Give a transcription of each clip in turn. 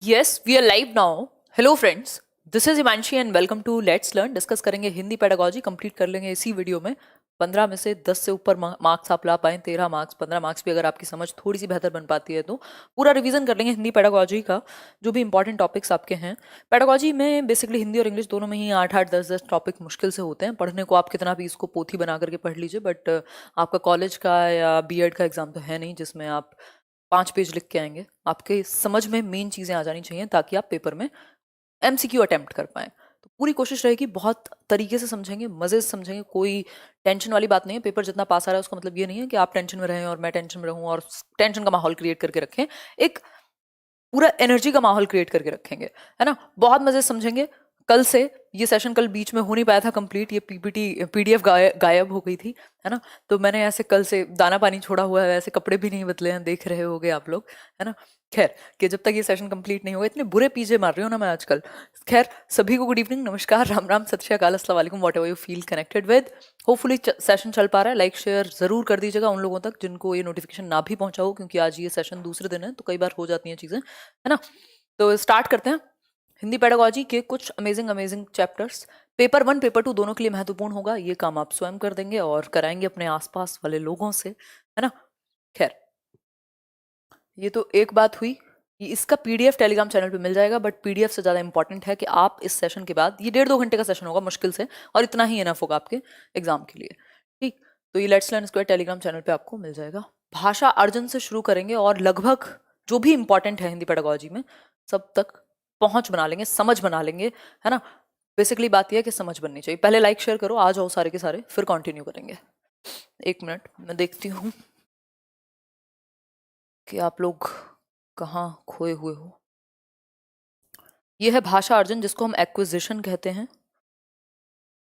Yes we are live now. Hello friends, this is Himanshi and welcome to let's learn. Discuss करेंगे Hindi pedagogy. Complete कर लेंगे इसी video में। 15 में से 10 से ऊपर मार्क्स आप ला पाए, 13 मार्क्स, 15 मार्क्स भी अगर आपकी समझ थोड़ी सी बेहतर बन पाती है तो पूरा रिवीजन कर लेंगे हिंदी पेडागोजी का, जो भी इंपॉर्टेंट टॉपिक्स आपके हैं। पेडागोजी में बेसिकली हिंदी और इंग्लिश दोनों में ही 8-8, 10-10 टॉपिक मुश्किल से होते हैं पढ़ने को। आप कितना भी इसको पोथी बना करके पढ़ लीजिए, बट आपका कॉलेज का या बीएड का एग्जाम तो है नहीं जिसमें आप 5 पेज लिख के आएंगे। आपके समझ में मेन चीजें आ जानी चाहिए ताकि आप पेपर में एमसीक्यू अटेम्प्ट कर पाए। तो पूरी कोशिश रहेगी, बहुत तरीके से समझेंगे, मजे से समझेंगे। कोई टेंशन वाली बात नहीं है। पेपर जितना पास आ रहा है उसका मतलब ये नहीं है कि आप टेंशन में रहें और मैं टेंशन में रहूं और टेंशन का माहौल क्रिएट करके रखें। एक पूरा एनर्जी का माहौल क्रिएट करके रखेंगे, है ना। बहुत मजे से समझेंगे। कल से ये सेशन कल बीच में हो नहीं पाया था कंप्लीट, ये पीपीटी पीडीएफ गायब हो गई थी, है ना। तो मैंने ऐसे कल से दाना पानी छोड़ा हुआ है, ऐसे कपड़े भी नहीं बदले हैं, देख रहे होगे आप लोग, है ना। खैर, कि जब तक ये सेशन कंप्लीट नहीं होगा, इतने बुरे पीछे मार रही हूँ ना मैं आजकल। खैर, सभी को गुड इवनिंग, नमस्कार, राम राम, सत श्री अकाल, अस्सलाम वालेकुम, what ever you feel connected with. Hopefully session चल पा रहा है। लाइक शेयर जरूर कर दीजिएगा उन लोगों तक जिनको ये नोटिफिकेशन ना भी पहुंचा हो, क्योंकि आज ये सेशन दूसरे दिन है तो कई बार हो जाती हैं चीजें, है ना। तो स्टार्ट करते हैं। हिंदी पेडागोजी के कुछ amazing amazing chapters. Paper 1 paper 2 दोनों के लिए महत्वपूर्ण होगा। ये काम आप स्वयं कर देंगे और कराएंगे अपने आसपास वाले लोगों से, है ना। खैर, ये तो एक बात हुई। ये इसका पीडीएफ टेलीग्राम चैनल पे मिल जाएगा, बट पीडीएफ से ज़्यादा इंपॉर्टेंट है कि आप इस सेशन के बाद, ये 1.5-2 घंटे का सेशन होगा मुश्किल से, और इतना ही इनफ होगा आपके एग्जाम के लिए, ठीक। तो ये let's learn square Telegram channel पे आपको मिल जाएगा। भाषा अर्जन से शुरू करेंगे और लगभग जो भी इंपॉर्टेंट है हिंदी पेडागोजी में सब तक पहुंच बना लेंगे, समझ बना लेंगे, है ना। बेसिकली बात यह है कि समझ बननी चाहिए। पहले लाइक शेयर करो, आ जाओ सारे के सारे, फिर कंटिन्यू करेंगे। 1 मिनट मैं देखती हूँ कि आप लोग कहाँ खोए हुए हो। यह है भाषा अर्जन, जिसको हम एक्विजिशन कहते हैं।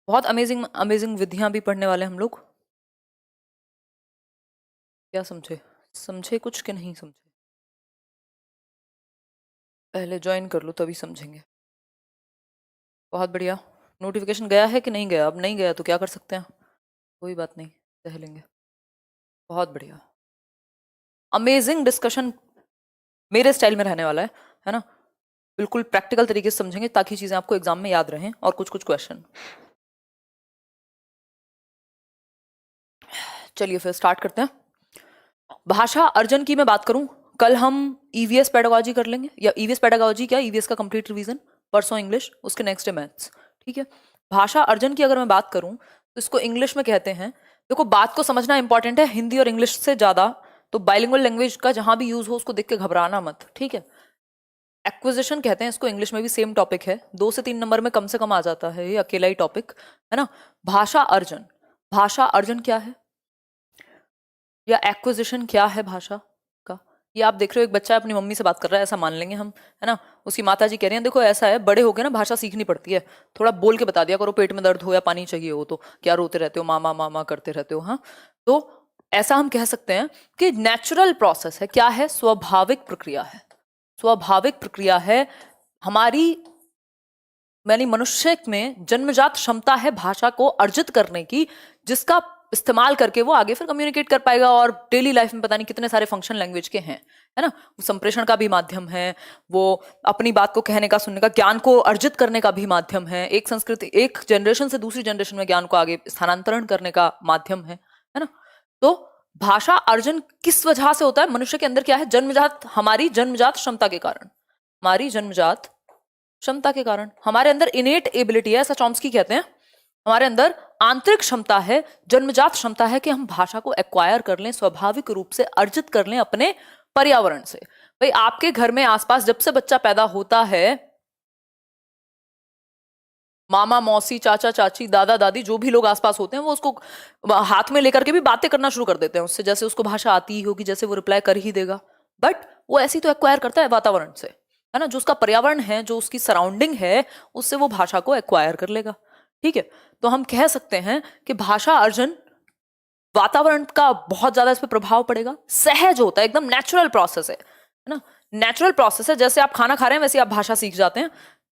बहुत अमेजिंग अमेजिंग विधियां भी पढ़ने वाले हम लोग। क्या समझे? समझे कुछ कि नहीं समझे? पहले ज्वाइन कर लो तभी समझेंगे। बहुत बढ़िया। नोटिफिकेशन गया है कि नहीं गया? अब नहीं गया तो क्या कर सकते हैं, कोई बात नहीं, सह लेंगे। बहुत बढ़िया। अमेजिंग डिस्कशन मेरे स्टाइल में रहने वाला है ना। बिल्कुल प्रैक्टिकल तरीके से समझेंगे ताकि चीजें आपको एग्जाम में याद रहें। और कुछ कुछ क्वेश्चन, चलिए फिर स्टार्ट करते हैं। भाषा अर्जन की मैं बात करूं, कल हम ईवीएस पेडागोजी कर लेंगे, या ईवीएस पेडागोजी क्या, ईवीएस का कंप्लीट रिवीजन। परसों इंग्लिश, उसके नेक्स्ट डे मैथ्स, ठीक है। भाषा अर्जन की अगर मैं बात करूं तो इसको इंग्लिश में कहते हैं। देखो, बात को समझना इंपॉर्टेंट है, हिंदी और इंग्लिश से ज्यादा। तो बाइलिंगुअल लैंग्वेज का जहां भी यूज हो उसको देख के घबराना मत, ठीक है। एक्विजिशन कहते हैं इसको, इंग्लिश में भी सेम टॉपिक है, 2 से 3 नंबर में कम से कम आ जाता है ये अकेला ही टॉपिक, है ना। भाषा अर्जन, भाषा अर्जन क्या है या एक्विजिशन क्या है भाषा का, ये आप देख रहे हो। एक बच्चा अपनी मम्मी से बात कर रहा है, ऐसा मान लेंगे हम, है ना। उसकी माता जी कह रही हैं देखो ऐसा है, बड़े होके ना भाषा सीखनी पड़ती है, थोड़ा बोल के बता दिया करो, पेट में दर्द हो या पानी चाहिए हो तो क्या रोते रहते हो, मामा मामा करते रहते हो, हाँ। तो ऐसा हम कह सकते हैं कि नेचुरल प्रोसेस है। क्या है? स्वाभाविक प्रक्रिया है। स्वाभाविक प्रक्रिया है हमारी, यानी मनुष्य में जन्मजात क्षमता है भाषा को अर्जित करने की, जिसका इस्तेमाल करके वो आगे फिर कम्युनिकेट कर पाएगा। और डेली लाइफ में पता नहीं कितने सारे फंक्शन लैंग्वेज के हैं, है ना। वो संप्रेषण का भी माध्यम है, वो अपनी बात को कहने का, सुनने का, ज्ञान को अर्जित करने का भी माध्यम है, एक संस्कृति, एक जनरेशन से दूसरी जनरेशन में ज्ञान को आगे स्थानांतरण करने का माध्यम है ना। तो भाषा अर्जन किस वजह से होता है? मनुष्य के अंदर क्या है? जन्मजात, हमारी जन्मजात क्षमता के कारण, हमारी जन्मजात क्षमता के कारण, हमारे अंदर इनेट एबिलिटी है, ऐसा चॉम्स्की कहते हैं। हमारे अंदर आंतरिक क्षमता है, जन्मजात क्षमता है कि हम भाषा को एक्वायर कर लें, स्वाभाविक रूप से अर्जित कर लें अपने पर्यावरण से। भाई, आपके घर में आसपास जब से बच्चा पैदा होता है, मामा मौसी, चाचा चाची, दादा दादी, जो भी लोग आसपास होते हैं, वो उसको हाथ में लेकर के भी बातें करना शुरू कर देते हैं उससे, जैसे उसको भाषा आती ही होगी, जैसे वो रिप्लाई कर ही देगा। बट वो ऐसी तो एक्वायर करता है वातावरण से, है ना। जो उसका पर्यावरण है, जो उसकी सराउंडिंग है, उससे वो भाषा को एक्वायर कर लेगा, ठीक है। तो हम कह सकते हैं कि भाषा अर्जन, वातावरण का बहुत ज्यादा इस पर प्रभाव पड़ेगा। सहज होता है, एकदम नेचुरल प्रोसेस है ना। नेचुरल प्रोसेस है, जैसे आप खाना खा रहे हैं वैसे आप भाषा सीख जाते हैं,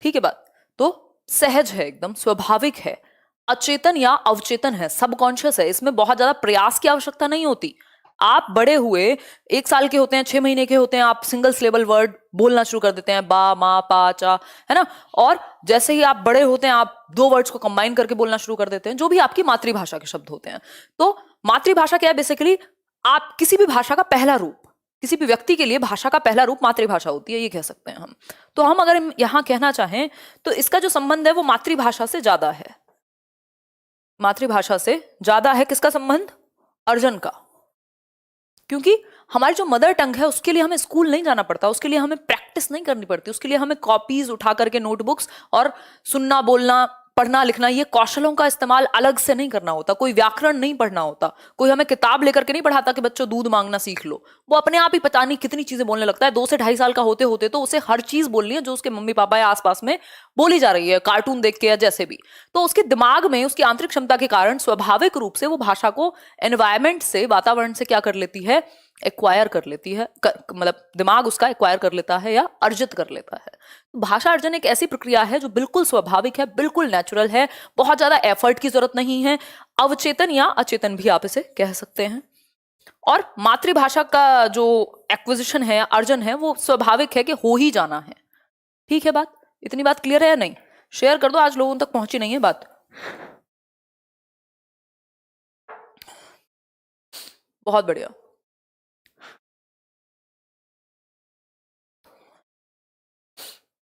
ठीक है बात। तो सहज है, एकदम स्वाभाविक है, अचेतन या अवचेतन है, सबकॉन्शियस है। इसमें बहुत ज्यादा प्रयास की आवश्यकता नहीं होती। आप बड़े हुए 1 साल के होते हैं, 6 महीने के होते हैं, आप सिंगल सिलेबल वर्ड बोलना शुरू कर देते हैं, बा, मा, पा, चा, है ना। और जैसे ही आप बड़े होते हैं आप 2 वर्ड्स को कंबाइन करके बोलना शुरू कर देते हैं, जो भी आपकी मातृभाषा के शब्द होते हैं। तो मातृभाषा क्या है? बेसिकली आप किसी भी भाषा का पहला रूप, किसी भी व्यक्ति के लिए भाषा का पहला रूप मातृभाषा होती है, ये कह सकते हैं हम। तो हम अगर यहां कहना चाहें तो इसका जो संबंध है वो मातृभाषा से ज्यादा है। मातृभाषा से ज्यादा है किसका संबंध? अर्जन का। क्योंकि हमारी जो मदर टंग है उसके लिए हमें स्कूल नहीं जाना पड़ता, उसके लिए हमें प्रैक्टिस नहीं करनी पड़ती, उसके लिए हमें कॉपीज उठा करके नोटबुक्स और सुनना, बोलना, पढ़ना, लिखना, ये कौशलों का इस्तेमाल अलग से नहीं करना होता। कोई व्याकरण नहीं पढ़ना होता, कोई हमें किताब लेकर के नहीं पढ़ाता कि बच्चों दूध मांगना सीख लो। वो अपने आप ही पता नहीं कितनी चीजें बोलने लगता है। 2 से 2.5 साल का होते होते तो उसे हर चीज बोलनी है जो उसके मम्मी पापा या आसपास में बोली जा रही है, कार्टून देख के या जैसे भी। तो उसके दिमाग में उसकी आंतरिक क्षमता के कारण स्वाभाविक रूप से वो भाषा को एनवायरमेंट से, वातावरण से क्या कर लेती है? एक्वायर कर लेती है, मतलब दिमाग उसका एक्वायर कर लेता है या अर्जित कर लेता है। भाषा अर्जन एक ऐसी प्रक्रिया है जो बिल्कुल स्वाभाविक है, बिल्कुल नेचुरल है, बहुत ज्यादा एफर्ट की जरूरत नहीं है, अवचेतन या अचेतन भी आप इसे कह सकते हैं। और मातृभाषा का जो एक्विजिशन है, अर्जन है, वो स्वाभाविक है कि हो ही जाना है। ठीक है बात? इतनी बात क्लियर है या नहीं? शेयर कर दो, आज लोगों तक पहुंची नहीं है बात। बहुत बढ़िया।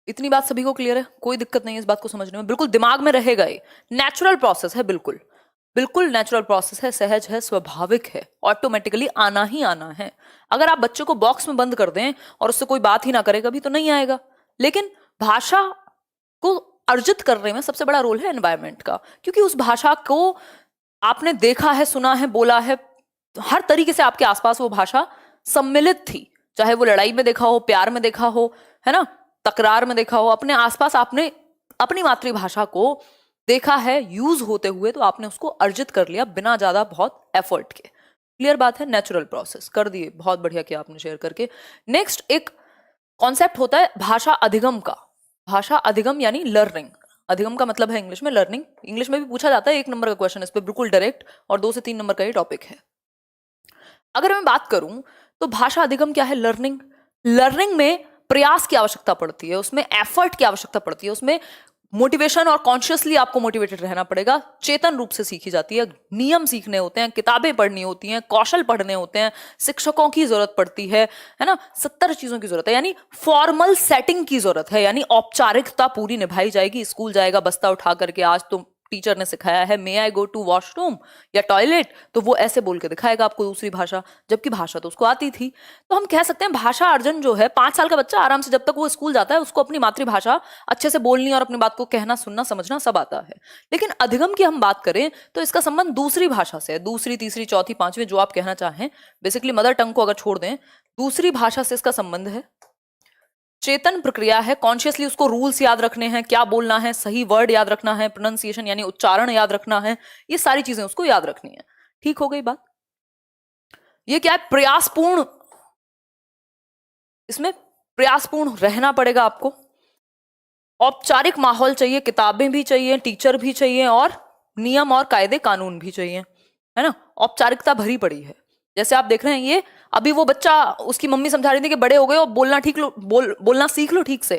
इतनी बात सभी को क्लियर है? कोई दिक्कत नहीं है इस बात को समझने में? बिल्कुल दिमाग में रहेगा, ये नेचुरल प्रोसेस है, बिल्कुल बिल्कुल नेचुरल प्रोसेस है, सहज है, स्वाभाविक है, ऑटोमेटिकली आना ही आना है। अगर आप बच्चों को बॉक्स में बंद कर दें और उससे कोई बात ही ना करे कभी, तो नहीं आएगा। लेकिन भाषा को अर्जित करने में सबसे बड़ा रोल है एनवायरनमेंट का, क्योंकि उस भाषा को आपने देखा है, सुना है, बोला है, हर तरीके से आपके आसपास वो भाषा सम्मिलित थी। चाहे वो लड़ाई में देखा हो, प्यार में देखा हो, है ना, तकरार में देखा हो, अपने आसपास आपने अपनी मातृभाषा को देखा है यूज होते हुए, तो आपने उसको अर्जित कर लिया बिना ज्यादा बहुत एफर्ट के। क्लियर बात है? नेचुरल प्रोसेस कर दिए, बहुत बढ़िया किया आपने शेयर करके। नेक्स्ट एक कॉन्सेप्ट होता है भाषा अधिगम का। भाषा अधिगम यानी लर्निंग। अधिगम का मतलब है इंग्लिश में लर्निंग। इंग्लिश में भी पूछा जाता है, 1 नंबर का क्वेश्चन इस पे बिल्कुल डायरेक्ट, और 2 से 3 नंबर का ये टॉपिक है। अगर मैं बात करूं तो भाषा अधिगम क्या है? लर्निंग। लर्निंग में प्रयास की आवश्यकता पड़ती है, उसमें एफर्ट की आवश्यकता पड़ती है, उसमें मोटिवेशन और कॉन्शियसली आपको मोटिवेटेड रहना पड़ेगा। चेतन रूप से सीखी जाती है, नियम सीखने होते हैं, किताबें पढ़नी होती हैं, कौशल पढ़ने होते हैं, शिक्षकों की जरूरत पड़ती है ना, 70 चीजों की जरूरत है, यानी फॉर्मल सेटिंग की जरूरत है, यानी औपचारिकता पूरी निभाई जाएगी। स्कूल जाएगा बस्ता उठा करके, आज तो टीचर ने सिखाया है मे आई गो टू वॉशरूम या टॉयलेट, तो वो ऐसे बोल के दिखाएगा आपको दूसरी भाषा, जबकि भाषा तो उसको आती थी। तो हम कह सकते हैं भाषा अर्जन जो है, 5 साल का बच्चा आराम से जब तक वो स्कूल जाता है उसको अपनी मातृभाषा अच्छे से बोलनी और अपनी बात को कहना, सुनना, समझना सब आता है। लेकिन अधिगम की हम बात करें तो इसका संबंध दूसरी भाषा से है, दूसरी, तीसरी, चौथी, पांचवी, जो आप कहना चाहें, बेसिकली मदर टंग को अगर छोड़ दें, दूसरी भाषा से इसका संबंध है। चेतन प्रक्रिया है, कॉन्शियसली उसको रूल्स याद रखने हैं, क्या बोलना है, सही वर्ड याद रखना है, प्रोनाउंसिएशन यानी उच्चारण याद रखना है, ये सारी चीजें उसको याद रखनी है। ठीक हो गई बात? ये क्या है? प्रयासपूर्ण, इसमें प्रयासपूर्ण रहना पड़ेगा आपको। औपचारिक माहौल चाहिए, किताबें भी चाहिए, टीचर भी चाहिए, और नियम और कायदे कानून भी चाहिए, है ना। औपचारिकता भरी पड़ी है। जैसे आप देख रहे हैं, ये अभी वो बच्चा, उसकी मम्मी समझा रही थी कि बड़े हो गए और बोलना ठीक लो, बोलना सीख लो ठीक से,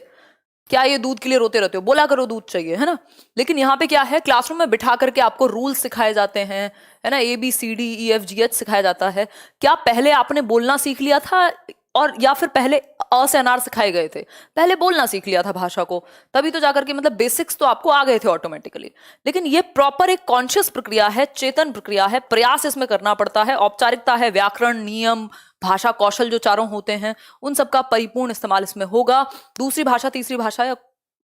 क्या ये दूध के लिए रोते रहते हो, बोला करो दूध चाहिए, है ना। लेकिन यहाँ पे क्या है, क्लासरूम में बिठा करके आपको रूल्स सिखाए जाते हैं, है ना, ABCDEFGH सिखाया जाता है। क्या पहले आपने बोलना सीख लिया था, और या फिर पहले अ से अनार सिखाए गए थे? पहले बोलना सीख लिया था भाषा को, तभी तो जाकर के, मतलब बेसिक्स तो आपको आ गए थे ऑटोमेटिकली। लेकिन ये प्रॉपर एक कॉन्शियस प्रक्रिया है, चेतन प्रक्रिया है, प्रयास इसमें करना पड़ता है, औपचारिकता है, व्याकरण, नियम, भाषा कौशल जो चारों होते हैं उन सबका परिपूर्ण इस्तेमाल इसमें होगा। दूसरी भाषा, तीसरी भाषा, या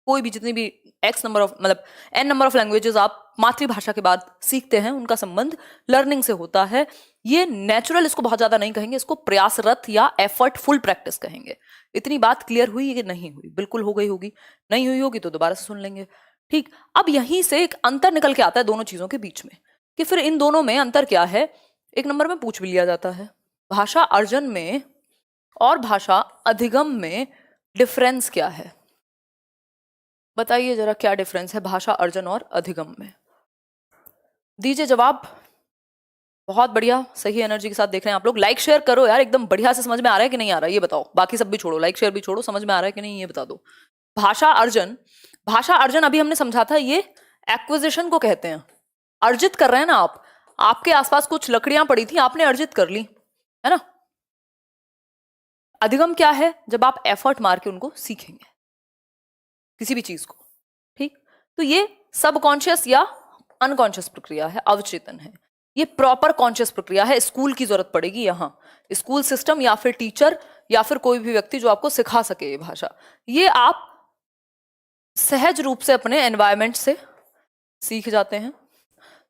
कोई भी जितनी भी X नंबर ऑफ, मतलब N नंबर ऑफ लैंग्वेजेस आप मातृभाषा के बाद सीखते हैं, उनका संबंध लर्निंग से होता है। ये नेचुरल इसको बहुत ज्यादा नहीं कहेंगे, इसको प्रयासरत या एफर्टफुल प्रैक्टिस कहेंगे। इतनी बात क्लियर हुई कि नहीं हुई? बिल्कुल हो गई होगी, नहीं हुई होगी तो दोबारा से सुन लेंगे। ठीक, अब यहीं से एक अंतर निकल के आता है दोनों चीजों के बीच में, कि फिर इन दोनों में अंतर क्या है। 1 नंबर में पूछ भी लिया जाता है, भाषा अर्जन में और भाषा अधिगम में डिफरेंस क्या है? बताइए जरा, क्या डिफरेंस है भाषा अर्जन और अधिगम में? दीजिए जवाब। बहुत बढ़िया, सही एनर्जी के साथ देख रहे हैं आप लोग। लाइक शेयर करो यार, एकदम बढ़िया से समझ में आ रहा है कि नहीं आ रहा है ये बताओ। बाकी सब भी छोड़ो, लाइक शेयर भी छोड़ो, समझ में आ रहा है कि नहीं ये बता दो। भाषा अर्जन, भाषा अर्जन अभी हमने समझा था, ये एक्विजिशन को कहते हैं। अर्जित कर रहे हैं ना आप, आपके आसपास कुछ लकड़ियां पड़ी थी, आपने अर्जित कर ली, है ना। अधिगम क्या है? जब आप एफर्ट मार के उनको सीखेंगे किसी भी चीज को, ठीक। तो ये सबकॉन्शियस या अनकॉन्शियस प्रक्रिया है, अवचेतन है। ये प्रॉपर कॉन्शियस प्रक्रिया है, स्कूल की जरूरत पड़ेगी यहां, स्कूल सिस्टम या फिर टीचर या फिर कोई भी व्यक्ति जो आपको सिखा सके ये भाषा। ये आप सहज रूप से अपने एनवायरमेंट से सीख जाते हैं।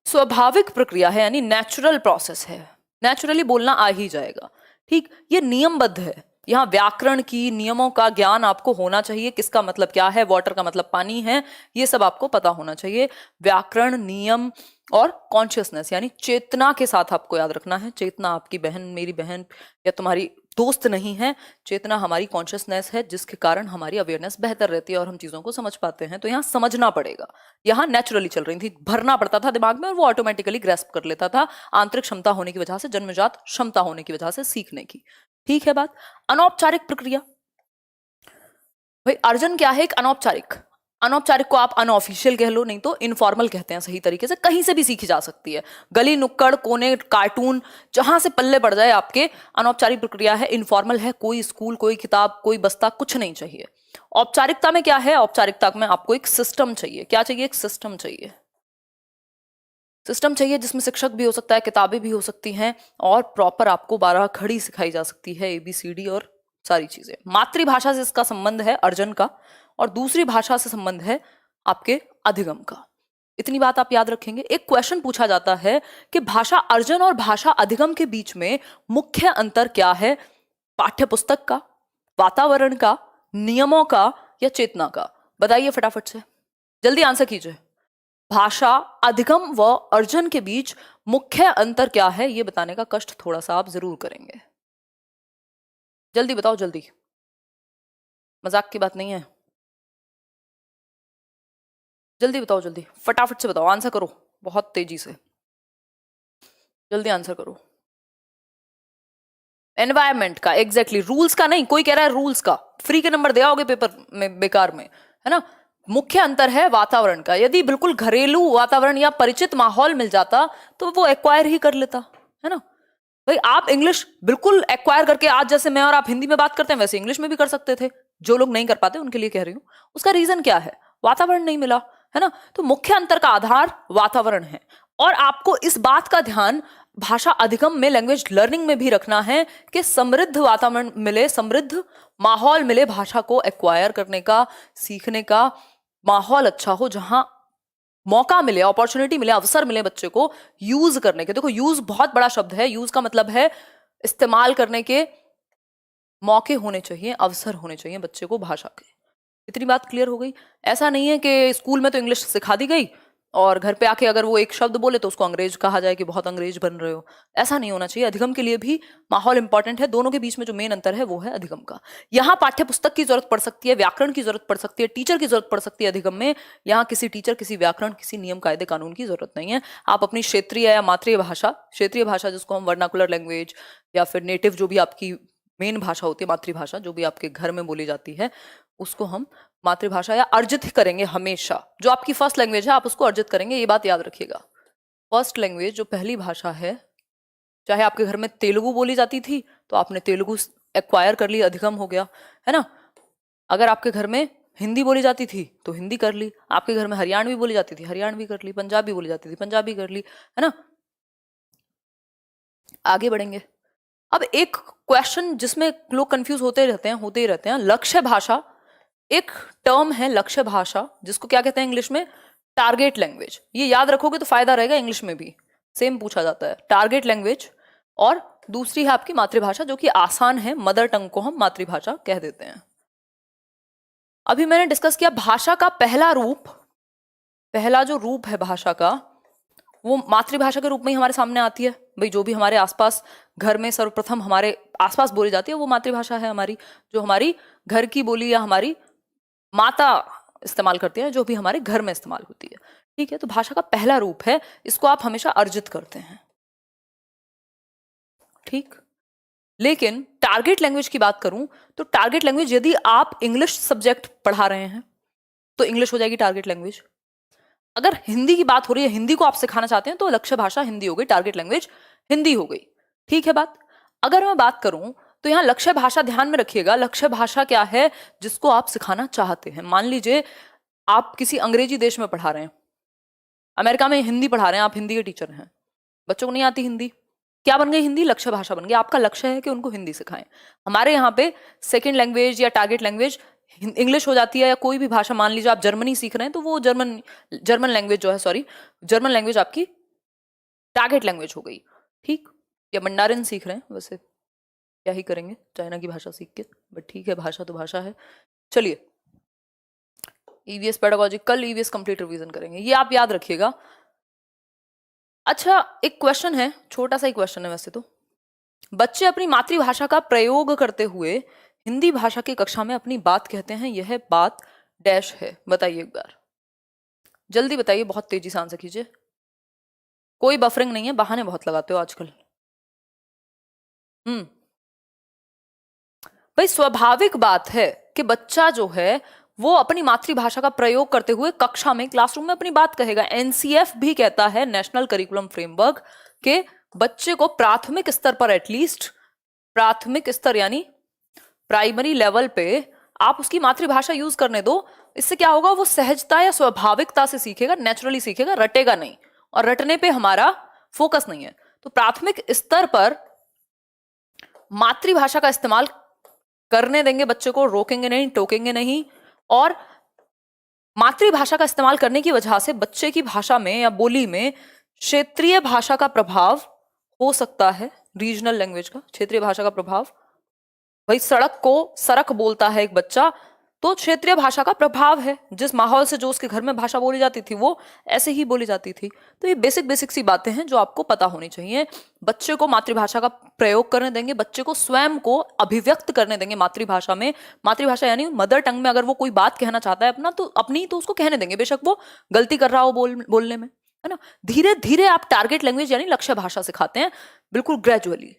स्वाभाविक प्रक्रिया है, यानी नेचुरल प्रोसेस है, नेचुरली बोलना आ ही जाएगा, ठीक। ये नियमबद्ध है, यहाँ व्याकरण की नियमों का ज्ञान आपको होना चाहिए। किसका मतलब क्या है, वाटर का मतलब पानी है, ये सब आपको पता होना चाहिए। व्याकरण, नियम और कॉन्शियसनेस यानी चेतना के साथ आपको याद रखना है। चेतना आपकी बहन, मेरी बहन या तुम्हारी दोस्त नहीं है, चेतना हमारी कॉन्शियसनेस है, जिसके कारण हमारी अवेयरनेस बेहतर रहती है और हम चीजों को समझ पाते हैं। तो यहाँ समझना पड़ेगा, यहाँ नेचुरली चल रही थी, भरना पड़ता था दिमाग में और वो ऑटोमेटिकली ग्रेस्प कर लेता था, आंतरिक क्षमता होने की वजह से, जन्मजात क्षमता होने की वजह से सीखने की, ठीक है बात। अनौपचारिक प्रक्रिया, भाई अर्जन क्या है, एक अनौपचारिक, अनौपचारिक को आप अनऑफिशियल कह लो, नहीं तो इनफॉर्मल कहते हैं, सही तरीके से कहीं से भी सीखी जा सकती है, गली नुक्कड़ कोने कार्टून जहां से पल्ले पड़ जाए आपके। अनौपचारिक प्रक्रिया है, इनफॉर्मल है, कोई स्कूल, कोई किताब, कोई बस्ता, कुछ नहीं चाहिए। औपचारिकता में क्या है, औपचारिकता में आपको एक सिस्टम चाहिए। क्या चाहिए? एक सिस्टम चाहिए, सिस्टम चाहिए जिसमें शिक्षक भी हो सकता है, किताबें भी हो सकती हैं और प्रॉपर आपको 12 खड़ी सिखाई जा सकती है, ABCD और सारी चीजें। मातृभाषा से इसका संबंध है अर्जन का, और दूसरी भाषा से संबंध है आपके अधिगम का। इतनी बात आप याद रखेंगे। एक क्वेश्चन पूछा जाता है कि भाषा अर्जन और भाषा अधिगम के बीच में मुख्य अंतर क्या है? पाठ्य पुस्तक का, वातावरण का, नियमों का या चेतना का? बताइए फटाफट से, जल्दी आंसर कीजिए। भाषा अधिगम व अर्जन के बीच मुख्य अंतर क्या है, यह बताने का कष्ट थोड़ा सा आप जरूर करेंगे। जल्दी बताओ, जल्दी, मजाक की बात नहीं है, जल्दी बताओ, जल्दी फटाफट से बताओ, आंसर करो बहुत तेजी से, जल्दी आंसर करो। एनवायरमेंट का, एग्जैक्टली, रूल्स का नहीं। कोई कह रहा है रूल्स का, फ्री के नंबर दे आओगे पेपर में बेकार में, है ना। मुख्य अंतर है वातावरण का। यदि बिल्कुल घरेलू वातावरण या परिचित माहौल मिल जाता तो वो एक्वायर ही कर लेता, है ना। भाई आप इंग्लिश बिल्कुल एक्वायर करके, आज जैसे मैं और आप हिंदी में बात करते हैं वैसे इंग्लिश में भी कर सकते थे। जो लोग नहीं कर पाते उनके लिए कह रही हूं। उसका रीजन क्या है? वातावरण नहीं मिला, है ना। तो मुख्य अंतर का आधार वातावरण है। और आपको इस बात का ध्यान भाषा अधिगम में, लैंग्वेज लर्निंग में भी रखना है कि समृद्ध वातावरण मिले, समृद्ध माहौल मिले भाषा को एक्वायर करने का, सीखने का माहौल अच्छा हो, जहां मौका मिले, अपॉर्चुनिटी मिले, अवसर मिले बच्चे को यूज करने के। देखो यूज बहुत बड़ा शब्द है, यूज का मतलब है इस्तेमाल करने के मौके होने चाहिए, अवसर होने चाहिए बच्चे को भाषा के। इतनी बात क्लियर हो गई। ऐसा नहीं है कि स्कूल में तो इंग्लिश सिखा दी गई और घर पे आके अगर वो एक शब्द बोले तो उसको अंग्रेज कहा जाए कि बहुत अंग्रेज बन रहे हो। ऐसा नहीं होना चाहिए। अधिगम के लिए भी माहौल इंपॉर्टेंट है। दोनों के बीच में जो मेन अंतर है वो है अधिगम का। यहाँ पाठ्य पुस्तक की जरूरत पड़ सकती है, व्याकरण की जरूरत पड़ सकती है, टीचर की जरूरत पड़ सकती है अधिगम में। यहाँ किसी टीचर, किसी व्याकरण, किसी नियम कायदे कानून की जरूरत नहीं है। आप अपनी क्षेत्रीय या मातृभाषा, क्षेत्रीय भाषा जिसको हम वर्नाकुलर लैंग्वेज या फिर नेटिव, जो भी आपकी मेन भाषा होती है, मातृभाषा जो भी आपके घर में बोली जाती है, उसको हम मातृभाषा या अर्जित ही करेंगे हमेशा। जो आपकी फर्स्ट लैंग्वेज है आप उसको अर्जित करेंगे, ये बात याद रखिएगा। फर्स्ट लैंग्वेज जो पहली भाषा है, चाहे आपके घर में तेलुगु बोली जाती थी तो आपने तेलुगु एक्वायर कर ली, अधिगम हो गया, है ना। अगर आपके घर में हिंदी बोली जाती थी तो हिंदी कर ली, आपके घर में हरियाणवी बोली जाती थी हरियाणवी कर ली, पंजाबी बोली जाती थी पंजाबी कर ली, है ना। आगे बढ़ेंगे। अब एक क्वेश्चन जिसमें लोग कंफ्यूज होते ही रहते हैं, लक्ष्य भाषा एक टर्म है, लक्ष्य भाषा, जिसको क्या कहते हैं इंग्लिश में? Target language. ये याद रखोगे तो फायदा रहेगा, इंग्लिश में भी सेम पूछा जाता है, टारगेट लैंग्वेज। और दूसरी है आपकी मातृभाषा, जो कि आसान है, मदर टंग को हम मातृभाषा कह देते हैं। अभी मैंने डिस्कस किया भाषा का पहला रूप, पहला जो रूप है भाषा का वो मातृभाषा के रूप में ही हमारे सामने आती है। भाई जो भी हमारे आसपास घर में सर्वप्रथम हमारे आसपास बोली जाती है वो मातृभाषा है हमारी, जो हमारी घर की बोली या हमारी माता इस्तेमाल करती है, जो भी हमारे घर में इस्तेमाल होती है, ठीक है। तो भाषा का पहला रूप है, इसको आप हमेशा अर्जित करते हैं। ठीक। लेकिन टारगेट लैंग्वेज की बात करूं तो टारगेट लैंग्वेज यदि आप इंग्लिश सब्जेक्ट पढ़ा रहे हैं तो इंग्लिश हो जाएगी टारगेट लैंग्वेज। अगर हिंदी की बात हो रही है, हिंदी को आप सिखाना चाहते हैं तो लक्ष्य भाषा हिंदी हो गई, टारगेट लैंग्वेज हिंदी हो गई। ठीक है बात। अगर मैं बात करूं तो यहां लक्ष्य भाषा ध्यान में रखिएगा, लक्ष्य भाषा क्या है जिसको आप सिखाना चाहते हैं। मान लीजिए आप किसी अंग्रेजी देश में पढ़ा रहे हैं, अमेरिका में हिंदी पढ़ा रहे हैं, आप हिंदी के टीचर हैं, बच्चों को नहीं आती हिंदी, क्या बन गई हिंदी, लक्ष्य भाषा बन गई। आपका लक्ष्य है कि उनको हिंदी सिखाएं। हमारे यहाँ पे सेकेंड लैंग्वेज या टारगेट लैंग्वेज इंग्लिश हो जाती है, या कोई भी भाषा, मान लीजिए आप जर्मनी सीख रहे हैं तो वो जर्मन लैंग्वेज जो है, सॉरी, जर्मन लैंग्वेज आपकी टारगेट लैंग्वेज हो गई। ठीक। या मंडारिन सीख रहे हैं, वैसे क्या ही करेंगे चाइना की भाषा सीख के, बट ठीक है, भाषा तो भाषा है। चलिए, ईवीएस पेडागोजी, कल ईवीएस कंप्लीट रिवीजन करेंगे, ये आप याद रखिएगा। अच्छा, एक क्वेश्चन है, छोटा सा ही क्वेश्चन है वैसे तो। बच्चे अपनी मातृभाषा का प्रयोग करते हुए हिंदी भाषा की कक्षा में अपनी बात कहते हैं, यह बात डैश है, बताइए एक बार, जल्दी बताइए, बहुत तेजी से आंसर कीजिए। कोई बफरिंग नहीं है, बहाने बहुत लगाते हो आजकल। भाई स्वाभाविक बात है कि बच्चा जो है वो अपनी मातृभाषा का प्रयोग करते हुए कक्षा में, क्लासरूम में अपनी बात कहेगा। एनसीएफ भी कहता है, नेशनल करिकुलम फ्रेमवर्क, के बच्चे को प्राथमिक स्तर पर, एटलीस्ट प्राथमिक स्तर यानी प्राइमरी लेवल पे आप उसकी मातृभाषा यूज करने दो। इससे क्या होगा, वो सहजता या स्वाभाविकता से सीखेगा, नेचुरली सीखेगा, रटेगा नहीं, और रटने पे हमारा फोकस नहीं है। तो प्राथमिक स्तर पर मातृभाषा का इस्तेमाल करने देंगे बच्चे को, रोकेंगे नहीं, टोकेंगे नहीं। और मातृभाषा का इस्तेमाल करने की वजह से बच्चे की भाषा में या बोली में क्षेत्रीय भाषा का प्रभाव हो सकता है, रीजनल लैंग्वेज का, क्षेत्रीय भाषा का प्रभाव। भाई सड़क को सरक बोलता है एक बच्चा, तो क्षेत्रीय भाषा का प्रभाव है, जिस माहौल से जो उसके घर में भाषा बोली जाती थी वो ऐसे ही बोली जाती थी। तो ये बेसिक बेसिक सी बातें हैं जो आपको पता होनी चाहिए। बच्चे को मातृभाषा का प्रयोग करने देंगे, बच्चे को स्वयं को अभिव्यक्त करने देंगे मातृभाषा में। मातृभाषा यानी मदर टंग में अगर वो कोई बात कहना चाहता है अपना, तो अपनी तो उसको कहने देंगे, बेशक वो गलती कर रहा हो बोलने में, है ना। धीरे धीरे आप टारगेट लैंग्वेज यानी लक्ष्य भाषा सिखाते हैं, बिल्कुल ग्रेजुअली।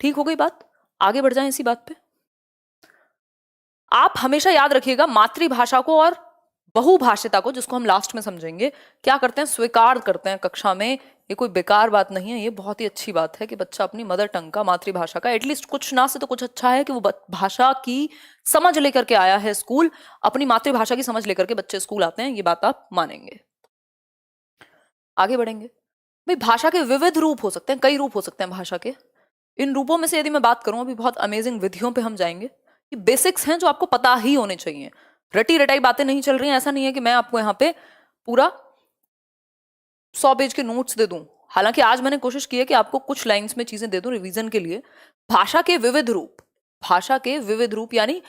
ठीक हो गई बात, आगे बढ़ जाए इसी बात पे। आप हमेशा याद रखिएगा, मातृभाषा को और बहुभाषिता को, जिसको हम लास्ट में समझेंगे, क्या करते हैं, स्वीकार करते हैं कक्षा में। ये कोई बेकार बात नहीं है, ये बहुत ही अच्छी बात है कि बच्चा अपनी मदर टंग का, मातृभाषा का, एटलीस्ट कुछ ना से तो कुछ अच्छा है कि वो भाषा की समझ लेकर के आया है स्कूल। अपनी मातृभाषा की समझ लेकर के बच्चे स्कूल आते हैं, ये बात आप मानेंगे। आगे बढ़ेंगे। भाई भाषा के विविध रूप हो सकते हैं, कई रूप हो सकते हैं भाषा के। इन रूपों में से यदि मैं बात करूं, अभी बहुत अमेजिंग विधियों पे हम जाएंगे। ये बेसिक्स हैं जो आपको पता ही होने चाहिए, रटी रटाई बातें नहीं चल रही हैं। ऐसा नहीं है कि मैं आपको यहाँ पे पूरा 100 पेज के नोट्स दे दूं। हालांकि आज मैंने कोशिश की है कि आपको कुछ लाइंस में चीजें दे दूं रिवीजन के लिए। भाषा के विविध रूप, भाषा के विविध रूप यानी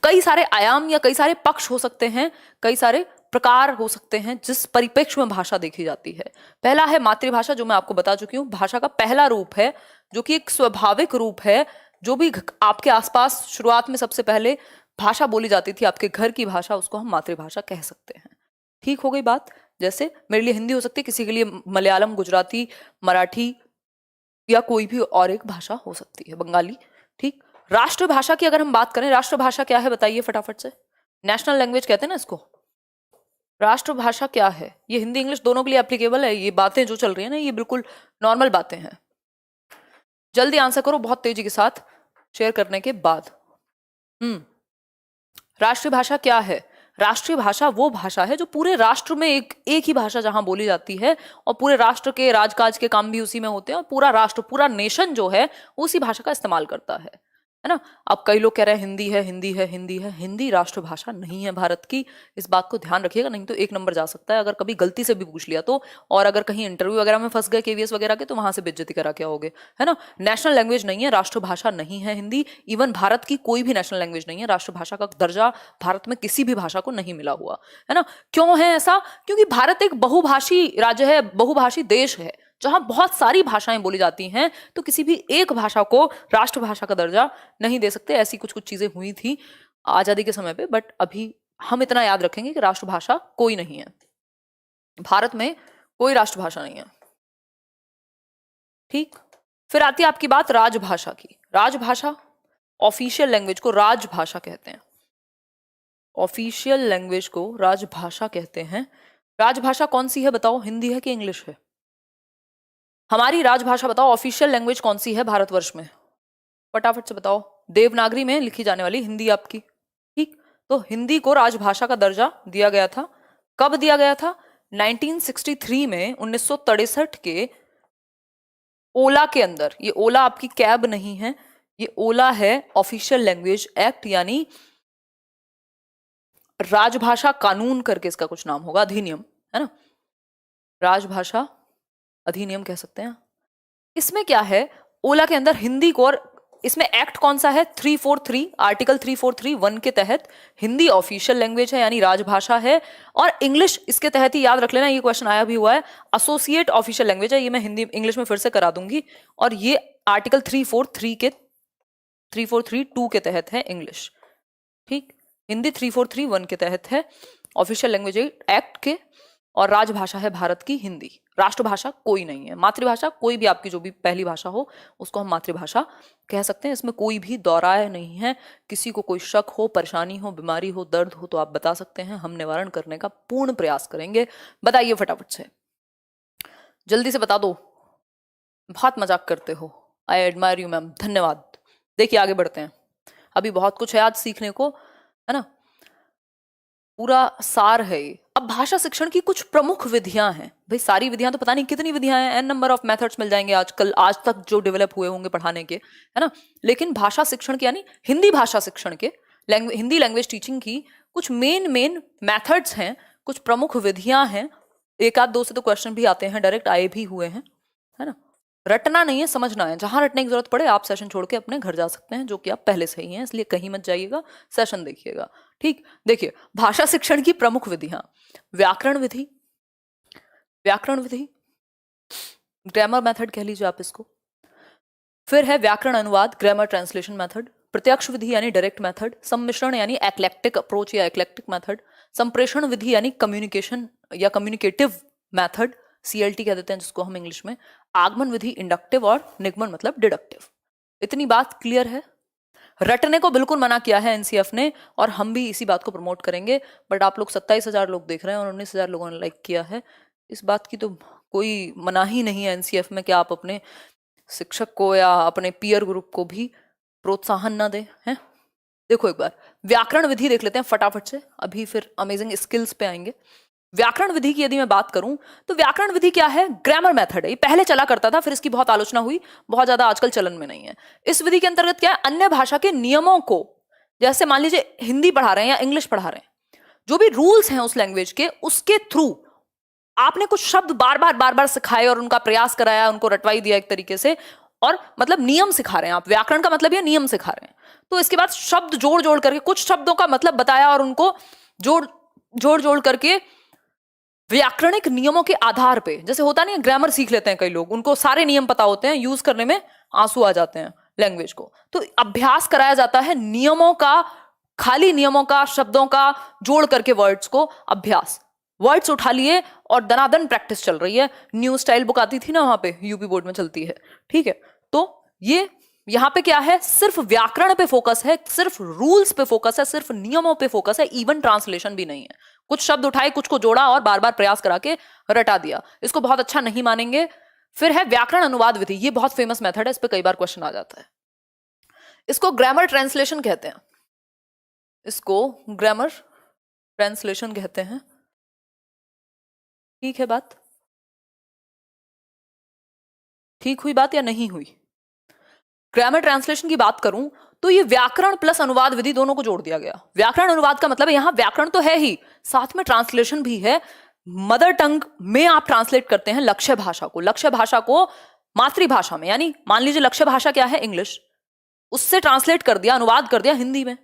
कई सारे आयाम या कई सारे पक्ष हो सकते हैं, कई सारे प्रकार हो सकते हैं जिस परिप्रेक्ष्य में भाषा देखी जाती है। पहला है मातृभाषा, जो मैं आपको बता चुकी हूं। भाषा का पहला रूप है जो कि एक स्वाभाविक रूप है, जो भी आपके आसपास शुरुआत में सबसे पहले भाषा बोली जाती थी, आपके घर की भाषा, उसको हम मातृभाषा कह सकते हैं। ठीक हो गई बात। जैसे मेरे लिए हिंदी हो सकती है, किसी के लिए मलयालम, गुजराती, मराठी या कोई भी और एक भाषा हो सकती है, बंगाली। ठीक। राष्ट्रभाषा की अगर हम बात करें, राष्ट्रभाषा क्या है बताइए फटाफट से। नेशनल लैंग्वेज कहते हैं ना इसको। राष्ट्रभाषा क्या है, ये हिंदी इंग्लिश दोनों के लिए एप्लीकेबल है। ये बातें जो चल रही है ना, ये बिल्कुल नॉर्मल बातें हैं। जल्दी आंसर करो बहुत तेजी के साथ शेयर करने के बाद। राष्ट्रीय भाषा क्या है? राष्ट्रीय भाषा वो भाषा है जो पूरे राष्ट्र में एक ही भाषा जहां बोली जाती है, और पूरे राष्ट्र के राजकाज के काम भी उसी में होते हैं, और पूरा राष्ट्र, पूरा नेशन जो है उसी भाषा का इस्तेमाल करता है ना। अब कई लोग कह रहे हैं हिंदी है, हिंदी है, हिंदी है। हिंदी राष्ट्रभाषा नहीं है भारत की, इस बात को ध्यान रखिएगा, नहीं तो 1 नंबर जा सकता है अगर कभी गलती से भी पूछ लिया तो। और अगर कहीं इंटरव्यू वगैरह में फंस गए केवीएस वगैरह के, तो वहां से बेइज्जती करा के आओगे, है ना। नेशनल लैंग्वेज नहीं है, राष्ट्रभाषा नहीं है हिंदी। इवन भारत की कोई भी नेशनल लैंग्वेज नहीं है, राष्ट्रभाषा का दर्जा भारत में किसी भी भाषा को नहीं मिला हुआ, है ना। क्यों है ऐसा? क्योंकि भारत एक बहुभाषी राज्य है, बहुभाषी देश है, जहां बहुत सारी भाषाएं बोली जाती हैं, तो किसी भी एक भाषा को राष्ट्रभाषा का दर्जा नहीं दे सकते। ऐसी कुछ कुछ चीजें हुई थी आजादी के समय पे, बट अभी हम इतना याद रखेंगे कि राष्ट्रभाषा कोई नहीं है, भारत में कोई राष्ट्रभाषा नहीं है। ठीक। फिर आती है आपकी बात राजभाषा की। राजभाषा, ऑफिशियल लैंग्वेज को राजभाषा कहते हैं। ऑफिशियल लैंग्वेज को राजभाषा कहते हैं। राजभाषा कौन सी है बताओ, हिंदी है कि इंग्लिश है? हमारी राजभाषा बताओ, ऑफिशियल लैंग्वेज कौन सी है भारतवर्ष में? फटाफट से बताओ। देवनागरी में लिखी जाने वाली हिंदी आपकी, ठीक। तो हिंदी को राजभाषा का दर्जा दिया गया था। कब दिया गया था? 1963 में, 1963 के ओला के अंदर। ये ओला आपकी कैब नहीं है, ये ओला है ऑफिशियल लैंग्वेज एक्ट, यानी राजभाषा कानून करके इसका कुछ नाम होगा, अधिनियम है ना, राजभाषा अधिनियम कह सकते हैं। इसमें क्या है, ओला के अंदर हिंदी को, और इसमें एक्ट कौन सा है? 343, आर्टिकल 343(1) के तहत हिंदी ऑफिशियल लैंग्वेज है यानी राजभाषा है, और इंग्लिश इसके तहत ही, याद रख लेना, ये क्वेश्चन आया भी हुआ है, एसोसिएट ऑफिशियल लैंग्वेज है। ये मैं हिंदी इंग्लिश में फिर से करा दूंगी। और ये आर्टिकल 343(2) के तहत है इंग्लिश, ठीक। हिंदी 343(1) के तहत है ऑफिशियल लैंग्वेज एक्ट के, और राजभाषा है भारत की हिंदी। राष्ट्रभाषा कोई नहीं है। मातृभाषा कोई भी, आपकी जो भी पहली भाषा हो उसको हम मातृभाषा कह सकते हैं। इसमें कोई भी दौराय नहीं है। किसी को कोई शक हो, परेशानी हो, बीमारी हो, दर्द हो तो आप बता सकते हैं, हम निवारण करने का पूर्ण प्रयास करेंगे। बताइए फटाफट से, जल्दी से बता दो। बहुत मजाक करते हो, आई एडमायर यू मैम, धन्यवाद। देखिए आगे बढ़ते हैं, अभी बहुत कुछ है आज सीखने को, है ना, पूरा सार है ये। अब भाषा शिक्षण की कुछ प्रमुख विधियां हैं। भाई सारी विधियां तो पता नहीं कितनी विधियां हैं, एन नंबर ऑफ मेथड्स मिल जाएंगे आजकल, आज तक जो डेवलप हुए होंगे पढ़ाने के, है ना। लेकिन भाषा शिक्षण के यानी हिंदी भाषा शिक्षण के, हिंदी लैंग्वेज टीचिंग की कुछ मेन मेथड्स हैं, कुछ प्रमुख विधियां हैं। एक आध दो से तो क्वेश्चन भी आते हैं, डायरेक्ट आए भी हुए हैं, है ना। रटना नहीं है, समझना है। जहां रटने की जरूरत पड़े आप सेशन छोड़ के अपने घर जा सकते हैं, जो कि आप पहले से ही हैं, इसलिए कहीं मत जाइएगा, सेशन देखिएगा, ठीक। देखिए भाषा शिक्षण की प्रमुख विधियां, व्याकरण विधि, ग्रामर मेथड कह लीजिए आप इसको। फिर है व्याकरण अनुवाद, ग्रामर ट्रांसलेशन मेथड। प्रत्यक्ष विधि यानी डायरेक्ट मेथड। सम्मिश्रण यानी एक्लेक्टिक अप्रोच या एक्लेक्टिक मेथड। संप्रेषण विधि यानी कम्युनिकेशन या कम्युनिकेटिव मेथड, CLT कह देते हैं जिसको हम इंग्लिश में। आगमन विधि इंडक्टिव, और निगमन मतलब डिडक्टिव। इतनी बात क्लियर है। रटने को बिल्कुल मना किया है NCF ने, और हम भी इसी बात को प्रमोट करेंगे। बट आप लोग 27,000 लोग देख रहे हैं और 19,000 लोगों ने लाइक किया है, इस बात की तो कोई मना ही नहीं है NCF में कि आप अपने शिक्षक को या अपने पीयर ग्रुप को भी प्रोत्साहन ना दें, हैं। देखो एक बार व्याकरण विधि देख लेते हैं फटाफट से, अभी फिर अमेजिंग स्किल्स पे आएंगे। व्याकरण विधि की यदि मैं बात करूं तो व्याकरण विधि क्या है? ग्रामर मेथड है। ये पहले चला करता था, फिर इसकी बहुत आलोचना हुई, बहुत ज्यादा आजकल चलन में नहीं है। इस विधि के अंतर्गत क्या है, अन्य भाषा के नियमों को, जैसे मान लीजिए हिंदी पढ़ा रहे हैं या इंग्लिश पढ़ा रहे हैं, जो भी रूल्स हैं उस लैंग्वेज के, उसके थ्रू आपने कुछ शब्द बार बार सिखाए और उनका प्रयास कराया, उनको रटवाई दिया एक तरीके से, और मतलब नियम सिखा रहे हैं आप। व्याकरण का मतलब ये नियम सिखा रहे हैं। तो इसके बाद शब्द जोड़ करके कुछ शब्दों का मतलब बताया और उनको जोड़ करके व्याकरणिक नियमों के आधार पे, जैसे होता नहीं है ग्रामर सीख लेते हैं कई लोग, उनको सारे नियम पता होते हैं, यूज करने में आंसू आ जाते हैं लैंग्वेज को, तो अभ्यास कराया जाता है नियमों का, खाली नियमों का, शब्दों का जोड़ करके वर्ड्स को अभ्यास। वर्ड्स उठा लिए और दनादन प्रैक्टिस चल रही है। न्यू स्टाइल बुक आती थी ना, वहां पे यूपी बोर्ड में चलती है, ठीक है। तो ये यहाँ पे क्या है, सिर्फ व्याकरण पे फोकस है, सिर्फ रूल्स पे फोकस है, सिर्फ नियमों पे फोकस है, इवन ट्रांसलेशन भी नहीं है। कुछ शब्द उठाए, कुछ को जोड़ा और बार बार प्रयास करा के रटा दिया, इसको बहुत अच्छा नहीं मानेंगे। फिर है व्याकरण अनुवाद विधि, ये बहुत फेमस मेथड है, इस पे कई बार क्वेश्चन आ जाता है। इसको ग्रामर ट्रांसलेशन कहते हैं, इसको ग्रामर ट्रांसलेशन कहते हैं, ठीक है बात, ठीक हुई बात या नहीं हुई? ग्रामर ट्रांसलेशन की बात करूं तो ये व्याकरण प्लस अनुवाद विधि दोनों को जोड़ दिया गया। व्याकरण अनुवाद का मतलब है यहां व्याकरण तो है ही, साथ में ट्रांसलेशन भी है। मदर टंग में आप ट्रांसलेट करते हैं लक्ष्य भाषा को, लक्ष्य भाषा को मातृभाषा में, यानी मान लीजिए लक्ष्य भाषा क्या है, इंग्लिश, उससे ट्रांसलेट कर दिया, अनुवाद कर दिया हिंदी में,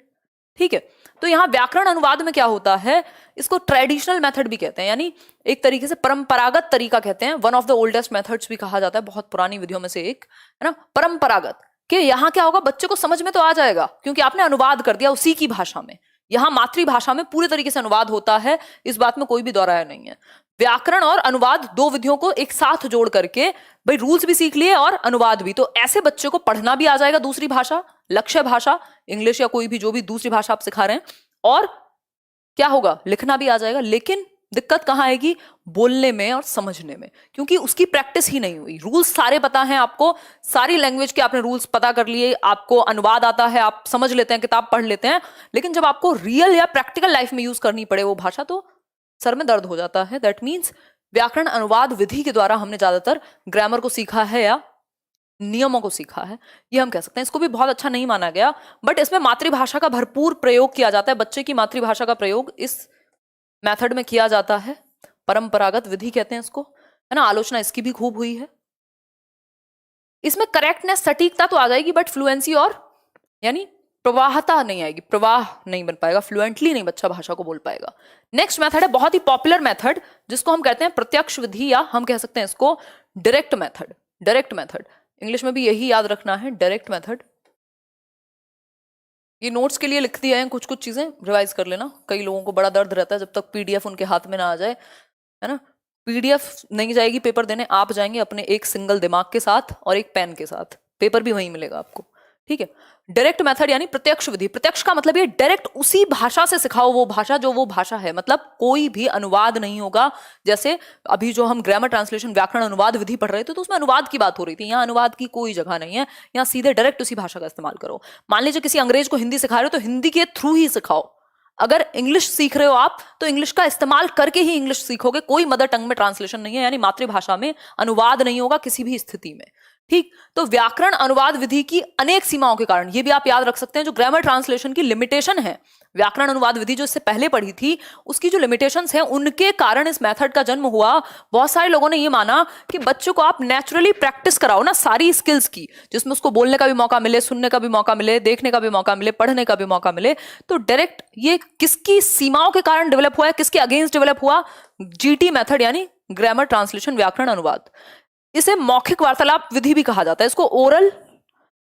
ठीक है। तो यहां व्याकरण अनुवाद में क्या होता है, इसको ट्रेडिशनल मेथड भी कहते हैं, यानी एक तरीके से परंपरागत तरीका कहते हैं। One of the oldest methods भी कहा जाता है, बहुत पुरानी विधियों में से एक, है ना, परंपरागत। कि यहां क्या होगा, बच्चे को समझ में तो आ जाएगा क्योंकि आपने अनुवाद कर दिया उसी की भाषा में। यहां मातृभाषा में पूरे तरीके से अनुवाद होता है, इस बात में कोई भी दोहराया नहीं है। व्याकरण और अनुवाद दो विधियों को एक साथ जोड़ करके भाई रूल्स भी सीख लिए और अनुवाद भी, तो ऐसे बच्चे को पढ़ना भी आ जाएगा दूसरी भाषा, लक्ष्य भाषा इंग्लिश या कोई भी जो भी दूसरी भाषा आप सिखा रहे हैं, और क्या होगा, लिखना भी आ जाएगा। लेकिन दिक्कत कहाँ आएगी, बोलने में और समझने में, क्योंकि उसकी प्रैक्टिस ही नहीं हुई। रूल्स सारे पता हैं आपको, सारी लैंग्वेज के आपने रूल्स पता कर लिए, आपको अनुवाद आता है, आप समझ लेते हैं, किताब पढ़ लेते हैं, लेकिन जब आपको रियल या प्रैक्टिकल लाइफ में यूज करनी पड़े वो भाषा तो सर में दर्द हो जाता है। दैट मीन्स व्याकरण अनुवाद विधि के द्वारा हमने ज्यादातर ग्रामर को सीखा है या नियमों को सीखा है, ये हम कह सकते हैं। इसको भी बहुत अच्छा नहीं माना गया, बट इसमें मातृभाषा का भरपूर प्रयोग किया जाता है। बच्चे की मातृभाषा का प्रयोग इस मेथड में किया जाता है, परंपरागत विधि कहते हैं इसको, है ना। आलोचना इसकी भी खूब हुई है। इसमें करेक्टनेस सटीकता तो आ जाएगी, बट फ्लुएंसी और यानी प्रवाहता नहीं आएगी, प्रवाह नहीं बन पाएगा, फ्लुएंटली नहीं बच्चा भाषा को बोल पाएगा। नेक्स्ट मेथड है बहुत ही पॉपुलर मेथड, जिसको हम कहते हैं प्रत्यक्ष विधि, या हम कह सकते हैं इसको direct method. Direct method English में भी यही याद रखना है, डायरेक्ट मेथड। ये नोट्स के लिए लिख दिया है, कुछ कुछ चीजें रिवाइज कर लेना। कई लोगों को बड़ा दर्द रहता है जब तक पीडीएफ उनके हाथ में ना आ जाए, है ना। पीडीएफ नहीं जाएगी पेपर देने, आप जाएंगे अपने एक सिंगल दिमाग के साथ और एक पेन के साथ, पेपर भी वहीं मिलेगा आपको, ठीक है। डायरेक्ट मेथड यानी प्रत्यक्ष विधि। प्रत्यक्ष का मतलब ये डायरेक्ट उसी भाषा से सिखाओ वो भाषा जो वो भाषा है, मतलब कोई भी अनुवाद नहीं होगा। जैसे अभी जो हम ग्रामर ट्रांसलेशन व्याकरण अनुवाद विधि पढ़ रहे थे तो उसमें अनुवाद की बात हो रही थी, यहाँ अनुवाद की कोई जगह नहीं है, यहाँ सीधे डायरेक्ट उसी भाषा का इस्तेमाल करो। मान लीजिए किसी अंग्रेज को हिंदी सिखा रहे हो तो हिंदी के थ्रू ही सिखाओ। अगर इंग्लिश सीख रहे हो आप तो इंग्लिश का इस्तेमाल करके ही इंग्लिश सीखोगे, कोई मदर टंग में ट्रांसलेशन नहीं है, यानी मातृभाषा में अनुवाद नहीं होगा किसी भी स्थिति में, ठीक। तो व्याकरण अनुवाद विधि की अनेक सीमाओं के कारण, ये भी आप याद रख सकते हैं, जो ग्रामर ट्रांसलेशन की लिमिटेशन है, व्याकरण अनुवाद विधि जो इससे पहले पढ़ी थी उसकी जो लिमिटेशंस हैं, उनके कारण इस मेथड का जन्म हुआ। बहुत सारे लोगों ने ये माना कि बच्चों को आप नेचुरली प्रैक्टिस कराओ ना सारी स्किल्स की, जिसमें उसको बोलने का भी मौका मिले, सुनने का भी मौका मिले, देखने का भी मौका मिले, पढ़ने का भी मौका मिले। तो डायरेक्ट ये किसकी सीमाओं के कारण डेवलप हुआ है, किसके अगेंस्ट डेवलप हुआ, जीटी मेथड यानी ग्रामर ट्रांसलेशन व्याकरण अनुवाद। इसे मौखिक वार्तालाप विधि भी कहा जाता है, इसको ओरल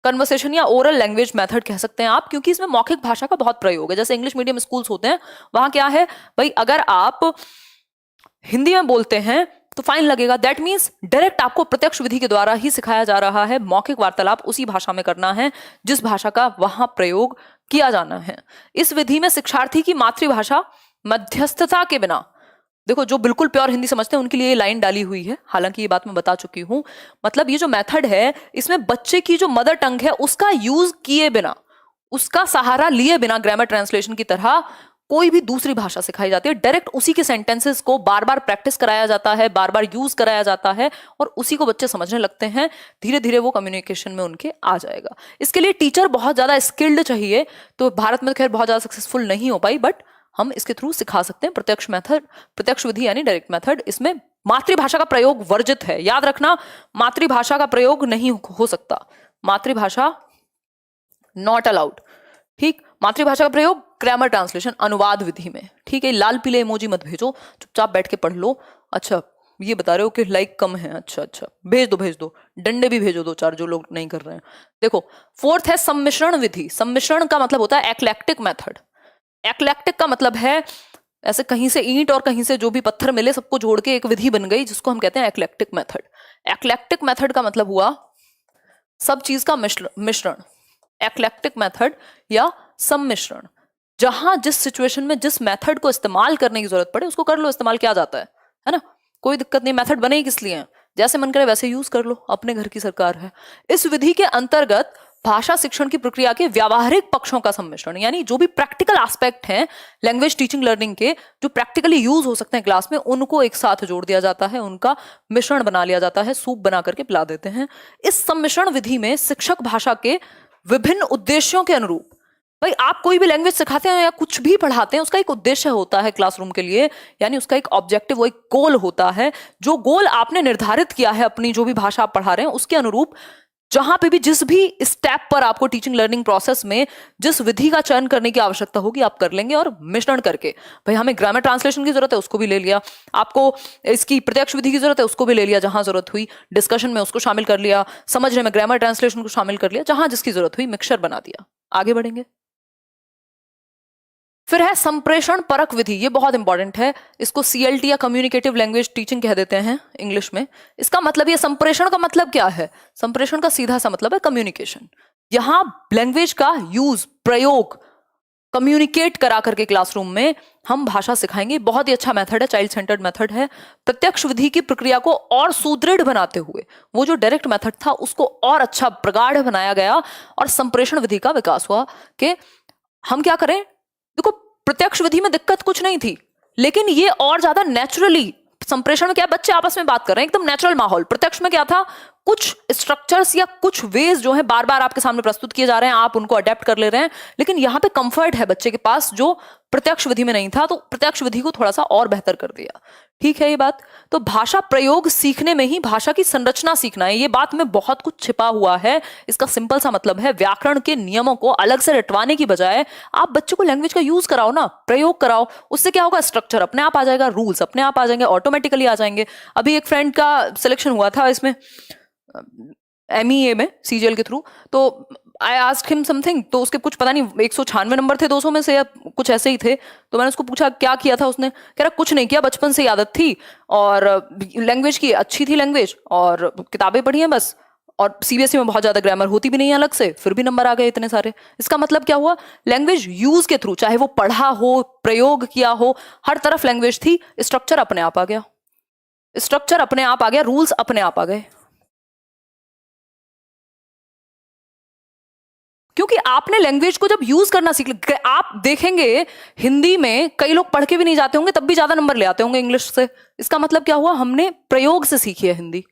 कन्वर्सेशन या ओरल लैंग्वेज मेथड कह सकते हैं आप, क्योंकि इसमें मौखिक भाषा का बहुत प्रयोग है। जैसे इंग्लिश मीडियम स्कूल्स होते हैं, वहां क्या है भाई, अगर आप हिंदी में बोलते हैं तो फाइन लगेगा। दैट मीन्स डायरेक्ट आपको प्रत्यक्ष विधि के द्वारा ही सिखाया जा रहा है, मौखिक वार्तालाप उसी भाषा में करना है जिस भाषा का वहां प्रयोग किया जाना है। इस विधि में शिक्षार्थी की मातृभाषा मध्यस्थता के बिना, देखो जो बिल्कुल प्योर हिंदी समझते हैं उनके लिए ये लाइन डाली हुई है, हालांकि ये बात मैं बता चुकी हूं। मतलब ये जो मेथड है इसमें बच्चे की जो मदर टंग है उसका यूज किए बिना, उसका सहारा लिए बिना ग्रामर ट्रांसलेशन की तरह कोई भी दूसरी भाषा सिखाई जाती है। डायरेक्ट उसी के सेंटेंसेस को बार बार प्रैक्टिस कराया जाता है, बार बार यूज कराया जाता है और उसी को बच्चे समझने लगते हैं। धीरे धीरे वो कम्युनिकेशन में उनके आ जाएगा। इसके लिए टीचर बहुत ज्यादा स्किल्ड चाहिए, तो भारत में खैर बहुत ज्यादा सक्सेसफुल नहीं हो पाई, बट हम इसके थ्रू सिखा सकते हैं। प्रत्यक्ष मेथड, प्रत्यक्ष विधि यानी डायरेक्ट मेथड, इसमें मातृभाषा का प्रयोग वर्जित है। याद रखना, मातृभाषा का प्रयोग नहीं हो सकता, मातृभाषा नॉट अलाउड, ठीक। मातृभाषा का प्रयोग ग्रामर ट्रांसलेशन अनुवाद विधि में, ठीक है। लाल पीले इमोजी मत भेजो, चुपचाप बैठ के पढ़ लो। अच्छा ये बता रहे हो कि लाइक कम है, अच्छा अच्छा भेज दो, डंडे भी भेजो दो चार जो लोग नहीं कर रहे हैं। देखो फोर्थ है सम्मिश्रण विधि। सम्मिश्रण का मतलब होता है एक्लेक्टिक मेथड। एक्लेक्टिक का मतलब है ऐसे कहीं से ईंट और कहीं से जो भी पत्थर मिले सबको जोड़ के एक विधि बन गई, जिसको हम कहते हैं एक्लेक्टिक मेथड। एक्लेक्टिक मेथड का मतलब हुआ सब चीज का मिश्रण, एक्लेक्टिक मेथड या सम्मिश्रण। जहां जिस सिचुएशन में जिस मेथड को इस्तेमाल करने की जरूरत पड़े उसको कर लो, इस्तेमाल किया जाता है ना, कोई दिक्कत नहीं। मेथड बने ही किस लिए हैं, जैसे मन करे वैसे यूज कर लो, अपने घर की सरकार है। इस विधि के अंतर्गत भाषा शिक्षण की प्रक्रिया के व्यावहारिक पक्षों का सम्मिश्रण, यानी जो भी प्रैक्टिकल एस्पेक्ट हैं लैंग्वेज टीचिंग लर्निंग के, जो प्रैक्टिकली यूज हो सकते हैं क्लास में, उनको एक साथ जोड़ दिया जाता है, उनका मिश्रण बना लिया जाता है, सूप बना करके पिला देते हैं। इस सम्मिश्रण विधि में शिक्षक भाषा के विभिन्न उद्देश्यों के अनुरूप, भाई आप कोई भी लैंग्वेज सिखाते हैं या कुछ भी पढ़ाते हैं उसका एक उद्देश्य होता है क्लासरूम के लिए, यानी उसका एक ऑब्जेक्टिव, वो एक गोल होता है। जो गोल आपने निर्धारित किया है अपनी जो भी भाषा आप पढ़ा रहे हैं उसके अनुरूप, जहां पे भी जिस भी स्टेप पर आपको टीचिंग लर्निंग प्रोसेस में जिस विधि का चयन करने की आवश्यकता होगी आप कर लेंगे, और मिश्रण करके, भाई हमें ग्रामर ट्रांसलेशन की जरूरत है उसको भी ले लिया, आपको इसकी प्रत्यक्ष विधि की जरूरत है उसको भी ले लिया, जहां जरूरत हुई डिस्कशन में उसको शामिल कर लिया, समझने में ग्रामर ट्रांसलेशन को शामिल कर लिया, जहां जिसकी जरूरत हुई मिक्सचर बना दिया। आगे बढ़ेंगे। फिर है संप्रेषण परक विधि, ये बहुत इंपॉर्टेंट है, इसको CLT या कम्युनिकेटिव लैंग्वेज टीचिंग कह देते हैं इंग्लिश में। इसका मतलब, ये संप्रेषण का मतलब क्या है? संप्रेषण का सीधा सा मतलब है कम्युनिकेशन। यहां लैंग्वेज का यूज, प्रयोग, कम्युनिकेट करा करके क्लासरूम में हम भाषा सिखाएंगे। बहुत ही अच्छा मेथड है, चाइल्ड सेंटर्ड मेथड है। प्रत्यक्ष विधि की प्रक्रिया को और सुदृढ़ बनाते हुए वो जो डायरेक्ट मेथड था उसको और अच्छा प्रगाढ़ बनाया गया और संप्रेषण विधि का विकास हुआ कि हम क्या करें। देखो, प्रत्यक्ष विधि में दिक्कत कुछ नहीं थी, लेकिन ये और ज्यादा नेचुरली, संप्रेषण में क्या, बच्चे आपस में बात कर रहे हैं, एकदम नेचुरल माहौल। प्रत्यक्ष में क्या था, कुछ स्ट्रक्चर्स या कुछ वेज जो है बार बार आपके सामने प्रस्तुत किए जा रहे हैं, आप उनको अडेप्ट कर ले रहे हैं, लेकिन यहाँ पे कंफर्ट है बच्चे के पास जो प्रत्यक्ष विधि में नहीं था, तो प्रत्यक्ष विधि को थोड़ा सा और बेहतर कर दिया। ठीक है ये बात। तो भाषा प्रयोग सीखने में ही भाषा की संरचना सीखना है, ये बात में बहुत कुछ छिपा हुआ है। इसका सिंपल सा मतलब है, व्याकरण के नियमों को अलग से रटवाने की बजाय आप बच्चे को लैंग्वेज का यूज कराओ ना, प्रयोग कराओ। उससे क्या होगा, स्ट्रक्चर अपने आप आ जाएगा, रूल्स अपने आप आ जाएंगे, ऑटोमेटिकली आ जाएंगे। अभी एक फ्रेंड का सिलेक्शन हुआ था इसमें MEA में CGL के थ्रू, तो आई आस्क्ड हिम समथिंग, तो उसके कुछ पता नहीं 196 नंबर थे 200 में से या कुछ ऐसे ही थे। तो मैंने उसको पूछा क्या किया था उसने, कह रहा कुछ नहीं किया, बचपन से ही आदत थी और लैंग्वेज की अच्छी थी लैंग्वेज, और किताबें पढ़ी हैं बस, और CBSE में बहुत ज्यादा ग्रामर होती भी नहीं है अलग से, फिर भी नंबर आ गए इतने सारे। इसका मतलब क्या हुआ, लैंग्वेज यूज के थ्रू, चाहे वो पढ़ा हो, प्रयोग किया हो, हर तरफ लैंग्वेज थी, स्ट्रक्चर अपने आप आ गया, स्ट्रक्चर अपने आप आ गया, रूल्स अपने आप आ गए, क्योंकि आपने लैंग्वेज को जब यूज करना सीख लिया। आप देखेंगे हिंदी में कई लोग पढ़ के भी नहीं जाते होंगे, तब भी ज्यादा नंबर ले आते होंगे इंग्लिश से। इसका मतलब क्या हुआ, हमने प्रयोग से सीखी है हिंदी,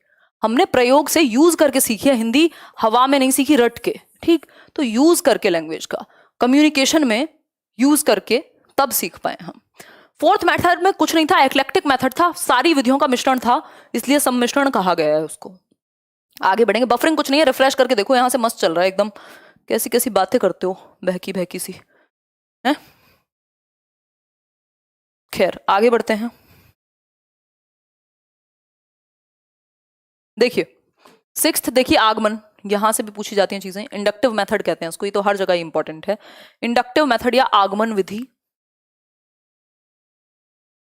हमने प्रयोग से यूज करके सीखी है हिंदी, हवा में नहीं सीखी रट के। ठीक, तो यूज करके लैंग्वेज का कम्युनिकेशन में यूज करके तब सीख पाए हम। फोर्थ मेथड में कुछ नहीं था, एक्लेक्टिक मेथड था, सारी विधियों का मिश्रण था, इसलिए सम्मिश्रण कहा गया है उसको। आगे बढ़ेंगे, बफरिंग कुछ नहीं है, रिफ्रेश करके देखो, यहां से मस्त चल रहा है एकदम। कैसी कैसी बातें करते हो, बहकी बहकी सी है। खैर आगे बढ़ते हैं। देखिए सिक्स्थ, देखिए आगमन, यहां से भी पूछी जाती हैं चीजें। इंडक्टिव मेथड कहते हैं उसको, ये तो हर जगह इंपॉर्टेंट है। इंडक्टिव मेथड या आगमन विधि।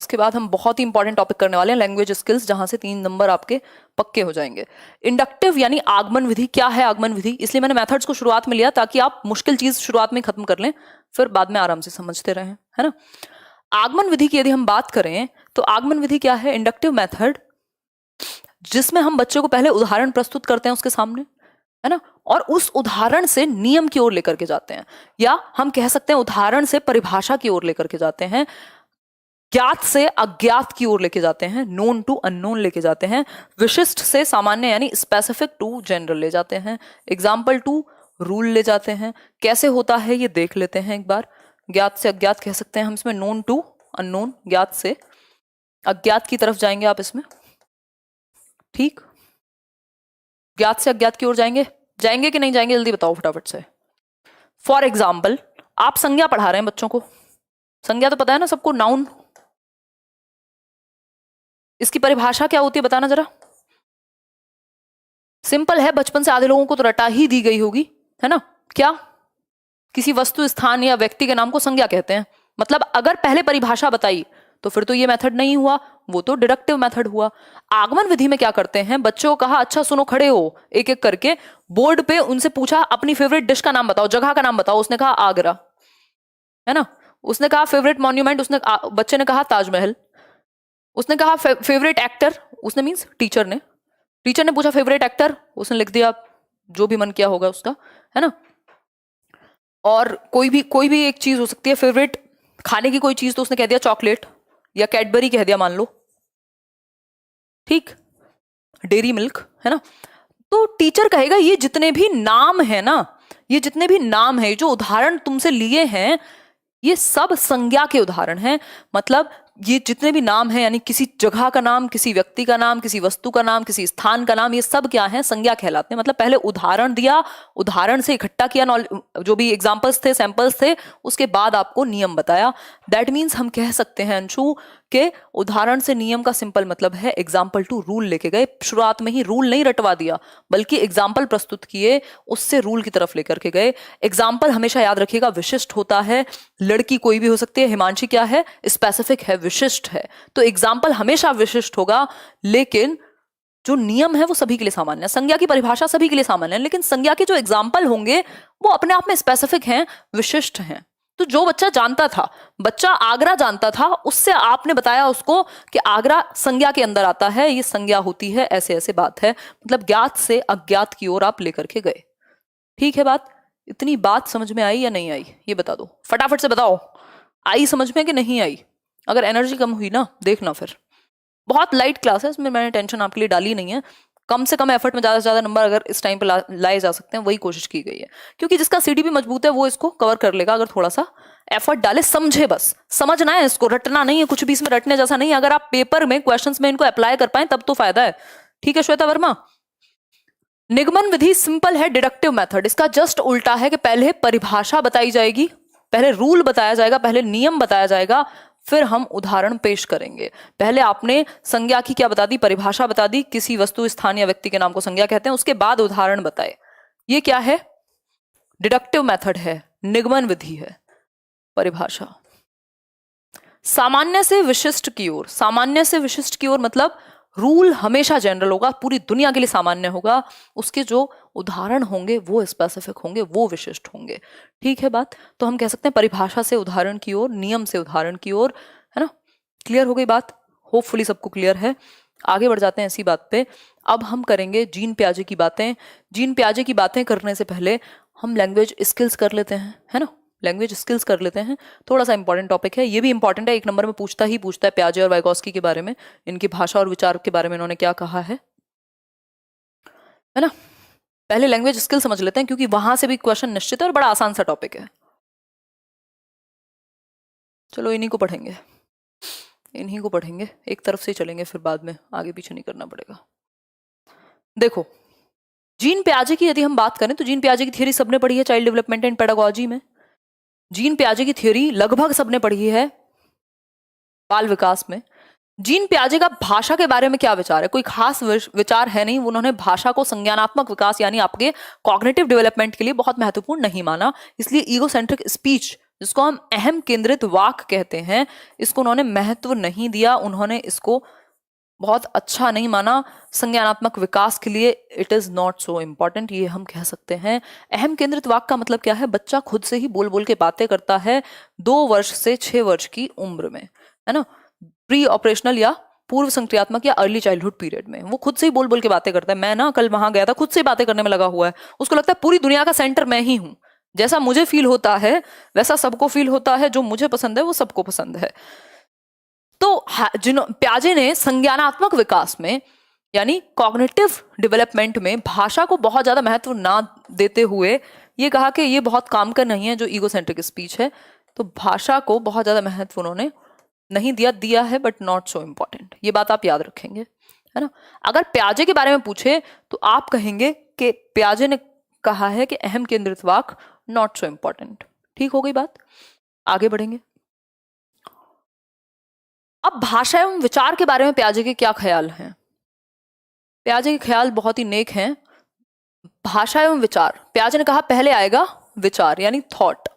इसके बाद हम बहुत ही इंपॉर्टेंट टॉपिक करने वाले हैं, लैंग्वेज स्किल्स, जहां से 3 नंबर आपके पक्के हो जाएंगे। इंडक्टिव यानी आगमन विधि। क्या है आगमन विधि, इसलिए मैंने मेथड्स को शुरुआत में लिया ताकि आप मुश्किल चीज शुरुआत में खत्म कर लें, फिर बाद में आराम से समझते रहें, है ना। आगमन विधि की यदि हम बात करें तो आगमन विधि क्या है, इंडक्टिव मेथड, जिसमें हम बच्चे को पहले उदाहरण प्रस्तुत करते हैं उसके सामने, है ना, और उस उदाहरण से नियम की ओर लेकर के जाते हैं, या हम कह सकते हैं उदाहरण से परिभाषा की ओर लेकर के जाते हैं, ज्ञात से अज्ञात की ओर लेके जाते हैं, नोन टू अननोन लेके जाते हैं, विशिष्ट से सामान्य यानी स्पेसिफिक टू जनरल ले जाते हैं, एग्जाम्पल टू रूल ले जाते हैं। कैसे होता है ये देख लेते हैं एक बार। ज्ञात से अज्ञात कह सकते हैं हम इसमें, नोन टू अननोन, ज्ञात से अज्ञात की तरफ जाएंगे आप इसमें। ठीक, ज्ञात से अज्ञात की ओर जाएंगे, जाएंगे कि नहीं जाएंगे, जल्दी बताओ फटाफट से। फॉर एग्जाम्पल, आप संज्ञा पढ़ा रहे हैं बच्चों को, संज्ञा तो पता है ना सबको, नाउन। इसकी परिभाषा क्या होती है बताना जरा। सिंपल है, बचपन से आधे लोगों को तो रटा ही दी गई होगी, है ना। क्या, किसी वस्तु, स्थान या व्यक्ति के नाम को संज्ञा कहते हैं। मतलब अगर पहले परिभाषा बताई तो फिर तो ये मेथड नहीं हुआ, वो तो डिडक्टिव मेथड हुआ। आगमन विधि में क्या करते हैं, बच्चों को कहा अच्छा सुनो, खड़े हो, एक एक करके बोर्ड पे उनसे पूछा अपनी फेवरेट डिश का नाम बताओ, जगह का नाम बताओ, उसने कहा आगरा, है ना। उसने कहा फेवरेट मॉन्यूमेंट, उसने बच्चे ने कहा ताजमहल। उसने कहा फेवरेट एक्टर, उसने मीन्स टीचर ने पूछा फेवरेट एक्टर, उसने लिख दिया जो भी मन किया होगा उसका, है ना। और कोई भी एक चीज हो सकती है, फेवरेट खाने की कोई चीज, तो उसने कह दिया चॉकलेट या कैडबरी कह दिया मान लो, ठीक, डेयरी मिल्क, है ना। तो टीचर कहेगा ये जितने भी नाम है ना, ये जितने भी नाम है, जो उदाहरण तुमसे लिए हैं, ये सब संज्ञा के उदाहरण हैं। मतलब ये जितने भी नाम हैं, यानी किसी जगह का नाम, किसी व्यक्ति का नाम, किसी वस्तु का नाम, किसी स्थान का नाम, ये सब क्या है, संज्ञा कहलाते हैं। मतलब पहले उदाहरण दिया, उदाहरण से इकट्ठा किया जो भी एग्जाम्पल्स थे, सैंपल्स थे, उसके बाद आपको नियम बताया। दैट मीन्स हम कह सकते हैं अंशु के उदाहरण से नियम का सिंपल मतलब है एग्जाम्पल टू रूल लेके गए, शुरुआत में ही रूल नहीं रटवा दिया बल्कि एग्जाम्पल प्रस्तुत किए, उससे रूल की तरफ लेकर के गए। एग्जाम्पल हमेशा याद रखिएगा विशिष्ट होता है, लड़की कोई भी हो सकती है, हिमांशी क्या है, स्पेसिफिक है, विशिष्ट है, तो एग्जाम्पल हमेशा विशिष्ट होगा, लेकिन जो नियम है वो सभी के लिए सामान्य है। संज्ञा की परिभाषा सभी के लिए सामान्य है, लेकिन संज्ञा के जो एग्जाम्पल होंगे वो अपने आप में स्पेसिफिक हैं, विशिष्ट हैं। तो जो बच्चा जानता था, बच्चा आगरा जानता था, उससे आपने बताया उसको कि आगरा संज्ञा के अंदर आता है, ये संज्ञा होती है, ऐसे ऐसे बात है, मतलब ज्ञात से अज्ञात की ओर आप लेकर के गए। ठीक है बात? इतनी बात समझ में आई या नहीं आई ये बता दो, फटाफट से बताओ, आई समझ में कि नहीं आई? अगर एनर्जी कम हुई ना देखना, फिर बहुत लाइट क्लास है, इसमें मैंने टेंशन आपके लिए डाली नहीं है। कम से कम एफर्ट में ज्यादा से ज्यादा नंबर अगर इस टाइम पे लाए जा सकते हैं वही कोशिश की गई है, क्योंकि जिसका सीडीपी मजबूत है वो इसको कवर कर लेगा अगर थोड़ा सा एफर्ट डाले, समझे, बस समझना है इसको, रटना नहीं है, कुछ भी इसमें रटने जैसा नहीं है। अगर आप पेपर में क्वेश्चंस में इनको अप्लाई कर पाए तब तो फायदा है। ठीक है श्वेता वर्मा? निगमन विधि सिंपल है, डिडक्टिव मेथड, इसका जस्ट उल्टा है कि पहले परिभाषा बताई जाएगी, पहले रूल बताया जाएगा, पहले नियम बताया जाएगा, फिर हम उदाहरण पेश करेंगे। पहले आपने संज्ञा की क्या बता दी, परिभाषा बता दी, किसी वस्तु स्थान या व्यक्ति के नाम को संज्ञा कहते हैं, उसके बाद उदाहरण बताए। ये क्या है? डिडक्टिव मेथड है, निगमन विधि है, परिभाषा। सामान्य से विशिष्ट की ओर, सामान्य से विशिष्ट की ओर मतलब रूल हमेशा जनरल होगा, पूरी दुनिया के लिए सामान्य होगा, उसके जो उदाहरण होंगे वो स्पेसिफिक होंगे, वो विशिष्ट होंगे। ठीक है बात? तो हम कह सकते हैं परिभाषा से उदाहरण की ओर, नियम से उदाहरण की ओर, है ना? क्लियर हो गई बात? होपफुली सबको क्लियर है। आगे बढ़ जाते हैं इसी बात पे। अब हम करेंगे जीन पियाजे की बातें। जीन पियाजे की बातें करने से पहले हम लैंग्वेज स्किल्स कर लेते हैं, है ना? लैंग्वेज स्किल्स कर लेते हैं, थोड़ा सा इंपॉर्टेंट टॉपिक है, ये भी इंपॉर्टेंट है, एक नंबर में पूछता है पियाजे और वाइगोस्की के बारे में, इनकी भाषा और विचार के बारे में इन्होंने क्या कहा है ना? पहले लैंग्वेज स्किल समझ लेते हैं क्योंकि वहां से भी क्वेश्चन निश्चित है और बड़ा आसान सा टॉपिक है। चलो इन्हीं को पढ़ेंगे, इन्हीं को पढ़ेंगे, एक तरफ से चलेंगे, फिर बाद में आगे पीछे नहीं करना पड़ेगा। देखो जीन पियाजे की यदि हम बात करें तो जीन पियाजे की थ्योरी सबने पढ़ी है चाइल्ड डेवलपमेंट एंड पेडागोजी में। जीन पियाजे की थ्योरी लगभग सबने पढ़ी है बाल विकास में। जीन पियाजे का भाषा के बारे में क्या विचार है? कोई खास विचार है नहीं, उन्होंने भाषा को संज्ञानात्मक विकास यानी आपके कॉग्निटिव डेवलपमेंट के लिए बहुत महत्वपूर्ण नहीं माना, इसलिए ईगोसेंट्रिक स्पीच, जिसको हम अहम केंद्रित वाक कहते हैं, इसको उन्होंने महत्व नहीं दिया, उन्होंने इसको बहुत अच्छा नहीं माना संज्ञानात्मक विकास के लिए। It is not so important, ये हम कह सकते हैं। अहम केंद्रित वाक का मतलब क्या है? बच्चा खुद से ही बोल बोल के बातें करता है 2 वर्ष से 6 वर्ष की उम्र में, है ना? प्री ऑपरेशनल या पूर्व संक्रियात्मक या अर्ली चाइल्डहुड पीरियड में वो खुद से ही बोल बोल के बातें करता है। मैं ना कल वहां गया था, खुद से बातें करने में लगा हुआ है, उसको लगता है पूरी दुनिया का सेंटर मैं ही हूं, जैसा मुझे फील होता है वैसा सबको फील होता है, जो मुझे पसंद है वो सबको पसंद है। तो पियाजे ने संज्ञानात्मक विकास में यानी कॉग्निटिव डेवलपमेंट में भाषा को बहुत ज्यादा महत्व ना देते हुए ये कहा कि ये बहुत काम का नहीं है, जो ईगोसेंट्रिक स्पीच है, तो भाषा को बहुत ज्यादा महत्व उन्होंने नहीं दिया है, बट नॉट सो इम्पॉर्टेंट। ये बात आप याद रखेंगे, है ना? अगर पियाजे के बारे में पूछे तो आप कहेंगे कि पियाजे ने कहा है कि अहम केंद्रित वाक नॉट सो इम्पॉर्टेंट। ठीक हो गई बात? आगे बढ़ेंगे। अब भाषा एवं विचार के बारे में पियाजे के क्या ख्याल हैं? पियाजे के ख्याल बहुत ही नेक हैं। भाषा एवं विचार, पियाजे ने कहा पहले आएगा विचार यानी थॉट।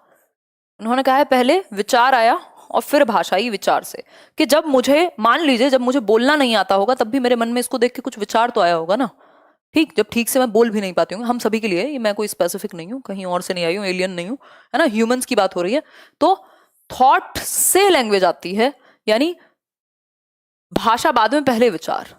उन्होंने कहा है पहले विचार आया और फिर भाषा ही विचार से, कि जब मुझे मान लीजिए जब मुझे बोलना नहीं आता होगा तब भी मेरे मन में इसको देख के कुछ विचार तो आया होगा ना। ठीक, जब ठीक से मैं बोल भी नहीं पाती हूँ, हम सभी के लिए, मैं कोई स्पेसिफिक नहीं हूँ, कहीं और से नहीं आई हूँ, एलियन नहीं हूँ, है ना, ह्यूमंस की बात हो रही है। तो थॉट से लैंग्वेज आती है, यानी भाषा बाद में पहले विचार।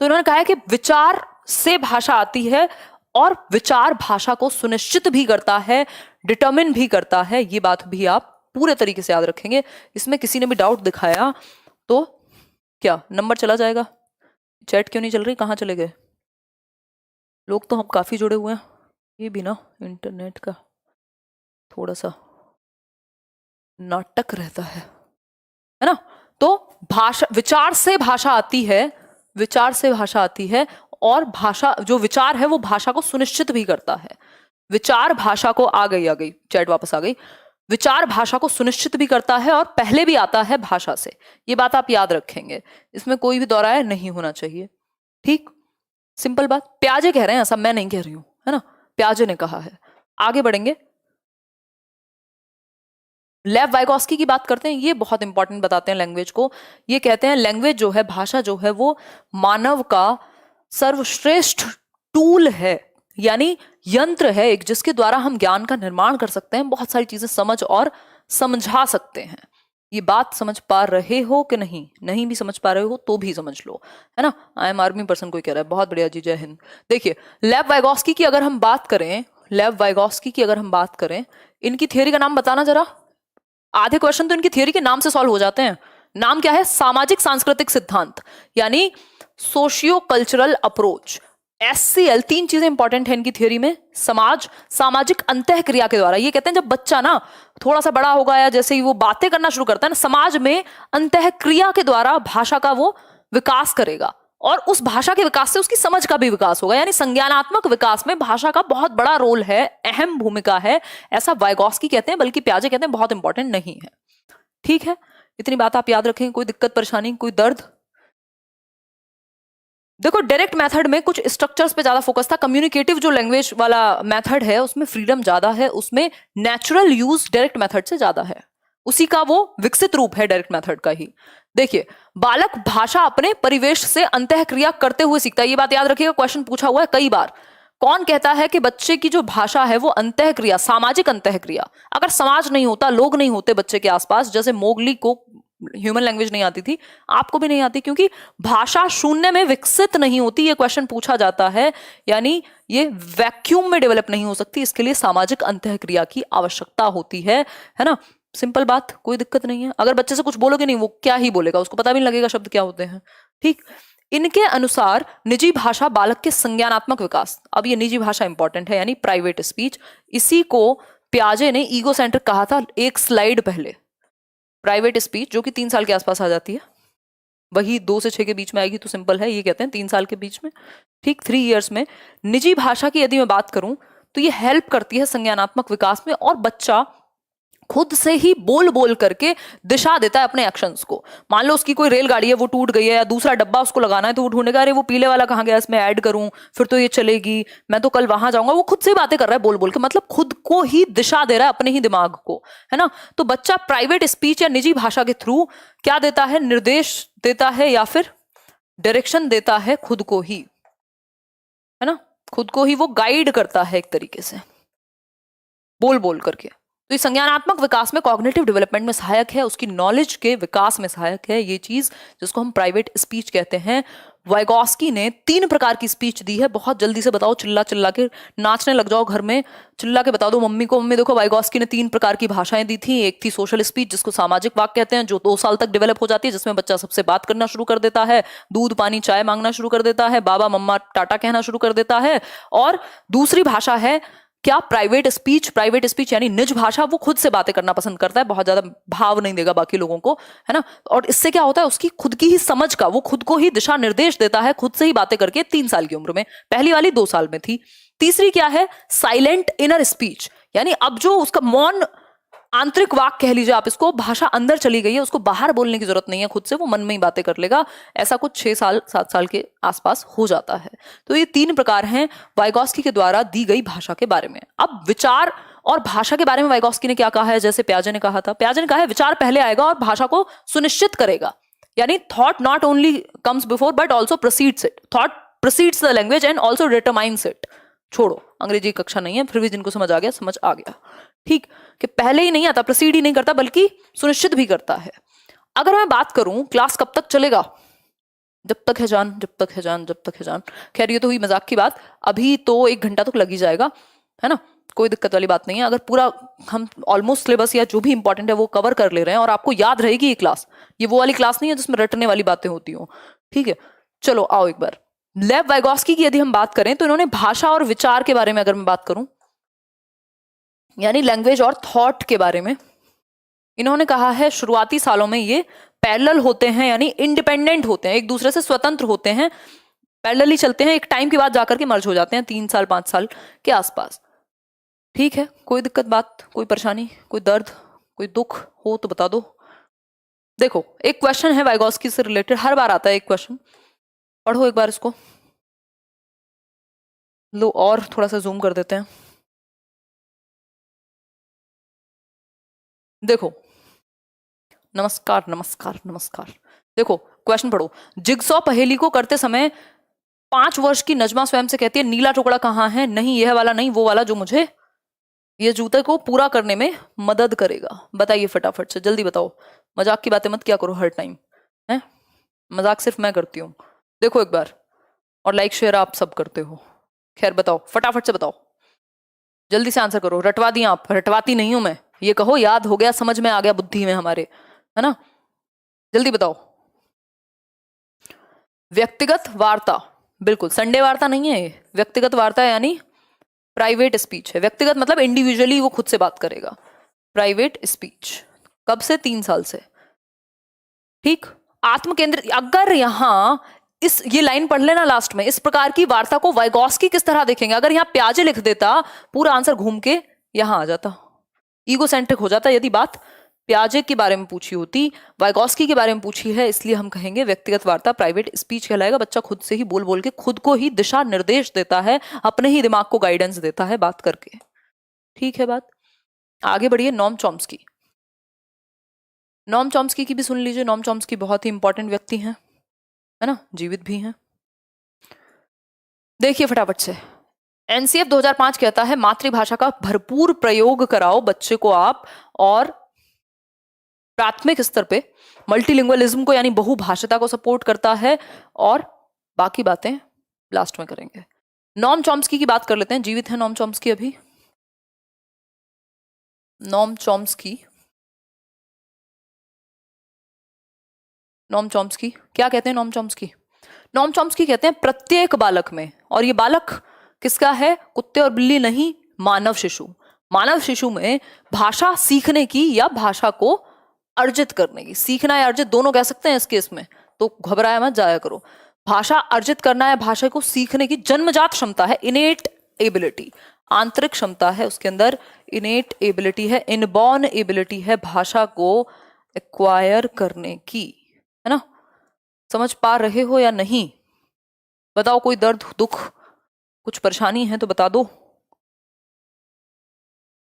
तो उन्होंने कहा है कि विचार से भाषा आती है और विचार भाषा को सुनिश्चित भी करता है, डिटरमिन भी करता है। ये बात भी आप पूरे तरीके से याद रखेंगे। इसमें किसी ने भी डाउट दिखाया तो क्या नंबर चला जाएगा? चैट क्यों नहीं चल रही? कहाँ चले गए लोग? तो हम काफी जुड़े हुए हैं। ये भी ना इंटरनेट का थोड़ा सा नाटक रहता है ना? तो भाषा, विचार से भाषा आती है, विचार से भाषा आती है, और भाषा, जो विचार है वो भाषा को सुनिश्चित भी करता है। विचार भाषा को आ गई चैट वापस आ गई। विचार भाषा को सुनिश्चित भी करता है और पहले भी आता है भाषा से। ये बात आप याद रखेंगे, इसमें कोई भी दोहराया नहीं होना चाहिए। ठीक, सिंपल बात। प्याजे कह रहे हैं, ऐसा मैं नहीं कह रही हूं, है ना, प्याजे ने कहा है। आगे बढ़ेंगे, लेव वाइगोस्की की बात करते हैं। ये बहुत इंपॉर्टेंट बताते हैं लैंग्वेज को। ये कहते हैं लैंग्वेज जो है, भाषा जो है, वो मानव का सर्वश्रेष्ठ टूल है, यानी यंत्र है एक, जिसके द्वारा हम ज्ञान का निर्माण कर सकते हैं, बहुत सारी चीजें समझ और समझा सकते हैं। ये बात समझ पा रहे हो कि नहीं? नहीं भी समझ पा रहे हो तो भी समझ लो, है ना। आई एम आर्मी पर्सन कोई कह रहा है, बहुत बढ़िया जी, जय हिंद। देखिए, लेव वाइगोस्की की अगर हम बात करें, लेव वाइगोस्की की अगर हम बात करें, इनकी थियोरी का नाम बताना जरा। आधे क्वेश्चन तो इनकी थियोरी के नाम से सॉल्व हो जाते हैं। नाम क्या है? सामाजिक सांस्कृतिक सिद्धांत, यानी सोशियो कल्चरल अप्रोच। SCL, तीन चीजें इंपॉर्टेंट है इनकी थियोरी में। समाज, सामाजिक अंतःक्रिया के द्वारा। ये कहते हैं जब बच्चा ना थोड़ा सा बड़ा होगा या जैसे ही वो बातें करना शुरू करता है ना, समाज में अंतःक्रिया के द्वारा भाषा का वो विकास करेगा, और उस भाषा के विकास से उसकी समझ का भी विकास होगा। यानी संज्ञानात्मक विकास में भाषा का बहुत बड़ा रोल है, अहम भूमिका है, ऐसा वाइगोस्की कहते हैं। बल्कि प्याजे कहते हैं बहुत इंपॉर्टेंट नहीं है। ठीक है, इतनी बात आप याद रखें। कोई दिक्कत, परेशानी, कोई दर्द? देखो, डायरेक्ट मेथड में कुछ स्ट्रक्चर्स पे ज्यादा फोकस था। कम्युनिकेटिव जो लैंग्वेज वाला मेथड है उसमें फ्रीडम ज्यादा है, उसमें नेचुरल यूज डायरेक्ट मेथड से ज्यादा है, उसी का वो विकसित रूप है डायरेक्ट मेथड का ही। देखिए, बालक भाषा अपने परिवेश से अंतःक्रिया करते हुए सीखता है। ये बात याद रखिएगा, क्वेश्चन पूछा हुआ है कई बार। कौन कहता है कि बच्चे की जो भाषा है वो अंतःक्रिया, सामाजिक अंतःक्रिया? अगर समाज नहीं होता, लोग नहीं होते बच्चे के आसपास, जैसे मोगली को ह्यूमन लैंग्वेज नहीं आती थी, आपको भी नहीं आती, क्योंकि भाषा शून्य में विकसित नहीं होती। ये क्वेश्चन पूछा जाता है, यानी ये वैक्यूम में डेवलप नहीं हो सकती। इसके लिए सामाजिक अंतःक्रिया की आवश्यकता होती है ना। सिंपल बात, कोई दिक्कत नहीं है। अगर बच्चे से कुछ बोलोगे नहीं, वो क्या ही बोलेगा, उसको पता भी नहीं लगेगा शब्द क्या होते हैं। ठीक, इनके अनुसार निजी भाषा बालक के संज्ञानात्मक विकास। अब ये निजी भाषा इंपॉर्टेंट है, यानी प्राइवेट स्पीच। इसी को प्याजे ने ईगो सेंट्रिक कहा था एक स्लाइड पहले। प्राइवेट स्पीच जो कि 3 साल के आसपास आ जाती है, वही 2 से 6 के बीच में आएगी तो सिंपल है, ये कहते हैं 3 साल के बीच में। ठीक, 3 इयर्स में। निजी भाषा की यदि मैं बात करूं तो ये हेल्प करती है संज्ञानात्मक विकास में, और बच्चा खुद से ही बोल बोल करके दिशा देता है अपने एक्शंस को। मान लो उसकी कोई रेलगाड़ी है, वो टूट गई है, या दूसरा डब्बा उसको लगाना है, तो वो ढूंढेगा, अरे वो पीले वाला कहाँ गया, इसमें ऐड करूं, फिर तो ये चलेगी, मैं तो कल वहां जाऊंगा। वो खुद से ही बातें कर रहा है बोल बोल के, मतलब खुद को ही दिशा दे रहा है अपने ही दिमाग को, है ना। तो बच्चा प्राइवेट स्पीच या निजी भाषा के थ्रू क्या देता है? निर्देश देता है या फिर डायरेक्शन देता है खुद को ही, है ना। खुद को ही वो गाइड करता है एक तरीके से, बोल बोल करके। तो ये संज्ञानात्मक विकास में, कॉग्निटिव डेवलपमेंट में सहायक है, उसकी नॉलेज के विकास में सहायक है ये चीज, जिसको हम प्राइवेट स्पीच कहते हैं। वाइगोस्की ने 3 प्रकार की स्पीच दी है। बहुत जल्दी से बताओ, चिल्ला चिल्ला के नाचने लग जाओ घर में, चिल्ला के बता दो मम्मी को, मम्मी देखो वाइगोस्की ने 3 प्रकार की भाषाएं दी थी। एक थी सोशल स्पीच, जिसको सामाजिक वाक्य कहते हैं, जो 2 साल तक डेवलप हो जाती है, जिसमें बच्चा सबसे बात करना शुरू कर देता है, दूध पानी चाय मांगना शुरू कर देता है, बाबा मम्मा टाटा कहना शुरू कर देता है। और दूसरी भाषा है क्या? Private speech. प्राइवेट स्पीच यानी निज भाषा, वो खुद से बातें करना पसंद करता है, बहुत ज्यादा भाव नहीं देगा बाकी लोगों को, है ना। और इससे क्या होता है? उसकी खुद की ही समझ का, वो खुद को ही दिशा निर्देश देता है, खुद से ही बातें करके 3 साल की उम्र में। पहली वाली 2 साल में थी। तीसरी क्या है? साइलेंट इनर स्पीच, यानी अब जो उसका मौन आंतरिक वाक कह लीजिए आप इसको, भाषा अंदर चली गई है, उसको बाहर बोलने की जरूरत नहीं है, खुद से वो मन में ही बातें कर लेगा। ऐसा कुछ 6 साल 7 साल के आसपास हो जाता है। तो ये 3 प्रकार हैं वाइगोस्की के द्वारा दी गई भाषा के बारे में। अब विचार और भाषा के बारे में वाइगोस्की ने क्या कहा है? जैसे प्याजे ने कहा था, प्याजे ने कहा है विचार पहले आएगा और भाषा को सुनिश्चित करेगा, यानी thought not only comes before but also proceeds it. Thought proceeds the language and also determines it. छोड़ो, अंग्रेजी कक्षा नहीं है, फिर भी जिनको समझ आ गया समझ आ गया। ठीक, कि पहले ही नहीं आता, प्रोसीड ही नहीं करता, बल्कि सुनिश्चित भी करता है। अगर मैं बात करूं क्लास कब तक चलेगा? जब तक है जान, जब तक है जान, जब तक है जान। खैर ये तो हुई मजाक की बात, अभी तो 1 घंटा तक लग ही जाएगा, है ना, कोई दिक्कत वाली बात नहीं है। अगर पूरा हम ऑलमोस्ट सिलेबस या जो भी इंपॉर्टेंट है वो कवर कर ले रहे हैं और आपको याद रहेगी ये क्लास, ये वो वाली क्लास नहीं है जिसमें रटने वाली बातें होती हो। ठीक है, चलो आओ एक बार। लेव वाइगोस्की की यदि हम बात करें तो इन्होंने भाषा और विचार के बारे में अगर मैं बात करूं, यानी लैंग्वेज और थॉट के बारे में, इन्होंने कहा है शुरुआती सालों में ये पैरेलल होते हैं, यानी इंडिपेंडेंट होते हैं, एक दूसरे से स्वतंत्र होते हैं, पैरेलली चलते हैं, एक टाइम के बाद जाकर के मर्ज हो जाते हैं, 3 साल 5 साल के आसपास। ठीक है, कोई दिक्कत बात, कोई परेशानी, कोई दर्द, कोई दुख हो तो बता दो। देखो एक क्वेश्चन है वाइगॉस्की से रिलेटेड, हर बार आता है एक क्वेश्चन, पढ़ो एक बार इसको। लो और थोड़ा सा जूम कर देते हैं। देखो, नमस्कार नमस्कार नमस्कार। देखो क्वेश्चन पढ़ो। जिगसॉ पहेली को करते समय 5 वर्ष की नजमा स्वयं से कहती है नीला टुकड़ा कहाँ है, नहीं यह वाला नहीं वो वाला जो मुझे ये जूते को पूरा करने में मदद करेगा। बताइए फटाफट से, जल्दी बताओ। मजाक की बातें मत क्या करो हर टाइम, है मजाक सिर्फ मैं करती हूँ। देखो एक बार, और लाइक शेयर आप सब करते हो। खैर बताओ फटाफट से बताओ, जल्दी से आंसर करो। रटवा दी आप, रटवाती नहीं हूं मैं, ये कहो याद हो गया, समझ में आ गया बुद्धि में हमारे, है ना। जल्दी बताओ। व्यक्तिगत वार्ता, बिल्कुल संडे वार्ता नहीं है ये, व्यक्तिगत वार्ता है यानी प्राइवेट स्पीच है। व्यक्तिगत मतलब इंडिविजुअली वो खुद से बात करेगा। प्राइवेट स्पीच कब से? 3 साल से। ठीक, आत्मकेंद्रित। अगर यहां ये लाइन पढ़ लेना लास्ट में, इस प्रकार की वार्ता को वाइगॉस्की किस तरह देखेंगे, अगर यहां प्याजे लिख देता पूरा आंसर घूम के यहां आ जाता, ईगोसेंट्रिक हो जाता। यदि बात प्याजे के बारे में पूछी होती, वाइगॉस्की के बारे में पूछी है, इसलिए हम कहेंगे व्यक्तिगत वार्ता प्राइवेट स्पीच कहलाएगा। बच्चा खुद से ही बोल बोल के खुद को ही दिशा निर्देश देता है, अपने ही दिमाग को गाइडेंस देता है बात करके। ठीक है बात, आगे बढ़िए। नोम चॉम्स्की, नोम चॉम्स्की की भी सुन लीजिए। नोम चॉम्स्की बहुत ही इंपॉर्टेंट व्यक्ति हैं, है ना, जीवित भी हैं। देखिए फटाफट से, एनसीएफ 2005 कहता है मातृभाषा का भरपूर प्रयोग कराओ बच्चे को आप, और प्राथमिक स्तर पे मल्टीलिंगुअलिज्म को यानी बहुभाषिता को सपोर्ट करता है, और बाकी बातें लास्ट में करेंगे। नोम चॉम्स्की की बात कर लेते हैं, जीवित है नोम चॉम्स्की अभी। नोम चॉम्स्की, नोम चॉम्स्की क्या कहते हैं? नोम चॉम्स्की, नोम चॉम्स्की कहते हैं प्रत्येक बालक में, और ये बालक किसका है? कुत्ते और बिल्ली नहीं, मानव शिशु। मानव शिशु में भाषा सीखने की या भाषा को अर्जित करने की, सीखना या अर्जित दोनों कह सकते हैं इस केस में, तो घबराया मत जाया करो। भाषा अर्जित करना है, भाषा को सीखने की जन्मजात क्षमता है, इनेट एबिलिटी, आंतरिक क्षमता है उसके अंदर, इनेट एबिलिटी है, इनबॉर्न एबिलिटी है भाषा को एक्वायर करने की, है ना। समझ पा रहे हो या नहीं बताओ। कोई दर्द दुख कुछ परेशानी है तो बता दो।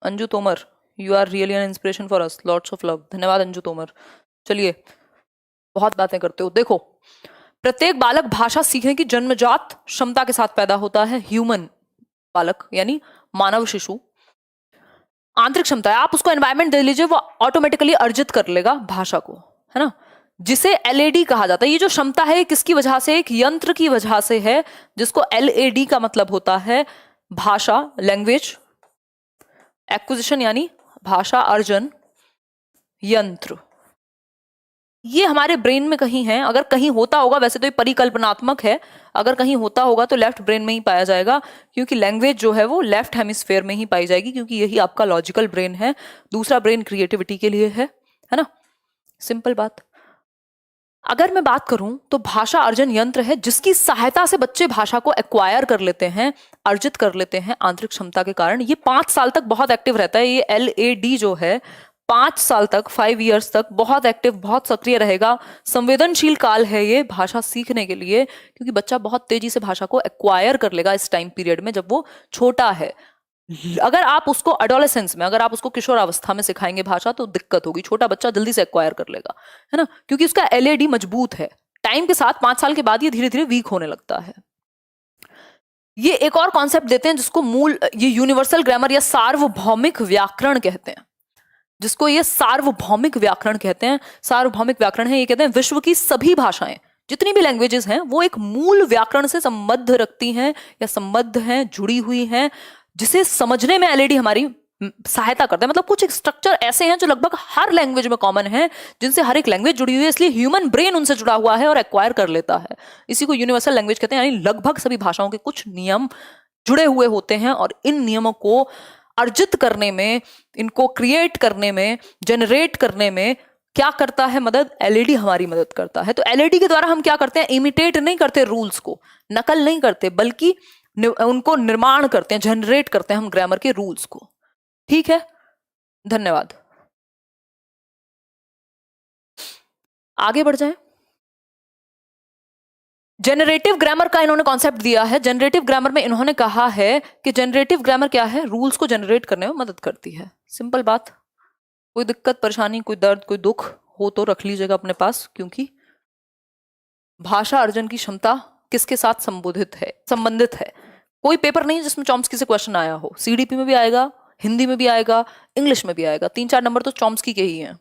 Anju Tomar, you are really an inspiration for us, lots of love. धन्यवाद अंजू तोमर। चलिए, बहुत बातें करते हो। देखो, प्रत्येक बालक भाषा सीखने की जन्मजात क्षमता के साथ पैदा होता है। ह्यूमन बालक यानी मानव शिशु, आंतरिक क्षमता है, आप उसको एनवायरमेंट दे लीजिए, वो ऑटोमेटिकली अर्जित कर लेगा भाषा को, है ना, जिसे एलएडी कहा जाता है। ये जो क्षमता है किसकी वजह से? एक यंत्र की वजह से है, जिसको एलएडी का मतलब होता है भाषा, लैंग्वेज एक्विजिशन यानी भाषा अर्जन यंत्र। ये हमारे ब्रेन में कहीं है, अगर कहीं होता होगा, वैसे तो ये परिकल्पनात्मक है, अगर कहीं होता होगा तो लेफ्ट ब्रेन में ही पाया जाएगा, क्योंकि लैंग्वेज जो है वो लेफ्ट हेमिस्फेयर में ही पाई जाएगी, क्योंकि यही आपका लॉजिकल ब्रेन है। दूसरा ब्रेन क्रिएटिविटी के लिए है ना, सिंपल बात। अगर मैं बात करूं तो भाषा अर्जन यंत्र है जिसकी सहायता से बच्चे भाषा को एक्वायर कर लेते हैं, अर्जित कर लेते हैं आंतरिक क्षमता के कारण। ये 5 साल तक बहुत एक्टिव रहता है। ये एलएडी जो है 5 साल तक, 5 ईयर्स तक बहुत एक्टिव, बहुत सक्रिय रहेगा। संवेदनशील काल है ये भाषा सीखने के लिए, क्योंकि बच्चा बहुत तेजी से भाषा को एक्वायर कर लेगा इस टाइम पीरियड में जब वो छोटा है। अगर आप उसको एडोलेसेंस में, अगर आप उसको किशोरावस्था में सिखाएंगे भाषा तो दिक्कत होगी, छोटा बच्चा जल्दी से एक्वायर कर लेगा, है ना, क्योंकि उसका एलएडी मजबूत है। टाइम के साथ 5 साल के बाद ये धीरे धीरे वीक होने लगता है। ये एक और कॉन्सेप्ट देते हैं जिसको ये यूनिवर्सल ग्रामर या सार्वभौमिक व्याकरण कहते हैं, जिसको ये सार्वभौमिक व्याकरण कहते हैं। सार्वभौमिक व्याकरण है, ये कहते हैं विश्व की सभी भाषाएं, जितनी भी लैंग्वेजेस हैं, वो एक मूल व्याकरण से संबद्ध रखती हैं या संबद्ध हैं, जुड़ी हुई हैं, जिसे समझने में एलएडी हमारी सहायता करता है। मतलब कुछ स्ट्रक्चर ऐसे हैं जो लगभग हर लैंग्वेज में कॉमन है, जिनसे हर एक लैंग्वेज जुड़ी हुई है, इसलिए ह्यूमन ब्रेन उनसे जुड़ा हुआ है और एक्वायर कर लेता है। इसी को यूनिवर्सल लैंग्वेज कहते हैं, यानी लगभग सभी भाषाओं के कुछ नियम जुड़े हुए होते हैं, और इन नियमों को अर्जित करने में, इनको क्रिएट करने में, जनरेट करने में क्या करता है मदद? एलएडी हमारी मदद करता है। तो एलएडी के द्वारा हम क्या करते हैं? इमिटेट नहीं करते रूल्स को, नकल नहीं करते, बल्कि उनको निर्माण करते हैं, जनरेट करते हैं हम ग्रामर के रूल्स को। ठीक है, धन्यवाद। आगे बढ़ जाएं। जनरेटिव ग्रामर का इन्होंने कॉन्सेप्ट दिया है। जनरेटिव ग्रामर में इन्होंने कहा है कि जनरेटिव ग्रामर क्या है, रूल्स को जनरेट करने में मदद करती है। सिंपल बात, कोई दिक्कत परेशानी, कोई दर्द, कोई दुख हो तो रख लीजिएगा अपने पास, क्योंकि भाषा अर्जन की क्षमता किसके साथ संबंधित है। कोई पेपर नहीं जिसमें चॉम्स्की से क्वेश्चन आया हो। सीडीपी में भी आएगा, हिंदी में भी आएगा, इंग्लिश में भी आएगा। 3-4 नंबर तो चॉम्स्की के ही हैं।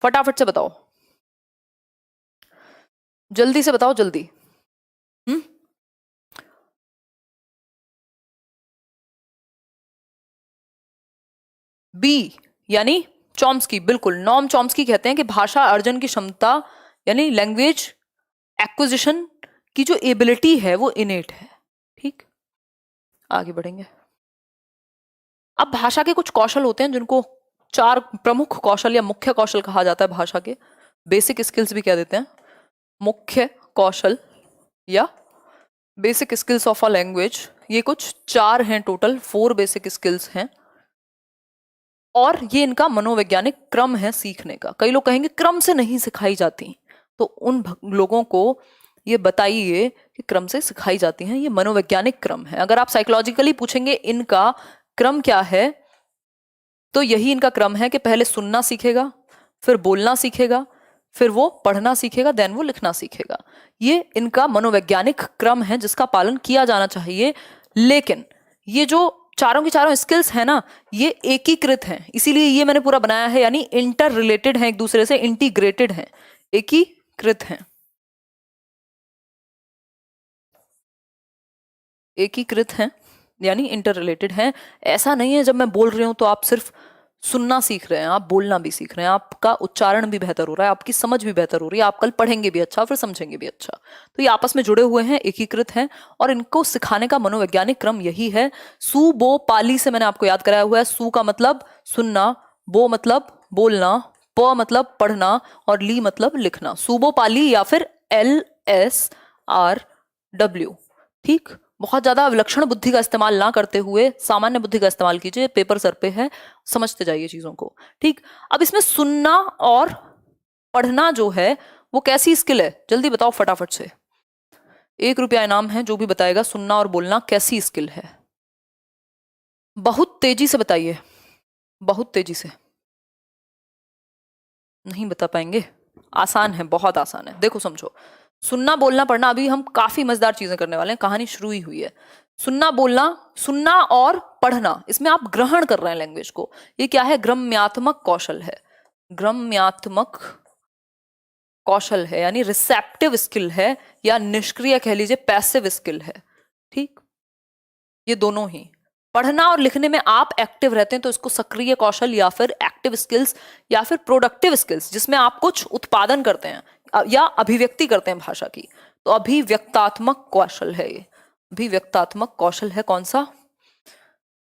फटाफट से बताओ, जल्दी से बताओ, जल्दी। बी यानी चॉम्स्की, बिल्कुल। नॉम चॉम्स्की कहते हैं कि भाषा अर्जन की क्षमता यानी लैंग्वेज एक्विजिशन की जो एबिलिटी है वो इनेट है। ठीक, आगे बढ़ेंगे। अब भाषा के कुछ कौशल होते हैं जिनको 4 प्रमुख कौशल या मुख्य कौशल कहा जाता है। भाषा के बेसिक स्किल्स भी कह देते हैं, मुख्य कौशल या basic skills of a language. ये कुछ 4 हैं, टोटल 4 बेसिक स्किल्स हैं, और ये इनका मनोवैज्ञानिक क्रम है सीखने का। कई लोग कहेंगे क्रम से नहीं सिखाई जाती, तो उन लोगों को ये बताइए कि क्रम से सिखाई जाती हैं। ये मनोवैज्ञानिक क्रम है। अगर आप साइकोलॉजिकली पूछेंगे इनका क्रम क्या है, तो यही इनका क्रम है कि पहले सुनना सीखेगा, फिर बोलना सीखेगा, फिर वो पढ़ना सीखेगा, देन वो लिखना सीखेगा। ये इनका मनोवैज्ञानिक क्रम है जिसका पालन किया जाना चाहिए। लेकिन ये जो चारों की चारों स्किल्स है ना, ये एकीकृत हैं, इसीलिए ये मैंने पूरा बनाया है, यानी इंटर रिलेटेड है, एक दूसरे से इंटीग्रेटेड है, एकीकृत हैं। एकीकृत हैं यानी इंटर रिलेटेड हैं। ऐसा नहीं है जब मैं बोल रही हूं तो आप सिर्फ सुनना सीख रहे हैं, आप बोलना भी सीख रहे हैं, आपका उच्चारण भी बेहतर हो रहा है, आपकी समझ भी बेहतर हो रही है, आप कल पढ़ेंगे भी अच्छा, फिर समझेंगे भी अच्छा। तो ये आपस में जुड़े हुए हैं, एकीकृत हैं, और इनको सिखाने का मनोवैज्ञानिक क्रम यही है। सु बो पाली से मैंने आपको याद कराया हुआ है। सु का मतलब सुनना, बो मतलब बोलना, प मतलब पढ़ना, और ली मतलब लिखना। सुबो पाली या फिर LSRW। ठीक, बहुत ज्यादा विलक्षण बुद्धि का इस्तेमाल ना करते हुए सामान्य बुद्धि का इस्तेमाल कीजिए। पेपर सर पे है, समझते जाइए चीजों को। ठीक, अब इसमें सुनना और पढ़ना जो है वो कैसी स्किल है, जल्दी बताओ फटाफट से। 1 रुपया इनाम है जो भी बताएगा सुनना और बोलना कैसी स्किल है। बहुत तेजी से बताइए, बहुत तेजी से। नहीं बता पाएंगे? आसान है, बहुत आसान है। देखो समझो, सुनना बोलना पढ़ना, अभी हम काफी मजेदार चीजें करने वाले हैं, कहानी शुरू ही हुई है। सुनना बोलना, सुनना और पढ़ना, इसमें आप ग्रहण कर रहे हैं लैंग्वेज को। ये क्या है? ग्रम्यात्मक कौशल है। ग्रम्यात्मक कौशल है यानी रिसेप्टिव स्किल है, या निष्क्रिय कह लीजिए, पैसिव स्किल है। ठीक, ये दोनों ही। पढ़ना और लिखने में आप एक्टिव रहते हैं तो इसको सक्रिय कौशल या फिर एक्टिव स्किल्स या फिर प्रोडक्टिव स्किल्स, जिसमें आप कुछ उत्पादन करते हैं या अभिव्यक्ति करते हैं भाषा की, तो अभिव्यक्तात्मक कौशल है ये। अभिव्यक्तात्मक कौशल है कौन सा?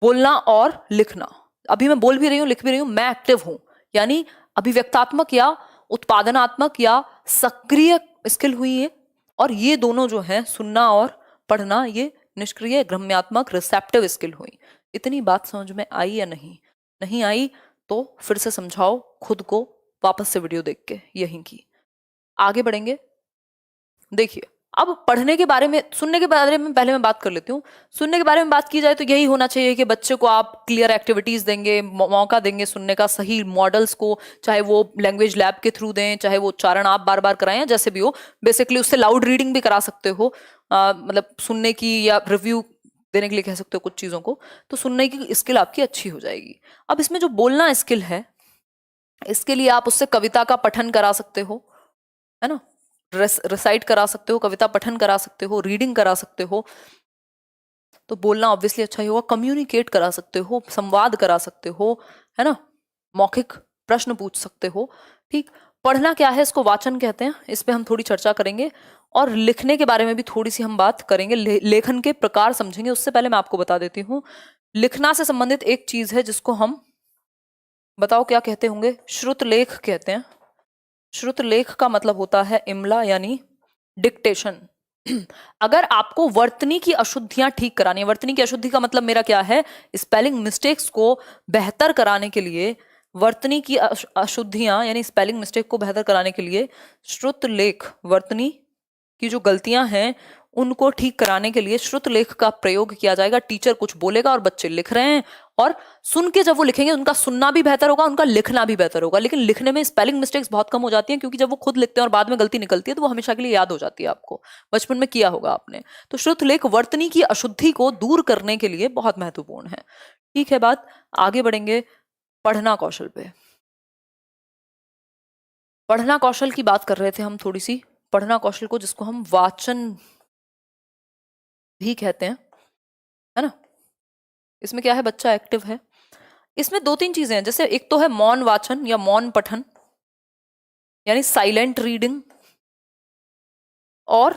बोलना और लिखना। अभी मैं बोल भी रही हूं, लिख भी रही हूं, मैं एक्टिव हूं, यानी अभिव्यक्तात्मक या उत्पादनात्मक या सक्रिय स्किल हुई है। और ये दोनों जो है, सुनना और पढ़ना, ये निष्क्रिय ग्रम्यात्मक रिसेप्टिव स्किल हुई। इतनी बात समझ में आई या नहीं? नहीं आई तो फिर से समझाओ खुद को, वापस से वीडियो देख के यहीं की। आगे बढ़ेंगे। देखिए, अब पढ़ने के बारे में, सुनने के बारे में पहले मैं बात कर लेती हूँ। सुनने के बारे में बात की जाए तो यही होना चाहिए कि बच्चे को आप क्लियर एक्टिविटीज देंगे, मौका देंगे सुनने का, सही मॉडल्स को, चाहे वो लैंग्वेज लैब के थ्रू दें, चाहे वो उच्चारण आप बार बार कराएं, जैसे भी हो। बेसिकली उससे लाउड रीडिंग भी करा सकते हो, मतलब सुनने की, या रिव्यू देने के लिए कह सकते हो कुछ चीजों को, तो सुनने की स्किल आपकी अच्छी हो जाएगी। अब इसमें जो बोलना स्किल है, इसके लिए आप उससे कविता का पठन करा सकते हो, है ना, रिसाइट करा सकते हो, कविता पठन करा सकते हो, रीडिंग करा सकते हो, तो बोलना ऑब्वियसली अच्छा ही होगा। कम्युनिकेट करा सकते हो, संवाद करा सकते हो, है ना, मौखिक प्रश्न पूछ सकते हो। ठीक, पढ़ना क्या है, इसको वाचन कहते हैं, इस पे हम थोड़ी चर्चा करेंगे। और लिखने के बारे में भी थोड़ी सी हम बात करेंगे, लेखन के प्रकार समझेंगे। उससे पहले मैं आपको बता देती हूँ, लिखना से संबंधित एक चीज है जिसको हम, बताओ क्या कहते होंगे? श्रुत लेख कहते हैं। श्रुत लेख का मतलब होता है इमला यानी डिक्टेशन। अगर आपको वर्तनी की अशुद्धियां ठीक करानी है, वर्तनी की अशुद्धि का मतलब मेरा क्या है, स्पेलिंग मिस्टेक्स को बेहतर कराने के लिए, वर्तनी की अशुद्धियां यानी स्पेलिंग मिस्टेक को बेहतर कराने के लिए श्रुत लेख, वर्तनी की जो गलतियां हैं उनको ठीक कराने के लिए श्रुत लेख का प्रयोग किया जाएगा। टीचर कुछ बोलेगा और बच्चे लिख रहे हैं, और सुन के जब वो लिखेंगे उनका सुनना भी बेहतर होगा, उनका लिखना भी बेहतर होगा। लेकिन लिखने में स्पेलिंग मिस्टेक्स बहुत कम हो जाती हैं, क्योंकि जब वो खुद लिखते हैं और बाद में गलती निकलती है तो वो हमेशा के लिए याद हो जाती है, आपको बचपन में किया होगा आपने। तो श्रुत लेख वर्तनी की अशुद्धि को दूर करने के लिए बहुत महत्वपूर्ण है। ठीक है, बात आगे बढ़ेंगे पढ़ना कौशल पे। पढ़ना कौशल की बात कर रहे थे हम थोड़ी सी, पढ़ना कौशल को जिसको हम वाचन भी कहते हैं, है ना। इसमें क्या है, बच्चा एक्टिव है। इसमें दो तीन चीजें हैं, जैसे एक तो है मौन वाचन या मौन पठन यानी साइलेंट रीडिंग, और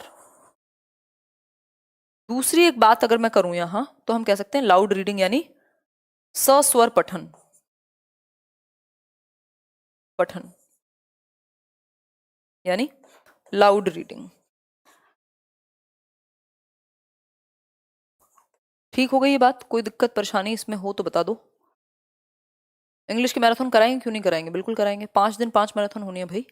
दूसरी एक बात अगर मैं करूं यहां तो हम कह सकते हैं लाउड रीडिंग यानी सस्वर पठन, पठन यानी लाउड रीडिंग। ठीक हो गई ये बात, कोई दिक्कत परेशानी इसमें हो तो बता दो। इंग्लिश के मैराथन कराएंगे, क्यों नहीं कराएंगे, बिल्कुल कराएंगे। 5 दिन 5 मैराथन होनी है भाई,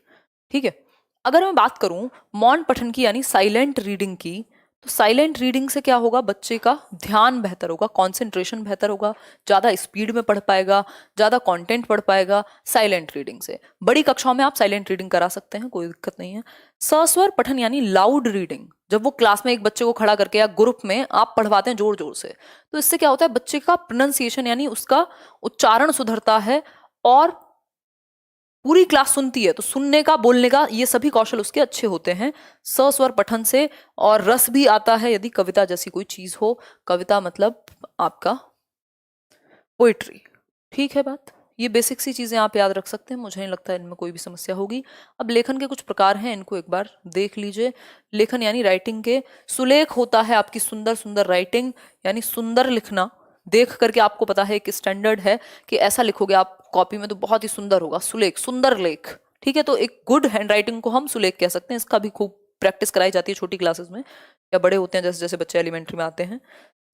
ठीक है। अगर मैं बात करूं मौन पठन की यानी साइलेंट रीडिंग की, तो साइलेंट रीडिंग से क्या होगा, बच्चे का ध्यान बेहतर होगा, कंसंट्रेशन बेहतर होगा, ज्यादा स्पीड में पढ़ पाएगा, ज्यादा कंटेंट पढ़ पाएगा साइलेंट रीडिंग से। बड़ी कक्षाओं में आप साइलेंट रीडिंग करा सकते हैं, कोई दिक्कत नहीं है। सस्वर पठन यानी लाउड रीडिंग, जब वो क्लास में एक बच्चे को खड़ा करके या ग्रुप में आप पढ़वाते हैं जोर जोर से, तो इससे क्या होता है, बच्चे का प्रोनाउंसिएशन यानी उसका उच्चारण सुधरता है, और पूरी क्लास सुनती है तो सुनने का, बोलने का, ये सभी कौशल उसके अच्छे होते हैं सस्वर पठन से। और रस भी आता है यदि कविता जैसी कोई चीज हो, कविता मतलब आपका पोइट्री। ठीक है बात, ये बेसिक सी चीजें आप याद रख सकते हैं, मुझे नहीं लगता इनमें कोई भी समस्या होगी। अब लेखन के कुछ प्रकार हैं, इनको एक बार देख लीजिए। लेखन यानी राइटिंग के, सुलेख होता है आपकी सुंदर सुंदर राइटिंग, यानी सुंदर लिखना, देख करके आपको पता है एक स्टैंडर्ड है कि ऐसा लिखोगे आप कॉपी में तो बहुत ही सुंदर होगा, सुलेख, सुंदर लेख। ठीक है, तो एक गुड हैंड राइटिंग को हम सुलेख कह सकते हैं। इसका भी खूब प्रैक्टिस कराई जाती है छोटी क्लासेस में, या बड़े होते हैं जैसे जैसे बच्चे एलिमेंट्री में आते हैं।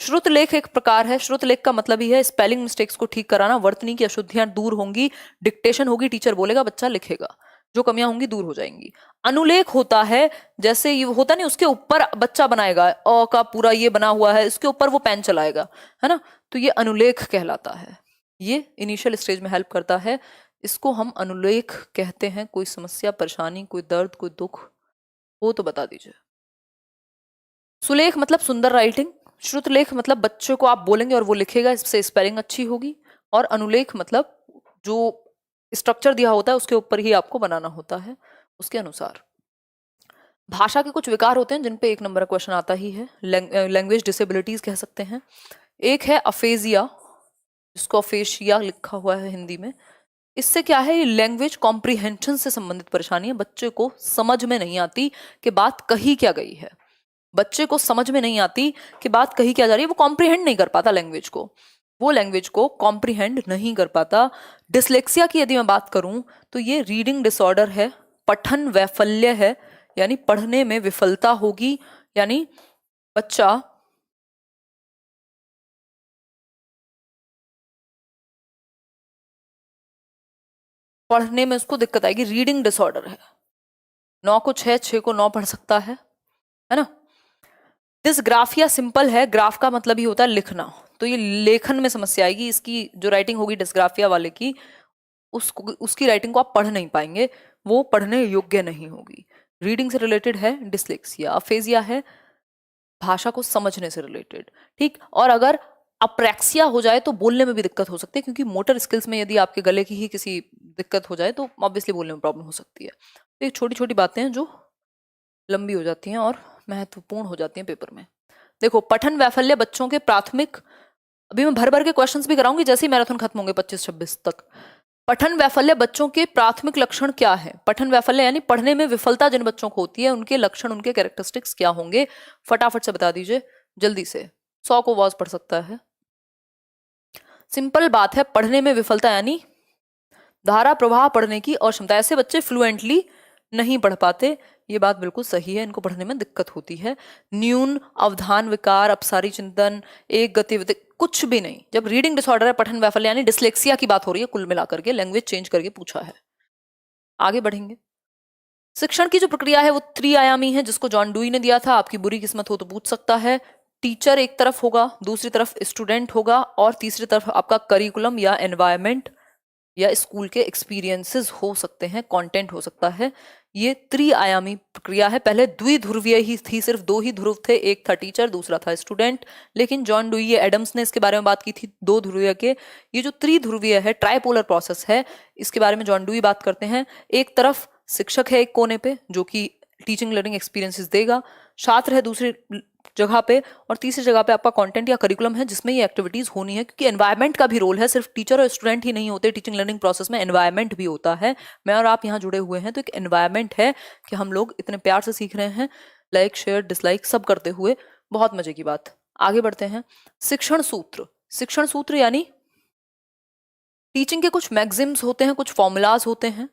श्रुत लेख एक प्रकार है, श्रुत लेख का मतलब ही है स्पेलिंग मिस्टेक्स को ठीक कराना, वर्तनी की अशुद्धियां दूर होंगी, डिक्टेशन होगी, टीचर बोलेगा बच्चा लिखेगा, जो कमियां होंगी दूर हो जाएंगी। अनुलेख होता है, जैसे ये होता नहीं, उसके ऊपर बच्चा बनाएगा, अ का पूरा ये बना हुआ है, इसके ऊपर वो पेन चलाएगा, है ना, तो ये अनुलेख कहलाता है। ये इनिशियल स्टेज में हेल्प करता है, इसको हम अनुलेख कहते हैं। कोई समस्या, परेशानी, कोई दर्द, कोई दुख हो तो बता दीजिए। सुलेख मतलब सुंदर राइटिंग, श्रुतलेख मतलब बच्चों को आप बोलेंगे और वो लिखेगा, इससे स्पेलिंग अच्छी होगी। और अनुलेख मतलब जो स्ट्रक्चर दिया होता है उसके ऊपर ही आपको बनाना होता है उसके अनुसार। भाषा के कुछ विकार होते हैं जिन पे 1 नंबर का क्वेश्चन आता ही है, लैंग्वेज डिसेबिलिटीज कह सकते हैं। एक है अफेजिया, जिसको अफेशिया लिखा हुआ है हिंदी में। इससे क्या है, ये लैंग्वेज कॉम्प्रिहेंशन से संबंधित परेशानी है, बच्चे को समझ में नहीं आती कि बात कही क्या गई है, बच्चे को समझ में नहीं आती कि बात कही क्या जा रही है, वो कॉम्प्रिहेंड नहीं कर पाता लैंग्वेज को, वो लैंग्वेज को कॉम्प्रिहेंड नहीं कर पाता। डिसलेक्सिया की यदि मैं बात करूं तो ये रीडिंग डिसऑर्डर है, पठन वैफल्य है, यानी पढ़ने में विफलता होगी, यानी बच्चा पढ़ने में उसको दिक्कत आएगी, रीडिंग डिसऑर्डर है। 9 को 6, 6 को 9 पढ़ सकता है ना। डिसग्राफिया सिंपल है, ग्राफ का मतलब ही होता है लिखना, तो ये लेखन में समस्या आएगी, इसकी जो राइटिंग होगी डिसग्राफिया वाले की, उसकी राइटिंग को आप पढ़ नहीं पाएंगे, वो पढ़ने योग्य नहीं होगी। रीडिंग से रिलेटेड है डिसलेक्सिया। अफेजिया है भाषा को समझने से रिलेटेड, ठीक। और अगर अप्रैक्सिया हो जाए तो बोलने में भी दिक्कत हो सकती है, क्योंकि मोटर स्किल्स में यदि आपके गले की ही किसी दिक्कत हो जाए तो ऑब्वियसली बोलने में प्रॉब्लम हो सकती है। तो ये छोटी छोटी बातें हैं जो लंबी हो जाती हैं और महत्वपूर्ण हो जाती हैं पेपर में। देखो, पठन वैफल्य बच्चों के प्राथमिक, अभी मैं भर भर के क्वेश्चंस भी कराऊंगी जैसे ही मैराथन खत्म होंगे 25-26 तक। पठन वैफल्य बच्चों के प्राथमिक लक्षण क्या है, पठन वैफल्य यानी पढ़ने में विफलता जिन बच्चों को होती है उनके लक्षण, उनके कैरेक्टरिस्टिक्स क्या होंगे, फटाफट से बता दीजिए जल्दी से। 100 को वॉज पढ़ सकता है। सिंपल बात है, पढ़ने में विफलता यानी धारा प्रवाह पढ़ने की अक्षमता, ऐसे बच्चे फ्लुएंटली नहीं पढ़ पाते, ये बात बिल्कुल सही है, इनको पढ़ने में दिक्कत होती है। न्यून अवधान विकार, अपसारी चिंतन, एक गतिविधि, कुछ भी नहीं। जब रीडिंग डिसऑर्डर है, पठन वैफल्य यानी डिसलेक्सिया की बात हो रही है, कुल मिलाकर के लैंग्वेज चेंज करके पूछा है। आगे बढ़ेंगे। शिक्षण की जो प्रक्रिया है वो त्रिआयामी है, जिसको जॉन डुई ने दिया था। आपकी बुरी किस्मत हो तो पूछ सकता है। टीचर एक तरफ होगा, दूसरी तरफ स्टूडेंट होगा, और तीसरी तरफ आपका करिकुलम या एनवायरमेंट या स्कूल के एक्सपीरियंसेस हो सकते हैं, कंटेंट हो सकता है। ये त्रिआयामी प्रक्रिया है। पहले द्विध्रुवीय ही थी, सिर्फ दो ही ध्रुव थे, एक था टीचर, दूसरा था स्टूडेंट। लेकिन जॉन डुई, ये एडम्स ने इसके बारे में बात की थी, दो ध्रुवीय के। ये जो त्रिध्रुवीय है, ट्राइपोलर प्रोसेस है, इसके बारे में जॉन डुई बात करते हैं। एक तरफ शिक्षक है एक कोने पे, जो कि टीचिंग लर्निंग एक्सपीरियंसेस देगा, छात्र है दूसरी जगह पे, और तीसरी जगह पे आपका कंटेंट या करिकुलम है, जिसमें ये एक्टिविटीज होनी है। क्योंकि एनवायरनमेंट का भी रोल है, सिर्फ टीचर और स्टूडेंट ही नहीं होते, टीचिंग लर्निंग प्रोसेस में एनवायरनमेंट भी होता है। मैं और आप यहाँ जुड़े हुए हैं, तो एक एनवायरनमेंट है कि हम लोग इतने प्यार से सीख रहे हैं, लाइक शेयर डिसलाइक सब करते हुए, बहुत मजे की बात। आगे बढ़ते हैं। शिक्षण सूत्र। शिक्षण सूत्र यानी टीचिंग के कुछ मैक्सिम्स होते हैं, कुछ फॉर्मूलाज होते हैं।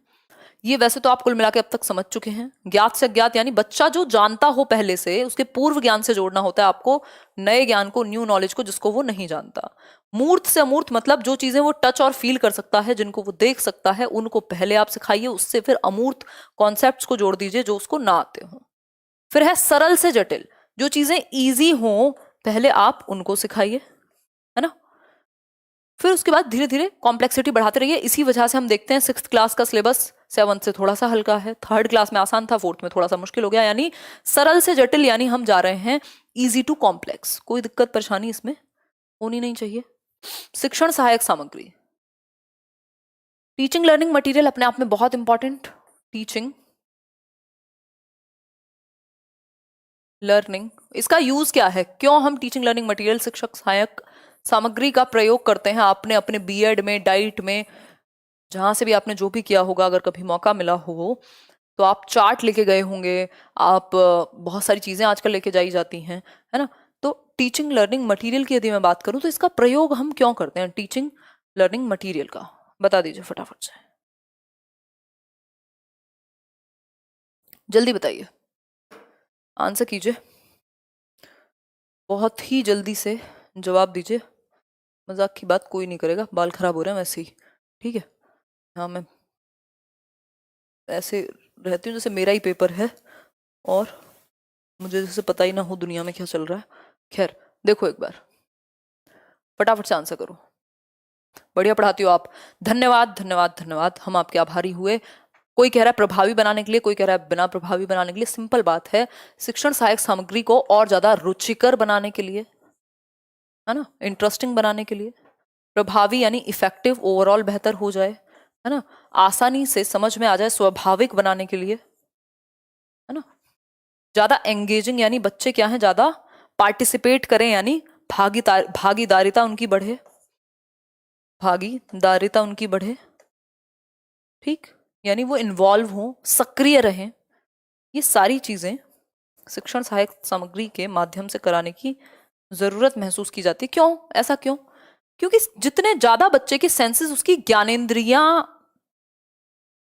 ये वैसे तो आप कुल मिला के अब तक समझ चुके हैं। ज्ञात से अज्ञात यानी बच्चा जो जानता हो पहले से, उसके पूर्व ज्ञान से जोड़ना होता है आपको, नए ज्ञान को, न्यू नॉलेज को, जिसको वो नहीं जानता। मूर्त से अमूर्त मतलब जो चीजें वो टच और फील कर सकता है, जिनको वो देख सकता है, उनको पहले आप सिखाइए, उससे फिर अमूर्त कॉन्सेप्ट्स को जोड़ दीजिए जो उसको ना आते हो। फिर है सरल से जटिल, जो चीजें ईजी हो पहले आप उनको सिखाइए, है ना। फिर उसके बाद धीरे धीरे कॉम्प्लेक्सिटी बढ़ाते रहिए। इसी वजह से हम देखते हैं 6th क्लास का सिलेबस 7th से थोड़ा सा हल्का है, 3rd क्लास में आसान था, 4th में थोड़ा सा मुश्किल हो गया। यानी सरल से जटिल, यानी हम जा रहे हैं इजी टू कॉम्प्लेक्स। कोई दिक्कत परेशानी इसमें होनी नहीं चाहिए। शिक्षण सहायक सामग्री। टीचिंग लर्निंग मटेरियल अपने आप में बहुत इंपॉर्टेंट। टीचिंग लर्निंग, इसका यूज क्या है, क्यों हम टीचिंग लर्निंग मटेरियल, शिक्षक सहायक सामग्री का प्रयोग करते हैं। आपने अपने बीएड में, डाइट में, जहां से भी आपने जो भी किया होगा, अगर कभी मौका मिला हो तो आप चार्ट लेके गए होंगे, आप बहुत सारी चीजें आजकल लेके जाई जाती हैं, है ना। तो टीचिंग लर्निंग मटेरियल की यदि मैं बात करूं तो इसका प्रयोग हम क्यों करते हैं, टीचिंग लर्निंग मटेरियल का, बता दीजिए फटाफट से, जल्दी बताइए, आंसर कीजिए, बहुत ही जल्दी से जवाब दीजिए। मजाक की बात कोई नहीं करेगा, बाल खराब हो रहे हैं वैसे ही, ठीक है। हाँ, मैं ऐसे रहती हूँ जैसे मेरा ही पेपर है और मुझे जैसे पता ही ना हो दुनिया में क्या चल रहा है। खैर, देखो एक बार, फटाफट से आंसर करो। बढ़िया पढ़ाती हो आप, धन्यवाद धन्यवाद धन्यवाद, हम आपके आभारी हुए। कोई कह रहा है प्रभावी बनाने के लिए, कोई कह रहा है बिना प्रभावी बनाने के लिए। सिंपल बात है, शिक्षण सहायक सामग्री को और ज्यादा रुचिकर बनाने के लिए, है ना, इंटरेस्टिंग बनाने के लिए। प्रभावी यानी इफेक्टिव, ओवरऑल बेहतर हो जाए, है ना, आसानी से समझ में आ जाए, स्वाभाविक बनाने के लिए, है ना। ज्यादा एंगेजिंग यानी बच्चे क्या है, ज्यादा पार्टिसिपेट करें, यानी भागीदारिता उनकी बढ़े, भागीदारिता उनकी बढ़े, ठीक, यानी वो इन्वॉल्व हो, सक्रिय रहें। ये सारी चीजें शिक्षण सहायक सामग्री के माध्यम से कराने की जरूरत महसूस की जाती है। क्यों, ऐसा क्यों? क्योंकि जितने ज्यादा बच्चे के सेंसेस, उसकी ज्ञानेंद्रियां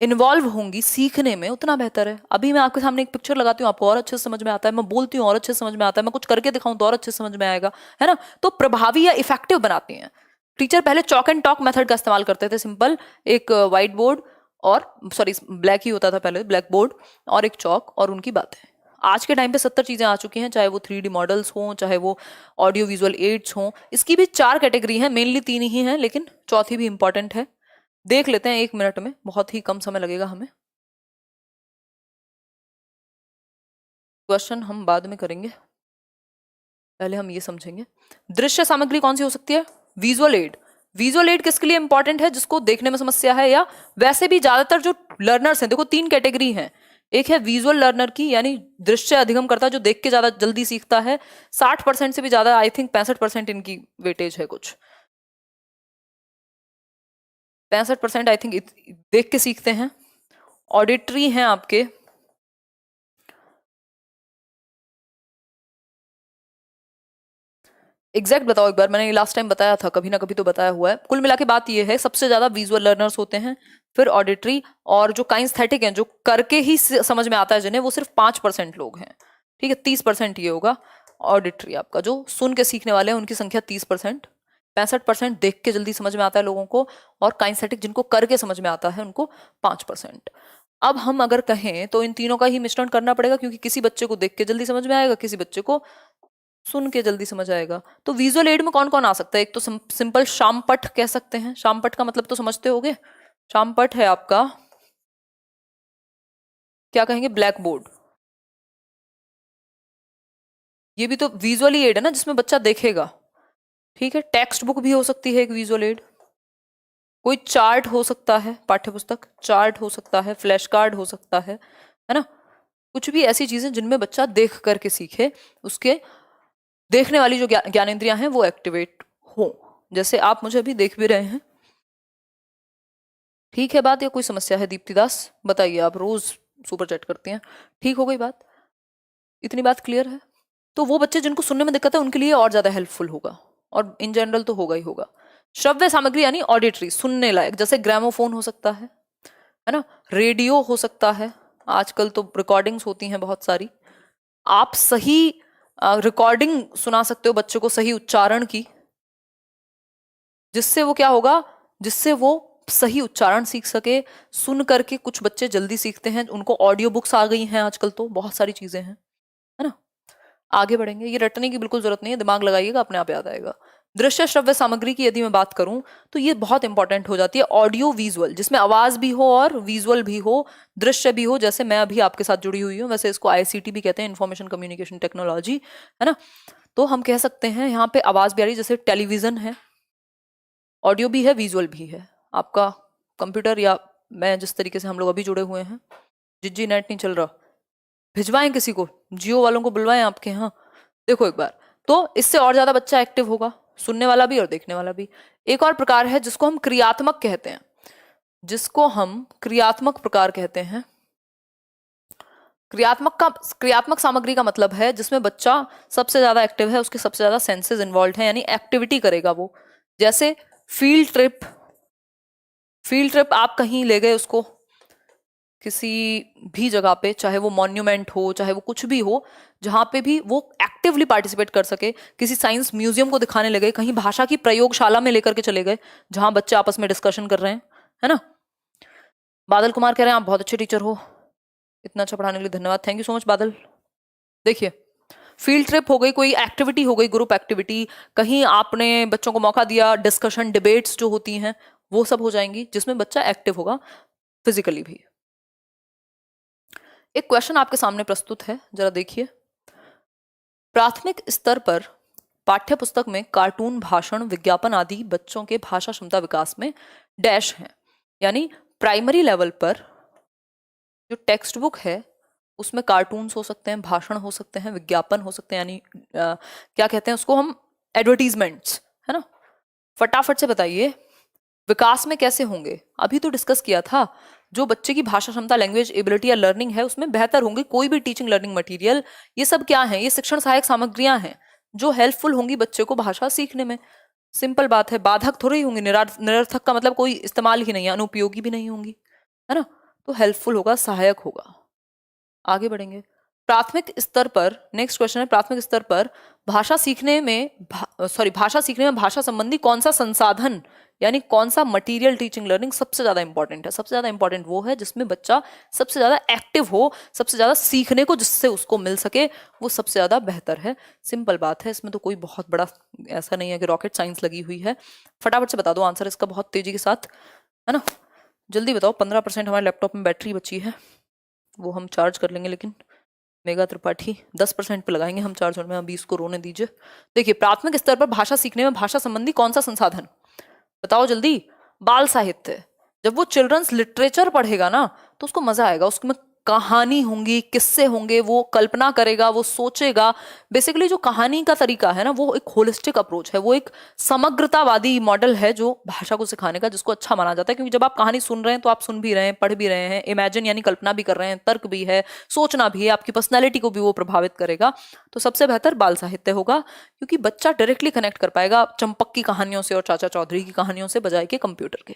इन्वॉल्व होंगी सीखने में, उतना बेहतर है। अभी मैं आपके सामने एक पिक्चर लगाती हूँ, आपको और अच्छे से समझ में आता है, मैं बोलती हूँ और अच्छे से समझ में आता है, मैं कुछ करके दिखाऊं तो और अच्छे से समझ में आएगा, है ना। तो प्रभावी या इफेक्टिव बनाती हैं। टीचर पहले चॉक एंड टॉक मेथड का इस्तेमाल करते थे, सिंपल एक व्हाइट बोर्ड, और सॉरी ब्लैक ही होता था पहले, ब्लैक बोर्ड और एक चॉक, और उनकी बातें। आज के टाइम पे 70 चीजें आ चुकी हैं, चाहे वो 3D मॉडल्स हों, चाहे वो ऑडियो विजुअल एड्स हों। इसकी भी 4 कैटेगरी हैं, मेनली 3 ही हैं, लेकिन चौथी भी इंपॉर्टेंट है। देख लेते हैं 1 मिनट में, बहुत ही कम समय लगेगा हमें। क्वेश्चन हम बाद में करेंगे, पहले हम ये समझेंगे। दृश्य सामग्री कौन सी हो सकती है? Visual add. विजुअल एड किसके लिए इंपॉर्टेंट है? जिसको देखने में समस्या है, या वैसे भी ज्यादातर जो लर्नर्स हैं, देखो 3 कैटेगरी हैं। एक है विजुअल लर्नर की, यानी दृश्य अधिगम करता है, जो देख के ज्यादा जल्दी सीखता है। 60% से भी ज्यादा, आई थिंक 65% इनकी वेटेज है, कुछ 65% आई थिंक देख के सीखते हैं। ऑडिटरी हैं आपके, एग्जैक्ट बताओ एक बार, मैंने लास्ट टाइम बताया था, कभी ना कभी तो बताया हुआ है। कुल मिला के बात ये है, सबसे ज्यादा विजुअल लर्नर्स होते हैं, फिर ऑडिटरी, और जो काइंस्थेटिक हैं, जो करके ही समझ में आता है जिन्हें, वो सिर्फ 5% लोग हैं। ठीक है, 30% ये होगा ऑडिटरी आपका, जो सुन के सीखने वाले हैं उनकी संख्या 30%, 65% देख के जल्दी समझ में आता है लोगों को, और काइंस्थेटिक जिनको करके समझ में आता है उनको 5%। अब हम अगर कहें तो इन तीनों का ही मिश्रण करना पड़ेगा, क्योंकि किसी बच्चे को देख के जल्दी समझ में आएगा, किसी बच्चे को सुन के जल्दी समझ आएगा। तो विजुअल एड में कौन कौन आ सकता है? एक तो सिंपल शामपट कह सकते हैं। शामपट का मतलब तो समझते होगे। शामपट है आपका, क्या कहेंगे, ब्लैक बोर्ड। ये भी तो विजुअली एड है ना, जिसमें बच्चा देखेगा। ठीक है, टेक्स्ट बुक भी हो सकती है एक विजुअल एड। कोई चार्ट हो सकता है, पाठ्य पुस्तक चार्ट हो सकता है, फ्लैश कार्ड हो सकता है ना। कुछ भी ऐसी चीजें जिनमें बच्चा देख करके सीखे, उसके देखने वाली जो ज्ञानेंद्रियां हैं वो एक्टिवेट हो, जैसे आप मुझे अभी देख भी रहे हैं। ठीक है बात, या कोई समस्या है? दीप्ति दास बताइए, आप रोज सुपर चैट करती हैं। ठीक हो गई बात? इतनी बात क्लियर है? तो वो बच्चे जिनको सुनने में दिक्कत है उनके लिए और ज्यादा हेल्पफुल होगा, और इन जनरल तो होगा ही होगा। श्रव्य सामग्री यानी ऑडिटरी, सुनने लायक, जैसे ग्रामोफोन हो सकता है ना, रेडियो हो सकता है, आजकल तो रिकॉर्डिंग्स होती हैं बहुत सारी। आप सही रिकॉर्डिंग सुना सकते हो बच्चों को, सही उच्चारण की, जिससे वो क्या होगा, जिससे वो सही उच्चारण सीख सके। सुन करके कुछ बच्चे जल्दी सीखते हैं, उनको ऑडियो बुक्स आ गई हैं आजकल, तो बहुत सारी चीजें हैं, है ना। आगे बढ़ेंगे, ये रटने की बिल्कुल जरूरत नहीं है, दिमाग लगाइएगा, अपने आप याद आएगा। दृश्य श्रव्य सामग्री की यदि मैं बात करूं तो ये बहुत इंपॉर्टेंट हो जाती है। ऑडियो विजुअल, जिसमें आवाज भी हो और विजुअल भी हो, दृश्य भी हो, जैसे मैं अभी आपके साथ जुड़ी हुई हूँ, वैसे इसको आईसीटी भी कहते हैं, इंफॉर्मेशन कम्युनिकेशन टेक्नोलॉजी, है ना। तो हम कह सकते हैं यहाँ पे आवाज भी आ रही है, जैसे टेलीविजन है, ऑडियो भी है, विजुअल भी है। आपका कंप्यूटर या मैं जिस तरीके से हम लोग अभी जुड़े हुए हैं, जिज्जी नेट नहीं चल रहा, भिजवाएं किसी को, जियो वालों को बुलवाएं आपके यहाँ, देखो एक बार। तो इससे और ज्यादा बच्चा एक्टिव होगा, सुनने वाला भी और देखने वाला भी। एक और प्रकार है जिसको हम क्रियात्मक कहते हैं, जिसको हम क्रियात्मक प्रकार कहते हैं। क्रियात्मक सामग्री का मतलब है जिसमें बच्चा सबसे ज्यादा एक्टिव है, उसके सबसे ज्यादा सेंसेस इन्वॉल्व है, यानी एक्टिविटी करेगा वो। जैसे फील्ड ट्रिप आप कहीं ले गए उसको, किसी भी जगह पे, चाहे वो मॉन्यूमेंट हो, चाहे वो कुछ भी हो, जहां पे भी वो एक्टिवली पार्टिसिपेट कर सके। किसी साइंस म्यूजियम को दिखाने लगे, कहीं भाषा की प्रयोगशाला में लेकर के चले गए, जहां बच्चे आपस में डिस्कशन कर रहे हैं, है ना। बादल कुमार कह रहे हैं आप बहुत अच्छे टीचर हो, इतना अच्छा पढ़ाने के लिए धन्यवाद, थैंक यू सो मच बादल। देखिए, फील्ड ट्रिप हो गई, कोई एक्टिविटी हो गई, ग्रुप एक्टिविटी, कहीं आपने बच्चों को मौका दिया, डिस्कशन डिबेट्स जो होती हैं वो सब हो जाएंगी, जिसमें बच्चा एक्टिव होगा फिजिकली भी। एक क्वेश्चन आपके सामने प्रस्तुत है, जरा देखिए। प्राथमिक स्तर पर पाठ्य पुस्तक में कार्टून, भाषण, विज्ञापन आदि बच्चों के भाषा क्षमता विकास में डैश हैं, यानी प्राइमरी लेवल पर जो टेक्स्ट बुक है उसमें कार्टून्स हो सकते हैं, भाषण हो सकते हैं, विज्ञापन हो सकते हैं, यानी क्या कहते हैं उसको हम, एडवर्टीजमेंट्स, है ना। फटाफट से बताइए विकास में कैसे होंगे? अभी तो डिस्कस किया था, जो बच्चे की भाषा क्षमता, लैंग्वेज एबिलिटी या लर्निंग है उसमें बेहतर होंगी कोई भी टीचिंग लर्निंग मटेरियल। ये सब क्या है? ये शिक्षण सहायक सामग्रियां हैं जो हेल्पफुल होंगी बच्चे को भाषा सीखने में। सिंपल बात है, बाधक थोड़ी होंगी, निरर्थक का मतलब कोई इस्तेमाल ही नहीं है, अनुपयोगी भी नहीं होंगी, है ना। तो हेल्पफुल होगा, सहायक होगा। आगे बढ़ेंगे। प्राथमिक स्तर पर, नेक्स्ट क्वेश्चन है, प्राथमिक स्तर पर भाषा सीखने में भाषा संबंधी कौन सा संसाधन, यानी कौन सा मटेरियल टीचिंग लर्निंग सबसे ज्यादा इंपॉर्टेंट है? सबसे ज्यादा इंपॉर्टेंट वो है जिसमें बच्चा सबसे ज्यादा एक्टिव हो, सबसे ज्यादा सीखने को जिससे उसको मिल सके, वो सबसे ज्यादा बेहतर है। सिंपल बात है, इसमें तो कोई बहुत बड़ा ऐसा नहीं है कि रॉकेट साइंस लगी हुई है। फटाफट से बता दो आंसर इसका, बहुत तेजी के साथ, है ना। जल्दी बताओ। 15% हमारे लैपटॉप में बैटरी बची है, वो हम चार्ज कर लेंगे, लेकिन मेगा त्रिपाठी 10% पे लगाएंगे हम चार्जर में, अभी इसको रोने दीजिए। देखिए, प्राथमिक स्तर पर भाषा सीखने में भाषा संबंधी कौन सा संसाधन, बताओ जल्दी। बाल साहित्य। जब वो चिल्ड्रंस लिटरेचर पढ़ेगा ना तो उसको मजा आएगा, उसमें कहानी होंगी, किस्से होंगे, वो कल्पना करेगा, वो सोचेगा। बेसिकली जो कहानी का तरीका है ना, वो एक होलिस्टिक अप्रोच है, वो एक समग्रतावादी मॉडल है जो भाषा को सिखाने का, जिसको अच्छा माना जाता है। क्योंकि जब आप कहानी सुन रहे हैं तो आप सुन भी रहे हैं, पढ़ भी रहे हैं, इमेजिन यानी कल्पना भी कर रहे हैं, तर्क भी है, सोचना भी है, आपकी पर्सनैलिटी को भी वो प्रभावित करेगा। तो सबसे बेहतर बाल साहित्य होगा, क्योंकि बच्चा डायरेक्टली कनेक्ट कर पाएगा चंपक की कहानियों से और चाचा चौधरी की कहानियों से, बजाय के कंप्यूटर के।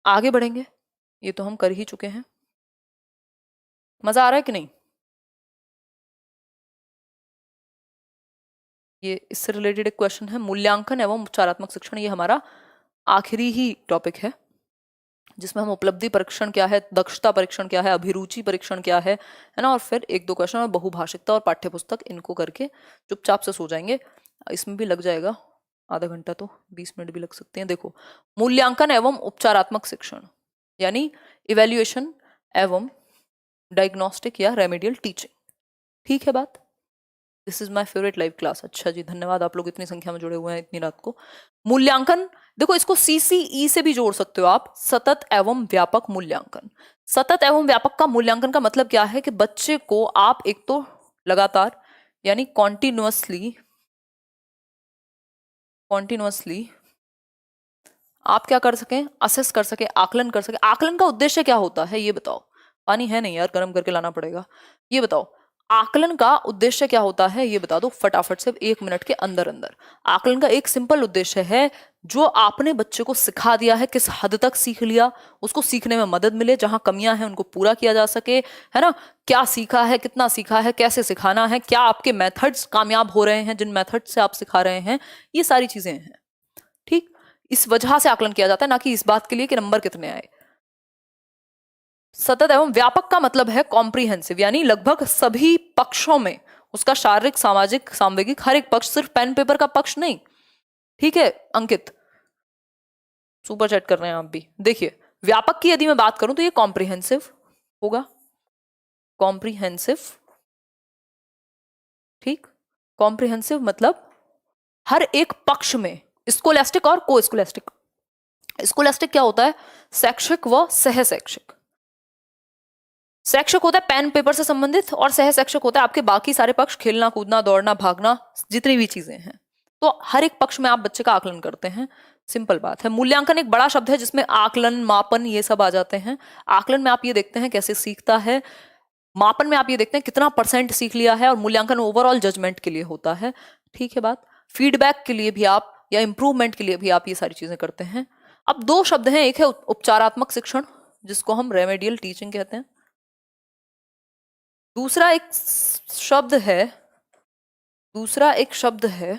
आगे बढ़ेंगे, ये तो हम कर ही चुके हैं। मजा आ रहा है कि नहीं? ये इससे रिलेटेड एक क्वेश्चन है, मूल्यांकन एवं उपचारात्मक शिक्षण। ये हमारा आखिरी ही टॉपिक है, जिसमें हम उपलब्धि परीक्षण क्या है, दक्षता परीक्षण क्या है, अभिरुचि परीक्षण क्या है ना, और फिर एक दो क्वेश्चन और बहुभाषिकता और पाठ्यपुस्तक, इनको करके चुपचाप से सो जाएंगे। इसमें भी लग जाएगा आधा घंटा, तो 20 मिनट भी लग सकते हैं। देखो, मूल्यांकन एवं उपचारात्मक शिक्षण यानी इवेल्युएशन एवं डायग्नोस्टिक या रेमेडियल टीचिंग। ठीक है बात? This is my favourite live class. अच्छा जी, धन्यवाद, आप लोग इतनी संख्या में जुड़े हुए हैं इतनी रात को। मूल्यांकन, देखो इसको CCE से भी जोड़ सकते हो आप, सतत एवं व्यापक मूल्यांकन। सतत एवं व्यापक का मूल्यांकन का मतलब क्या है कि बच्चे को आप एक तो लगातार यानी कॉन्टिन्यूअसली आप क्या कर सकें, असेस कर सके, आकलन कर सके। आकलन का उद्देश्य क्या होता है ये बताओ? पानी है नहीं यार, गर्म करके लाना पड़ेगा। ये बताओ, आकलन का उद्देश्य क्या होता है ये बता दो फटाफट से, 1 मिनट के अंदर अंदर। आकलन का एक सिंपल उद्देश्य है, जो आपने बच्चे को सिखा दिया है किस हद तक सीख लिया, उसको सीखने में मदद मिले, जहां कमियां हैं उनको पूरा किया जा सके, है ना। क्या सीखा है, कितना सीखा है, कैसे सिखाना है, क्या आपके मेथड्स कामयाब हो रहे हैं जिन मेथड से आप सिखा रहे हैं, ये सारी चीजें हैं। ठीक, इस वजह से आकलन किया जाता है, ना कि इस बात के लिए कि नंबर कितने आए। सतत एवं व्यापक का मतलब है कॉम्प्रिहेंसिव, यानी लगभग सभी पक्षों में, उसका शारीरिक, सामाजिक, सांवेगिक, हर एक पक्ष, सिर्फ पेन पेपर का पक्ष नहीं। ठीक है अंकित, सुपर चैट कर रहे हैं आप भी। देखिए, व्यापक की यदि मैं बात करूं तो ये कॉम्प्रिहेंसिव होगा, कॉम्प्रिहेंसिव। ठीक, कॉम्प्रिहेंसिव मतलब हर एक पक्ष में, स्कोलैस्टिक और को स्कोलैस्टिक। स्कोलैस्टिक क्या होता है? शैक्षिक व सह शैक्षिक। शैक्षिक होता है पेन पेपर से संबंधित, और सह शैक्षिक होता है आपके बाकी सारे पक्ष, खेलना कूदना, दौड़ना, भागना, जितनी भी चीजें हैं। तो हर एक पक्ष में आप बच्चे का आकलन करते हैं, सिंपल बात है। मूल्यांकन एक बड़ा शब्द है जिसमें आकलन, मापन, ये सब आ जाते हैं। आकलन में आप ये देखते हैं कैसे सीखता है, मापन में आप ये देखते हैं कितना % सीख लिया है, और मूल्यांकन ओवरऑल जजमेंट के लिए होता है। ठीक है बात, फीडबैक के लिए भी आप, या इंप्रूवमेंट के लिए भी आप ये सारी चीजें करते हैं। अब दो शब्द हैं, एक है उपचारात्मक शिक्षण जिसको हम रेमेडियल टीचिंग कहते हैं, दूसरा एक शब्द है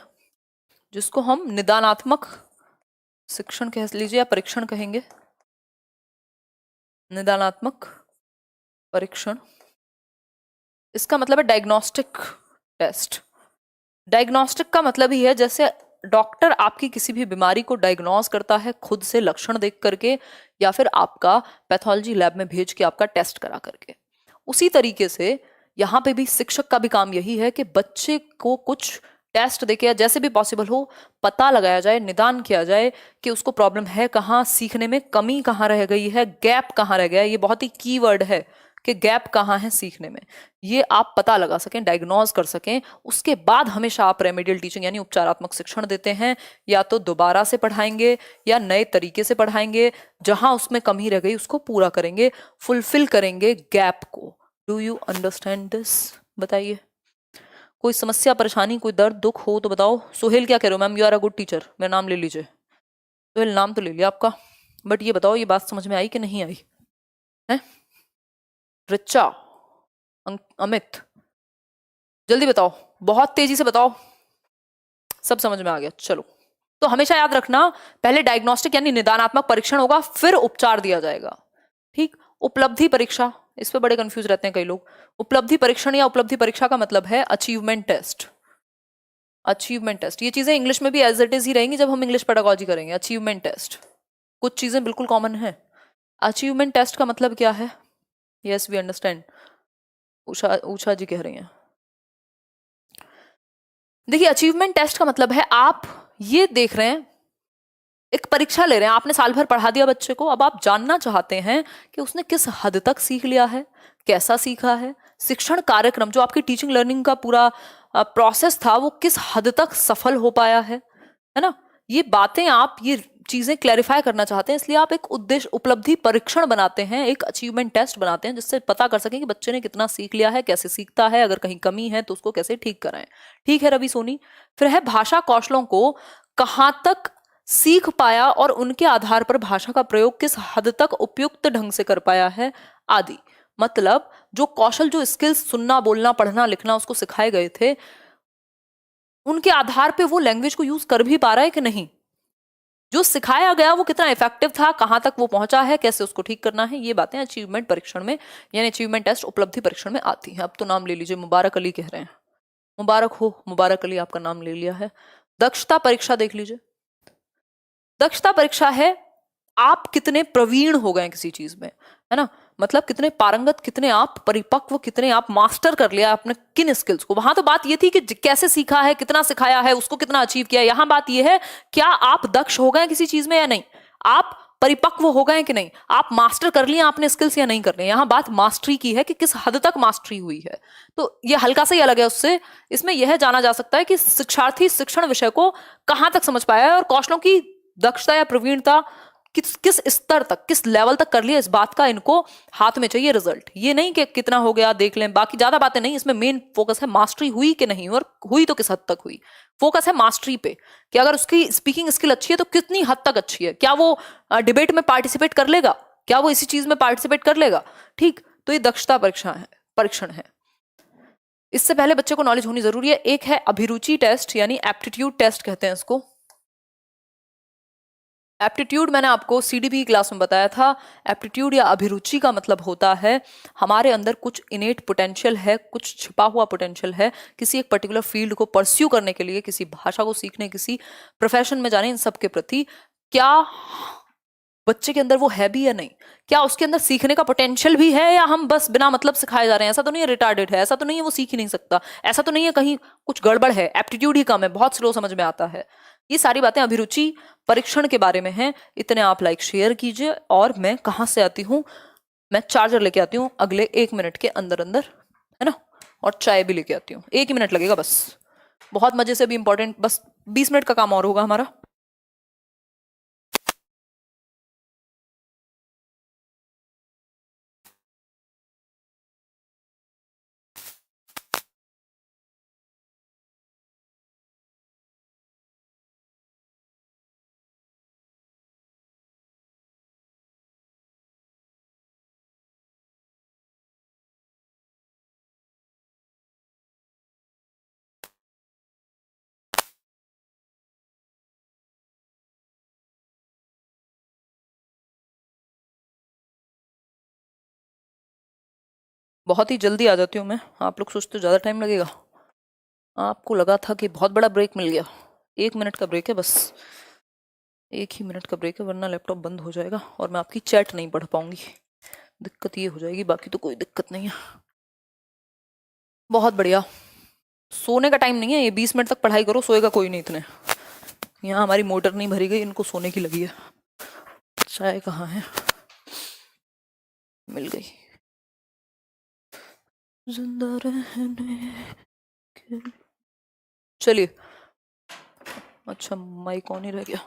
जिसको हम निदानात्मक शिक्षण कह लीजिए या परीक्षण कहेंगे। निदानात्मक परीक्षण, इसका मतलब है डायग्नोस्टिक टेस्ट। डायग्नोस्टिक का मतलब ही है जैसे डॉक्टर आपकी किसी भी बीमारी को डायग्नोज करता है खुद से लक्षण देख करके, या फिर आपका पैथोलॉजी लैब में भेज के आपका टेस्ट करा करके, उसी तरीके से यहाँ पे भी शिक्षक का भी काम यही है कि बच्चे को कुछ टेस्ट देके या जैसे भी पॉसिबल हो पता लगाया जाए, निदान किया जाए कि उसको प्रॉब्लम है कहाँ, सीखने में कमी कहाँ रह गई है, गैप कहाँ रह गया है। ये बहुत ही कीवर्ड है कि गैप कहाँ है सीखने में, ये आप पता लगा सकें, डायग्नोज कर सकें। उसके बाद हमेशा आप रेमेडियल टीचिंग यानी उपचारात्मक शिक्षण देते हैं, या तो दोबारा से पढ़ाएंगे या नए तरीके से पढ़ाएंगे, जहां उसमें कमी रह गई उसको पूरा करेंगे, फुलफिल करेंगे गैप को। Do you understand this? बताइए, कोई समस्या, परेशानी, कोई दर्द, दुख हो तो बताओ। सोहेल क्या कह रहे हो? Ma'am you are a good teacher, मेरा नाम ले लीजिए। सोहेल नाम तो ले लिया आपका, बट ये बताओ ये बात समझ में आई कि नहीं आई है? रिचा, अमित, जल्दी बताओ, बहुत तेजी से बताओ। सब समझ में आ गया? चलो, तो हमेशा याद रखना, पहले डायग्नोस्टिक यानी निदानात्मक परीक्षण होगा, फिर उपचार दिया जाएगा। ठीक, उपलब्धि परीक्षा, इस पे बड़े कंफ्यूज रहते हैं कई लोग। उपलब्धि परीक्षण या उपलब्धि परीक्षा का मतलब है अचीवमेंट टेस्ट। अचीवमेंट टेस्ट, ये चीजें इंग्लिश में भी एज इट इज ही रहेंगी जब हम इंग्लिश पेडागोजी करेंगे। अचीवमेंट टेस्ट, कुछ चीजें बिल्कुल कॉमन है। अचीवमेंट टेस्ट का मतलब क्या है? यस वी अंडरस्टैंड, उषा जी कह रही हैं। देखिए, अचीवमेंट टेस्ट का मतलब है आप ये देख रहे हैं एक परीक्षा ले रहे हैं, आपने साल भर पढ़ा दिया बच्चे को, अब आप जानना चाहते हैं कि उसने किस हद तक सीख लिया है, कैसा सीखा है, शिक्षण कार्यक्रम जो आपकी टीचिंग लर्निंग का पूरा प्रोसेस था वो किस हद तक सफल हो पाया है ना। ये बातें आप ये चीजें क्लैरिफाई करना चाहते हैं, इसलिए आप एक उद्देश्य उपलब्धि परीक्षण बनाते हैं, एक अचीवमेंट टेस्ट बनाते हैं, जिससे पता कर सकें कि बच्चे ने कितना सीख लिया है, कैसे सीखता है, अगर कहीं कमी है तो उसको कैसे ठीक कराएं। ठीक है रवि सोनी। फिर है भाषा कौशलों को कहाँ तक सीख पाया और उनके आधार पर भाषा का प्रयोग किस हद तक उपयुक्त ढंग से कर पाया है आदि। मतलब जो कौशल, जो स्किल्स, सुनना, बोलना, पढ़ना, लिखना उसको सिखाए गए थे, उनके आधार पे वो लैंग्वेज को यूज कर भी पा रहा है कि नहीं, जो सिखाया गया वो कितना इफेक्टिव था, कहां तक वो पहुंचा है, कैसे उसको ठीक करना है, ये बातें अचीवमेंट परीक्षण में यानी अचीवमेंट टेस्ट उपलब्धि परीक्षण में आती हैं। अब तो नाम ले लीजिए, मुबारक अली कह रहे हैं, मुबारक हो, मुबारक अली आपका नाम ले लिया है। दक्षता परीक्षा देख लीजिए। दक्षता परीक्षा है आप कितने प्रवीण हो गए किसी चीज में, है ना, मतलब कितने पारंगत, कितने आप परिपक्व, कितने आप मास्टर कर लिया आपने किन स्किल्स को। वहां तो बात ये थी कि कैसे सीखा है, कितना सिखाया है, उसको कितना अचीव किया है। यहां बात ये है क्या आप दक्ष हो गए किसी चीज में या नहीं, आप परिपक्व हो गए कि नहीं, आप मास्टर कर लिया आपने स्किल्स या नहीं कर लिए। यहां बात मास्टरी की है कि किस हद तक मास्टरी हुई है। तो ये हल्का सा ही अलग है उससे। इसमें यह जाना जा सकता है कि शिक्षार्थी शिक्षण विषय को कहां तक समझ पाया है और कौशलों की दक्षता या प्रवीणता किस किस स्तर तक, किस लेवल तक कर लिया, इस बात का इनको हाथ में चाहिए रिजल्ट। ये नहीं कि कितना हो गया देख लें, बाकी ज्यादा बातें नहीं। इसमें मेन फोकस है मास्टरी हुई कि नहीं, और हुई तो किस हद तक हुई। फोकस है मास्टरी पे कि अगर उसकी स्पीकिंग स्किल अच्छी है तो कितनी हद तक अच्छी है, क्या वो डिबेट में पार्टिसिपेट कर लेगा, क्या वो इसी चीज में पार्टिसिपेट कर लेगा। ठीक, तो ये दक्षता परीक्षा है, परीक्षण है। इससे पहले बच्चे को नॉलेज होनी जरूरी है। एक है अभिरुचि टेस्ट यानी एप्टीट्यूड टेस्ट कहते हैं इसको। एप्टीट्यूड मैंने आपको सीडीपी क्लास में बताया था। एप्टीट्यूड या अभिरुचि का मतलब होता है हमारे अंदर कुछ इनेट पोटेंशियल है, कुछ छिपा हुआ पोटेंशियल है किसी एक पर्टिकुलर फील्ड को परस्यू करने के लिए, किसी भाषा को सीखने, किसी प्रोफेशन में जाने, इन सब के प्रति क्या बच्चे के अंदर वो है भी या नहीं, क्या उसके अंदर सीखने का पोटेंशियल भी है या हम बस बिना मतलब सिखाए जा रहे हैं। ऐसा तो नहीं है रिटार्डेड है, ऐसा तो नहीं है वो सीख ही नहीं सकता, ऐसा तो नहीं है कहीं कुछ गड़बड़ है, एप्टीट्यूड ही कम है, बहुत स्लो समझ में आता है। ये सारी बातें अभिरुचि परीक्षण के बारे में हैं। इतने आप लाइक शेयर कीजिए। और मैं कहाँ से आती हूँ, मैं चार्जर लेके आती हूँ अगले 1 मिनट के अंदर अंदर, है ना, और चाय भी लेके आती हूँ। 1 ही मिनट लगेगा बस, बहुत मजे से भी इंपॉर्टेंट, बस 20 मिनट का काम और होगा हमारा। बहुत ही जल्दी आ जाती हूँ मैं, आप लोग सोचते हो ज्यादा टाइम लगेगा, आपको लगा था कि बहुत बड़ा ब्रेक मिल गया। 1 मिनट का ब्रेक है बस, 1 ही मिनट का ब्रेक है, वरना लैपटॉप बंद हो जाएगा और मैं आपकी चैट नहीं पढ़ पाऊंगी। दिक्कत ये हो जाएगी, बाकी तो कोई दिक्कत नहीं है। बहुत बढ़िया। सोने का टाइम नहीं है ये, 20 मिनट तक पढ़ाई करो, सोएगा कोई नहीं इतने। यहाँ हमारी मोटर नहीं भरी गई, इनको सोने की लगी है। चाय कहाँ है, मिल गई। जिंदा रहने के, चलिए, अच्छा माइक ऑन ही रह गया।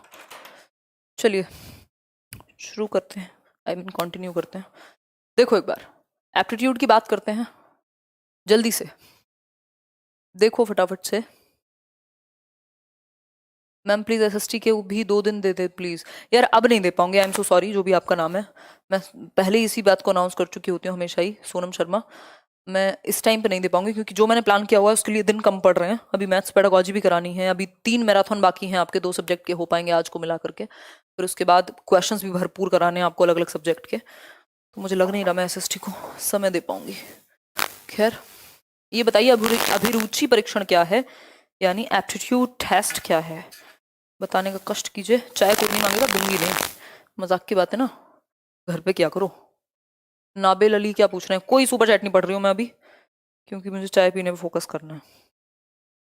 चलिए शुरू करते हैं, आई मीन कंटिन्यू करते हैं। देखो एक बार एप्टीट्यूड की बात करते हैं जल्दी से, देखो फटाफट से। मैम प्लीज एसएसटी के भी 2 दिन दे दे प्लीज। यार अब नहीं दे पाऊंगे, आई एम सो सॉरी, जो भी आपका नाम है। मैं पहले ही इसी बात को अनाउंस कर चुकी होती हूँ हमेशा ही, सोनम शर्मा। मैं इस टाइम पे नहीं दे पाऊंगी क्योंकि जो मैंने प्लान किया हुआ है उसके लिए दिन कम पड़ रहे हैं। अभी मैथ्स पेडागोजी भी करानी है, अभी 3 मैराथन बाकी हैं आपके, 2 सब्जेक्ट के हो पाएंगे आज को मिला करके। फिर उसके बाद क्वेश्चंस भी भरपूर कराने हैं आपको अलग अलग सब्जेक्ट के। तो मुझे लग नहीं रहा मैं एसएसटी को समय दे पाऊंगी। खैर ये बताइए अभिरुचि परीक्षण क्या है, यानी एप्टीट्यूड टेस्ट क्या है, बताने का कष्ट कीजिए। चाय कोई नहीं मांगेगा, दूंगी नहीं, मजाक की बात है ना, घर पे क्या करो। नाबिल अली क्या पूछ रहे हैं, कोई सुपर चैट नहीं पढ़ रही हूँ मैं अभी, क्योंकि मुझे चाय पीने पे फोकस करना है।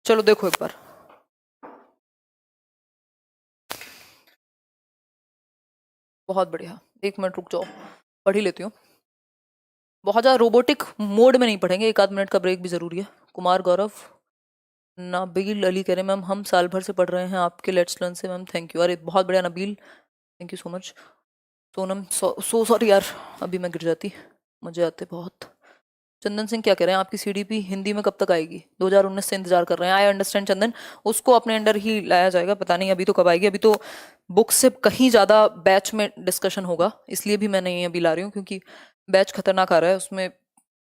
चलो देखो एक बार, बहुत बढ़िया, 1 मिनट रुक जाओ, पढ़ ही लेती हूँ। बहुत ज़्यादा रोबोटिक मोड में नहीं पढ़ेंगे, 1 आध मिनट का ब्रेक भी ज़रूरी है। कुमार गौरव नबील अली कह रहे मैम हम साल भर से पढ़ रहे हैं आपके लेट्स लर्न से मैम, थैंक यू। अरे बहुत बढ़िया Nabeel, thank you so much. Sonam so sorry यार, अभी मैं गिर जाती, मुझे आते बहुत। चंदन सिंह क्या कह रहे हैं आपकी सीडीपी हिंदी में कब तक आएगी? 2019 से इंतजार कर रहे हैं। आई अंडरस्टैंड चंदन, उसको अपने अंडर ही लाया जाएगा, पता नहीं अभी तो कब आएगी। अभी तो बुक से कहीं ज़्यादा बैच में डिस्कशन होगा, इसलिए भी मैं नहीं अभी ला रही हूँ, क्योंकि बैच खतरनाक आ रहा है। उसमें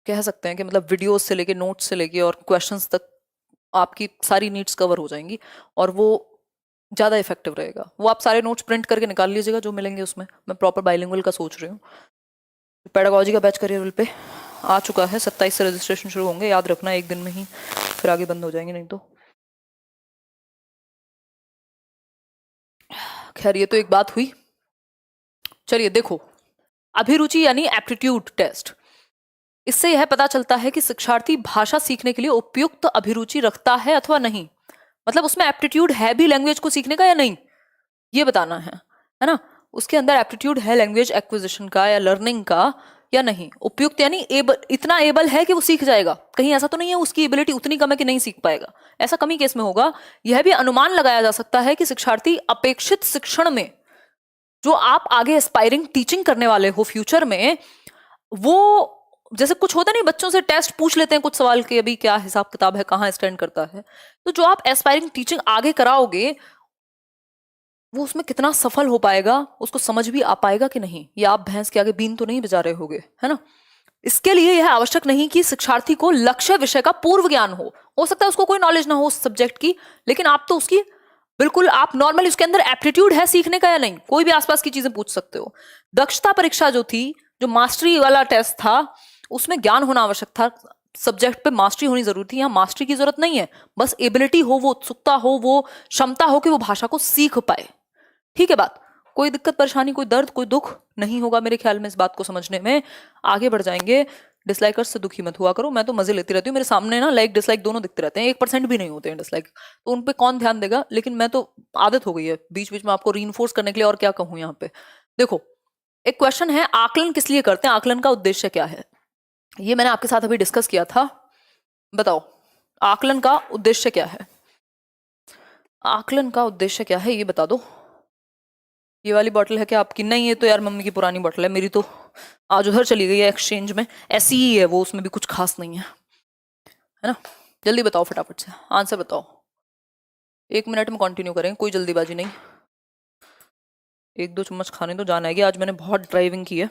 कह सकते हैं कि मतलब वीडियोस से लेके नोट्स से लेके और क्वेश्चंस तक आपकी सारी नीड्स कवर हो जाएंगी, और वो ज़्यादा इफेक्टिव रहेगा। वो आप सारे नोट्स प्रिंट करके निकाल लीजिएगा जो मिलेंगे उसमें। मैं प्रॉपर बाइलिंगुअल का सोच रही हूँ। पेडागोजी का बैच करियर पे आ चुका है, 27 से रजिस्ट्रेशन शुरू होंगे, याद रखना 1 दिन में ही, फिर आगे बंद हो जाएंगे नहीं तो। खैर ये तो एक बात हुई। चलिए देखो, अभिरुचि यानी एप्टीट्यूड टेस्ट, इससे यह पता चलता है कि शिक्षार्थी भाषा सीखने के लिए उपयुक्त अभिरुचि रखता है अथवा नहीं। मतलब उसमें एप्टीट्यूड है भी लैंग्वेज को सीखने का या नहीं, ये बताना है ना। उसके अंदर एप्टीट्यूड है लैंग्वेज एक्विजिशन का या लर्निंग का या नहीं। उपयुक्त यानी इतना एबल है कि वो सीख जाएगा, कहीं ऐसा तो नहीं है उसकी एबिलिटी उतनी कम है कि नहीं सीख पाएगा, ऐसा कमी केस में होगा। यह भी अनुमान लगाया जा सकता है कि शिक्षार्थी अपेक्षित शिक्षण में, जो आप आगे एस्पायरिंग टीचिंग करने वाले हो फ्यूचर में, वो जैसे कुछ होता नहीं, बच्चों से टेस्ट पूछ लेते हैं कुछ सवाल के, अभी क्या हिसाब किताब है, कहाँ स्टैंड करता है, तो जो आप एस्पायरिंग टीचिंग आगे कराओगे वो उसमें कितना सफल हो पाएगा, उसको समझ भी आ पाएगा कि नहीं, या आप भैंस के आगे बीन तो नहीं बजा रहे होगे, है ना। इसके लिए यह आवश्यक नहीं कि शिक्षार्थी को लक्ष्य विषय का पूर्व ज्ञान हो सकता है उसको कोई नॉलेज ना हो उस सब्जेक्ट की, लेकिन आप तो उसकी बिल्कुल, आप नॉर्मली उसके अंदर एप्टीट्यूड है सीखने का या नहीं, कोई भी आसपास की चीजें पूछ सकते हो। दक्षता परीक्षा जो थी, जो मास्टरी वाला टेस्ट था, उसमें ज्ञान होना आवश्यक था, सब्जेक्ट पे मास्टरी होनी जरूरी थी। यहाँ मास्टरी की जरूरत नहीं है, बस एबिलिटी हो, वो उत्सुकता हो, वो क्षमता हो कि वो भाषा को सीख पाए। ठीक है बात, कोई दिक्कत परेशानी, कोई दर्द, कोई दुख नहीं होगा मेरे ख्याल में इस बात को समझने में। आगे बढ़ जाएंगे। डिसलाइकर्स से दुखी मत हुआ करो, मैं तो मजे लेती रहती हूँ, मेरे सामने ना लाइक डिसलाइक दोनों दिखते रहते हैं, 1% भी नहीं होते हैं डिसलाइक, तो उन पे कौन ध्यान देगा। लेकिन मैं तो आदत हो गई है बीच बीच में आपको रीइंफोर्स करने के लिए, और क्या कहूँ यहाँ पे। देखो, एक क्वेश्चन है, आकलन किस लिए करते हैं, आकलन का उद्देश्य क्या है, ये मैंने आपके साथ अभी डिस्कस किया था। बताओ आकलन का उद्देश्य क्या है, आकलन का उद्देश्य क्या है, ये बता दो। ये वाली बॉटल है क्या आपकी? नहीं, ये तो यार मम्मी की पुरानी बॉटल है, मेरी तो आज उधर चली गई है एक्सचेंज में, ऐसी ही है वो, उसमें भी कुछ खास नहीं है ना। जल्दी बताओ फटाफट से आंसर बताओ, 1 मिनट में कंटिन्यू करें, कोई जल्दीबाजी नहीं। 1-2 चम्मच खाने तो जाना है, आज मैंने बहुत ड्राइविंग की है,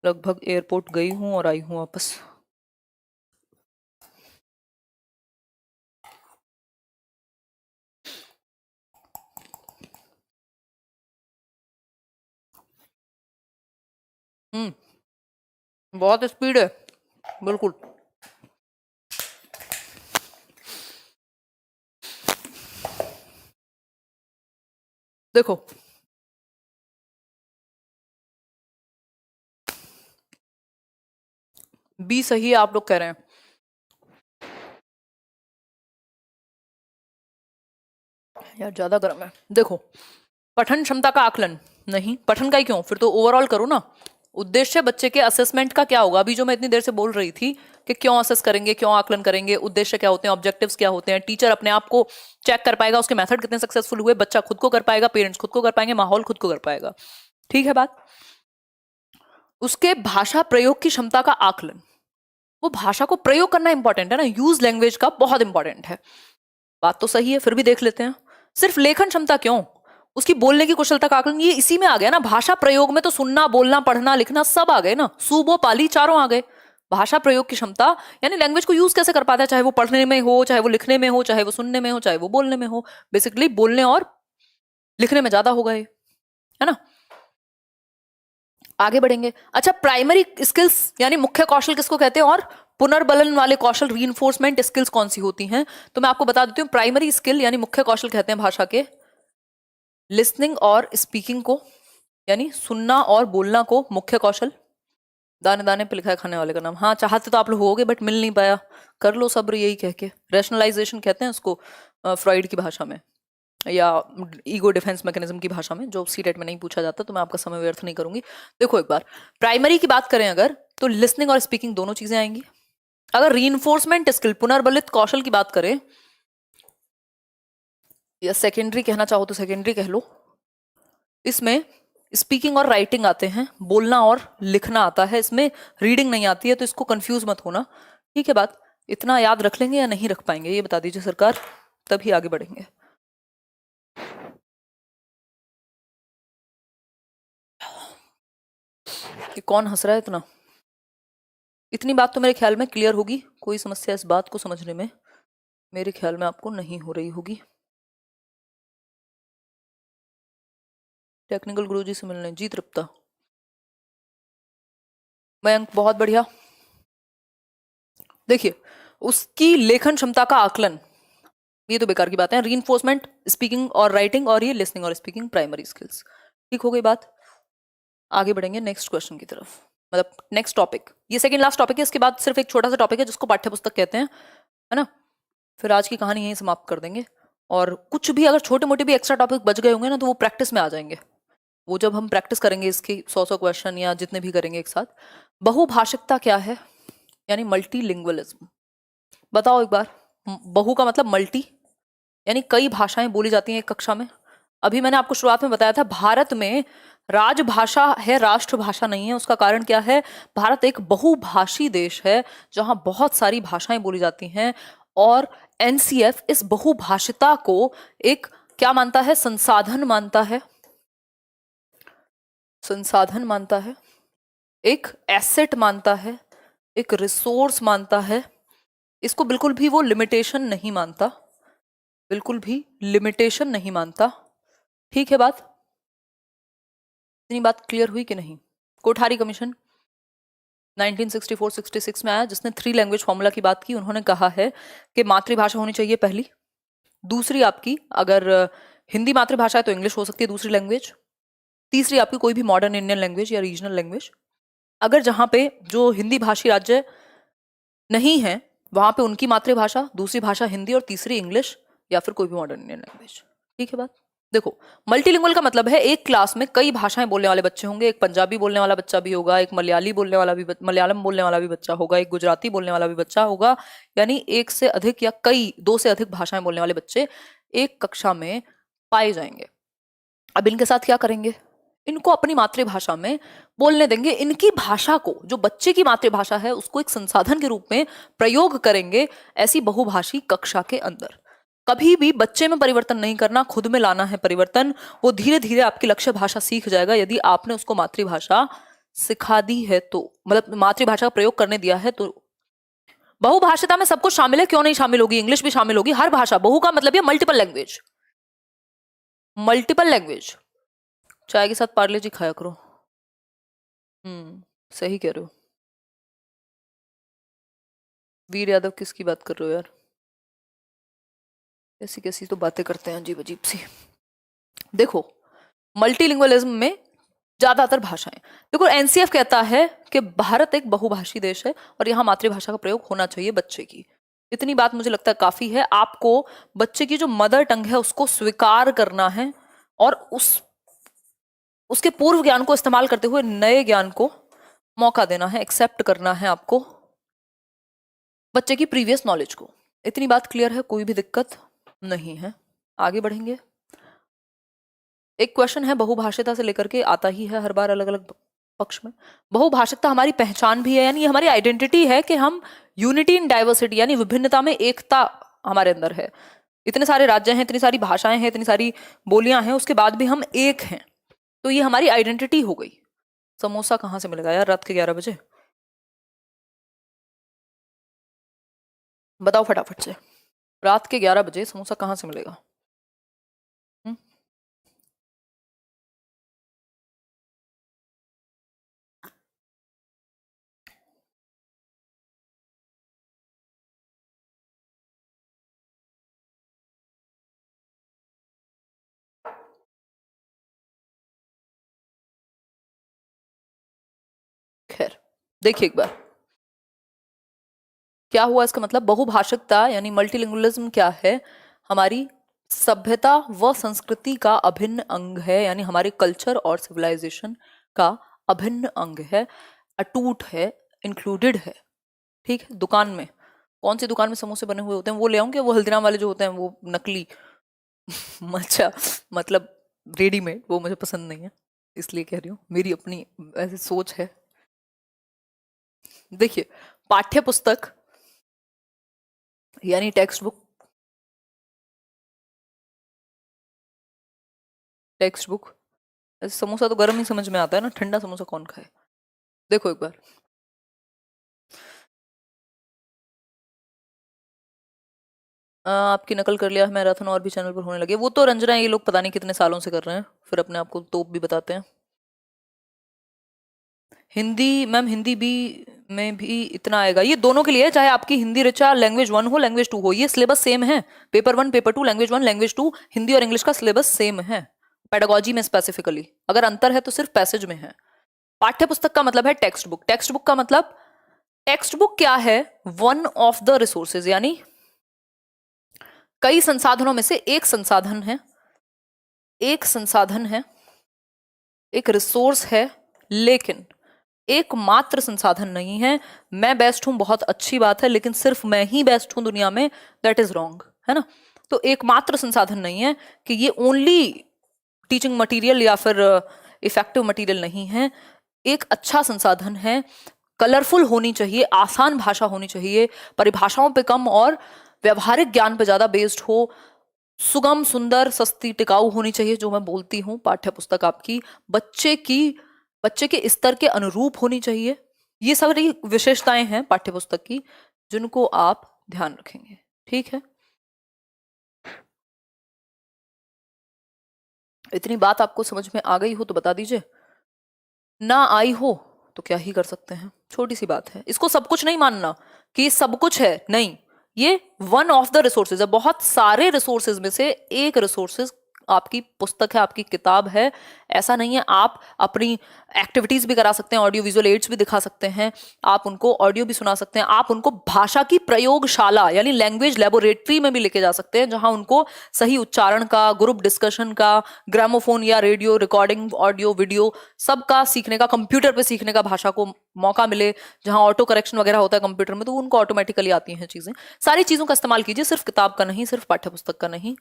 लगभग एयरपोर्ट गई हूँ और आई हूँ वापस। बहुत स्पीड है बिल्कुल। देखो बी सही है, आप लोग कह रहे हैं। यार ज्यादा गर्म है। देखो, पठन क्षमता का आकलन नहीं, पठन का ही क्यों, फिर तो ओवरऑल करो ना। उद्देश्य बच्चे के असेसमेंट का क्या होगा, अभी जो मैं इतनी देर से बोल रही थी कि क्यों असेस करेंगे, क्यों आकलन करेंगे, उद्देश्य क्या होते हैं, ऑब्जेक्टिव्स क्या होते हैं, टीचर अपने आप को चेक कर पाएगा, उसके मेथड कितने सक्सेसफुल हुए, बच्चा खुद को कर पाएगा, पेरेंट्स खुद को कर पाएंगे, माहौल खुद को कर पाएगा। ठीक है बात। उसके भाषा प्रयोग की क्षमता का आकलन, वो भाषा को प्रयोग करना इंपॉर्टेंट है ना, यूज लैंग्वेज का बहुत इंपॉर्टेंट है। बात तो सही है, फिर भी देख लेते हैं। सिर्फ लेखन क्षमता क्यों, उसकी बोलने की कुशलता का आकलन, ये इसी में आ गया ना। भाषा प्रयोग में तो सुनना, बोलना, पढ़ना, लिखना सब आ गए ना, सूबो पाली चारों आ गए। भाषा प्रयोग की क्षमता यानी लैंग्वेज को यूज कैसे कर पाता है, चाहे वो पढ़ने में हो, चाहे वो लिखने में हो, चाहे वो सुनने में हो, चाहे वो बोलने में हो। बेसिकली बोलने और लिखने में ज्यादा होगा ये, है ना। आगे बढ़ेंगे। अच्छा, प्राइमरी स्किल्स यानी मुख्य कौशल किसको कहते हैं, और पुनर्बलन वाले कौशल, रीइंफोर्समेंट स्किल्स कौन सी होती हैं, तो मैं आपको बता देती हूँ। प्राइमरी स्किल यानी मुख्य कौशल कहते हैं भाषा के लिसनिंग और स्पीकिंग को, यानी सुनना और बोलना को मुख्य कौशल। दाने दाने पे लिखा है खाने वाले का नाम, हाँ चाहते तो आप लोग होगे बट मिल नहीं पाया, कर लो सब्र, यही कह के। रैशनलाइजेशन कहते हैं उसको फ्रॉइड की भाषा में। या ईगो डिफेंस मैकेनिज्म की भाषा में, जो सीटेट में नहीं पूछा जाता, तो मैं आपका समय व्यर्थ नहीं करूंगी। देखो एक बार, प्राइमरी की बात करें अगर, तो लिसनिंग और स्पीकिंग दोनों चीजें आएंगी। अगर रीइंफोर्समेंट स्किल, पुनर्बलित कौशल की बात करें, या सेकेंडरी कहना चाहो तो सेकेंडरी कह लो, इसमें स्पीकिंग और राइटिंग आते हैं, बोलना और लिखना आता है, इसमें रीडिंग नहीं आती है, तो इसको कंफ्यूज मत होना। ठीक है बात, इतना याद रख लेंगे या नहीं रख पाएंगे ये बता दीजिए सरकार, तभी आगे बढ़ेंगे। कि कौन हंस रहा है इतना? इतनी बात तो मेरे ख्याल में क्लियर होगी, कोई समस्या इस बात को समझने में मेरे ख्याल में आपको नहीं हो रही होगी। टेक्निकल गुरुजी से मिलने जी तृप्ता, मयंक बहुत बढ़िया। देखिए, उसकी लेखन क्षमता का आकलन, ये तो बेकार की बात है। रीइंफोर्समेंट स्पीकिंग और राइटिंग, और ये लिसनिंग और स्पीकिंग प्राइमरी स्किल्स। ठीक हो गई बात, आगे बढ़ेंगे नेक्स्ट क्वेश्चन की तरफ, मतलब नेक्स्ट टॉपिक। ये सेकंड लास्ट टॉपिक है, इसके बाद सिर्फ एक छोटा सा टॉपिक है जिसको पाठ्य पुस्तक कहते हैं, है ना। फिर आज की कहानी यहीं समाप्त कर देंगे, और कुछ भी अगर छोटे मोटे भी एक्स्ट्रा टॉपिक बच गए होंगे ना, तो वो प्रैक्टिस में आ जाएंगे। वो जब हम प्रैक्टिस करेंगे इसकी 100 क्वेश्चन या जितने भी करेंगे एक साथ। बहुभाषिकता क्या है, यानी मल्टीलिंगुअलिज्म, बताओ एक बार। बहु का मतलब मल्टी, यानी कई भाषाएं बोली जाती हैं एक कक्षा में। अभी मैंने आपको शुरुआत में बताया था, भारत में राजभाषा है, राष्ट्रभाषा नहीं है। उसका कारण क्या है? भारत एक बहुभाषी देश है जहां बहुत सारी भाषाएं बोली जाती हैं, और एनसीएफ इस बहुभाषिता को एक क्या मानता है? संसाधन मानता है, संसाधन मानता है, एक एसेट मानता है, एक रिसोर्स मानता है। इसको बिल्कुल भी वो लिमिटेशन नहीं मानता, बिल्कुल भी लिमिटेशन नहीं मानता। ठीक है बात, इतनी बात क्लियर हुई कि नहीं? कोठारी कमीशन 1964-66 में आया, जिसने 3 लैंग्वेज फॉर्मूला की बात की। उन्होंने कहा है कि मातृभाषा होनी चाहिए पहली, दूसरी आपकी अगर हिंदी मातृभाषा है तो इंग्लिश हो सकती है दूसरी लैंग्वेज, तीसरी आपकी कोई भी मॉडर्न इंडियन लैंग्वेज या रीजनल लैंग्वेज। अगर जहां पे जो हिंदी भाषी राज्य नहीं है वहां पे उनकी मातृभाषा, दूसरी भाषा हिंदी, और तीसरी इंग्लिश या फिर कोई भी मॉडर्न इंडियन लैंग्वेज। ठीक है बात। देखो, मल्टीलिंगुअल का मतलब है एक क्लास में कई भाषाएं बोलने वाले बच्चे होंगे। एक पंजाबी बोलने वाला बच्चा भी होगा, एक मलयाली बोलने वाला भी, मलयालम बोलने वाला भी बच्चा होगा, एक गुजराती बोलने वाला भी बच्चा होगा। यानी एक से अधिक या कई, 2 से अधिक भाषाएं बोलने वाले बच्चे एक कक्षा में पाए जाएंगे। अब इनके साथ क्या करेंगे? इनको अपनी मातृभाषा में बोलने देंगे। इनकी भाषा को, जो बच्चे की मातृभाषा है, उसको एक संसाधन के रूप में प्रयोग करेंगे ऐसी बहुभाषी कक्षा के अंदर। कभी भी बच्चे में परिवर्तन नहीं करना, खुद में लाना है परिवर्तन। वो धीरे धीरे आपकी लक्ष्य भाषा सीख जाएगा यदि आपने उसको मातृभाषा सिखा दी है तो, मतलब मातृभाषा का प्रयोग करने दिया है तो। बहुभाषिता में सब कुछ शामिल है, क्यों नहीं शामिल होगी? इंग्लिश भी शामिल होगी। हर भाषा, बहु का मतलब है मल्टीपल लैंग्वेज, मल्टीपल लैंग्वेज। चाय के साथ पार्ले जी खाया करो। सही कह रहे हो। वीर यादव किसकी बात कर रहे हो यार? ऐसी कैसी तो बातें करते हैं अजीब अजीब सी। देखो, मल्टीलिंगुअलिज्म में ज्यादातर भाषाएं, देखो एनसीएफ कहता है कि भारत एक बहुभाषी देश है और यहाँ मातृभाषा का प्रयोग होना चाहिए बच्चे की। इतनी बात मुझे लगता है काफी है। आपको बच्चे की जो मदर टंग है उसको स्वीकार करना है, और उसके पूर्व ज्ञान को इस्तेमाल करते हुए नए ज्ञान को मौका देना है, एक्सेप्ट करना है आपको बच्चे की प्रीवियस नॉलेज को। इतनी बात क्लियर है, कोई भी दिक्कत नहीं है। आगे बढ़ेंगे। एक क्वेश्चन है बहुभाषिता से लेकर के आता ही है हर बार अलग अलग पक्ष में। बहुभाषिकता हमारी पहचान भी है, यानी हमारी आइडेंटिटी है कि हम यूनिटी इन डाइवर्सिटी, यानी विभिन्नता में एकता हमारे अंदर है। इतने सारे राज्य हैं, इतनी सारी भाषाएं हैं, इतनी सारी बोलियां हैं, उसके बाद भी हम एक हैं, तो ये हमारी आइडेंटिटी हो गई। समोसा कहाँ से मिलेगा यार रात के 11 बजे? बताओ फटाफट से, रात के 11 बजे समोसा कहाँ से मिलेगा? हम्म? खैर, देखिए एक बार क्या हुआ। इसका मतलब बहुभाषिकता यानी मल्टीलिंगुअलिज्म क्या है? हमारी सभ्यता व संस्कृति का अभिन्न अंग है, यानी हमारे कल्चर और सिविलाइजेशन का अभिन्न अंग है, अटूट है, इंक्लूडेड है। ठीक है। दुकान में, कौन सी दुकान में समोसे बने हुए होते हैं वो ले आऊं, क्या वो हल्दीराम वाले जो होते हैं वो नकली अच्छा, मतलब रेडीमेड, वो मुझे पसंद नहीं है, इसलिए कह रही हूँ, मेरी अपनी ऐसी सोच है। देखिए, पाठ्य पुस्तक यानी टेक्स्ट बुक, टेक्स्ट बुक। ऐसे समोसा तो गर्म ही समझ में आता है ना, ठंडा समोसा कौन खाए। देखो एक बार, आपकी नकल कर लिया है मैराथन और भी चैनल पर होने लगे। वो तो रंजना, ये लोग पता नहीं कितने सालों से कर रहे हैं, फिर अपने आप को तोप भी बताते हैं। हिंदी मैम, हिंदी भी में भी इतना आएगा, ये दोनों के लिए है, चाहे आपकी हिंदी ऋचा लैंग्वेज 1 हो लैंग्वेज 2 हो, ये सिलेबस सेम है। Paper 1 paper 2 language 1 language 2, Hindi और इंग्लिश का सिलेबस सेम है। पेडागोजी में स्पेसिफिकली अगर अंतर है तो सिर्फ पैसेज में है। पाठ्य पुस्तक का मतलब है टेक्स्ट बुक। टेक्स्ट बुक का मतलब, टेक्स्ट बुक क्या है, वन ऑफ द रिसोर्सेज, यानी कई संसाधनों में से एक संसाधन है, एक संसाधन है, एक रिसोर्स है, लेकिन एकमात्र संसाधन नहीं है। मैं बेस्ट हूं, बहुत अच्छी बात है, लेकिन सिर्फ मैं ही बेस्ट हूं दुनिया में, दैट इज रॉन्ग, है ना। तो एकमात्र संसाधन नहीं है कि ये ओनली टीचिंग मटेरियल या फिर इफेक्टिव मटेरियल नहीं है। एक अच्छा संसाधन है, कलरफुल होनी चाहिए, आसान भाषा होनी चाहिए, परिभाषाओं पे कम और व्यवहारिक ज्ञान पे ज्यादा बेस्ड हो, सुगम, सुंदर, सस्ती, टिकाऊ होनी चाहिए। जो मैं बोलती हूँ, पाठ्य पुस्तक आपकी बच्चे के स्तर के अनुरूप होनी चाहिए। ये सारी विशेषताएं हैं पाठ्य पुस्तक की, जिनको आप ध्यान रखेंगे। ठीक है, इतनी बात आपको समझ में आ गई हो तो बता दीजिए, ना आई हो तो क्या ही कर सकते हैं, छोटी सी बात है। इसको सब कुछ नहीं मानना कि सब कुछ है, नहीं, ये वन ऑफ द रिसोर्सेज है, बहुत सारे रिसोर्सेज में से एक रिसोर्सेज आपकी पुस्तक है, आपकी किताब है। ऐसा नहीं है, आप अपनी एक्टिविटीज भी करा सकते हैं, ऑडियो विजुअल एड्स भी दिखा सकते हैं, आप उनको ऑडियो भी सुना सकते हैं, आप उनको भाषा की प्रयोगशाला यानी लैंग्वेज लेबोरेटरी में भी लेके जा सकते हैं, जहां उनको सही उच्चारण का, ग्रुप डिस्कशन का, ग्रामोफोन या रेडियो रिकॉर्डिंग, ऑडियो वीडियो सबका सीखने का, कंप्यूटर पे सीखने का भाषा को मौका मिले, जहां ऑटो करेक्शन वगैरह होता है कंप्यूटर में, तो उनको ऑटोमेटिकली आती हैं चीजें। सारी चीजों का इस्तेमाल कीजिए, सिर्फ किताब का नहीं, सिर्फ पाठ्य पुस्तक का नहीं।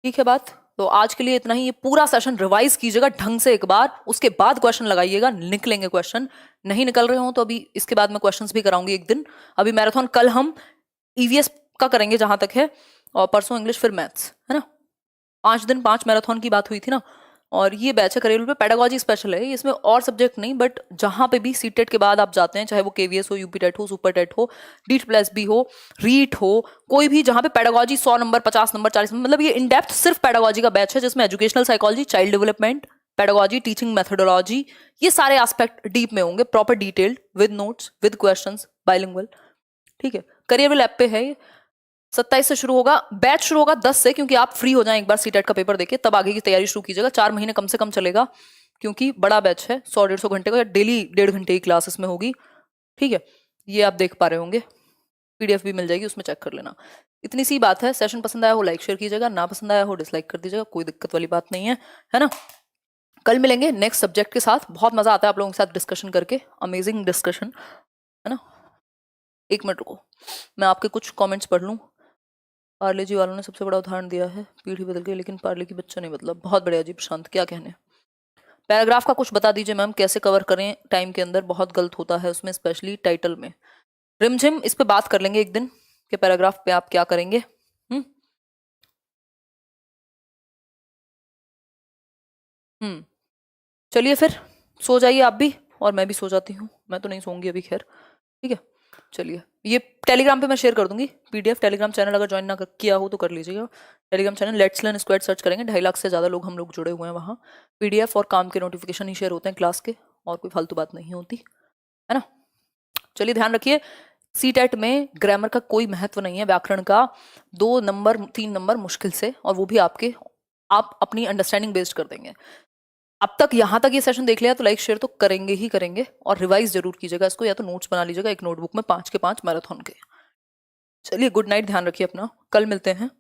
ठीक है बात। तो आज के लिए इतना ही। ये पूरा सेशन रिवाइज कीजिएगा ढंग से एक बार, उसके बाद क्वेश्चन लगाइएगा, निकलेंगे क्वेश्चन। नहीं निकल रहे हो तो अभी इसके बाद मैं क्वेश्चंस भी कराऊंगी एक दिन। अभी मैराथन कल हम ईवीएस का करेंगे जहां तक है, और परसों इंग्लिश, फिर मैथ्स, है ना। 5 दिन 5 मैराथन की बात हुई थी ना। और ये बैच है करेलू पे, पेडागोजी स्पेशल है, इसमें और सब्जेक्ट नहीं, बट जहां पे भी सीटेट के बाद आप जाते हैं, चाहे वो केवीएस हो, यूपी टेट हो, सुपर टेट हो, डीट प्लस बी हो, रीट हो, कोई भी, जहां पे पेडागोजी 100 नंबर, 50 नंबर, 40 नंबर, मतलब ये इन डेप्थ सिर्फ पेडागोजी का बैच है, जिसमें educational psychology, child development, pedagogy, teaching methodology, ये सारे एस्पेक्ट डीप में होंगे, proper detailed, with notes, with questions, bilingual. ठीक है, करियर ऐप पे है ये। 27 से शुरू होगा, बैच शुरू होगा 10 से, क्योंकि आप फ्री हो जाएं एक बार सीटेट का पेपर देके, तब आगे की तैयारी शुरू कीजिएगा। 4 महीने कम से कम चलेगा, क्योंकि बड़ा बैच है, 100-150 घंटे का, डेली 1.5 घंटे की क्लास इसमें होगी। ठीक है, ये आप देख पा रहे होंगे, पीडीएफ भी मिल जाएगी, उसमें चेक कर लेना। इतनी सी बात है। सेशन पसंद आया हो लाइक शेयर कीजिएगा, ना पसंद आया हो डिसलाइक कर दीजिएगा, कोई दिक्कत वाली बात नहीं है ना। कल मिलेंगे नेक्स्ट सब्जेक्ट के साथ। बहुत मजा आता है आप लोगों के साथ डिस्कशन करके, अमेजिंग डिस्कशन, है ना। 1 मिनट रुको, मैं आपके कुछ कॉमेंट्स पढ़ लूँ। पार्ले जी वालों ने सबसे बड़ा उदाहरण दिया है, पीढ़ी बदल गई लेकिन पार्ले की बच्चा नहीं बदला। बहुत बढ़िया जी प्रशांत, क्या कहने। पैराग्राफ का कुछ बता दीजिए मैम, कैसे कवर करें टाइम के अंदर, बहुत गलत होता है उसमें, स्पेशली टाइटल में। रिमझिम इस पे बात कर लेंगे एक दिन कि पैराग्राफ पे आप क्या करेंगे। चलिए फिर, सो जाइए आप भी, और मैं भी सो जाती हूँ। मैं तो नहीं सोऊंगी अभी, खैर ठीक है। चलिए, ये टेलीग्राम पे मैं शेयर कर दूंगी पीडीएफ। टेलीग्राम चैनल अगर ज्वाइन ना किया हो तो कर लीजिएगा। Telegram channel let's learn squad search करेंगे, 2.5 लाख से ज़्यादा लोग हम लोग जुड़े हुए हैं वहाँ। पीडीएफ और काम के नोटिफिकेशन ही शेयर होते हैं क्लास के, और कोई फालतू बात नहीं होती, है ना। चलिए, ध्यान रखिए, सीटेट में ग्रामर का कोई महत्व नहीं है, व्याकरण का 2 नंबर 3 नंबर मुश्किल से, और वो भी आप अपनी अंडरस्टैंडिंग बेस्ड कर देंगे। अब तक यहाँ तक ये सेशन देख लिया तो लाइक शेयर तो करेंगे ही करेंगे, और रिवाइज जरूर कीजिएगा इसको, या तो नोट्स बना लीजिएगा एक नोटबुक में 5 के 5 मैराथन के। चलिए, गुड नाइट, ध्यान रखिए अपना, कल मिलते हैं।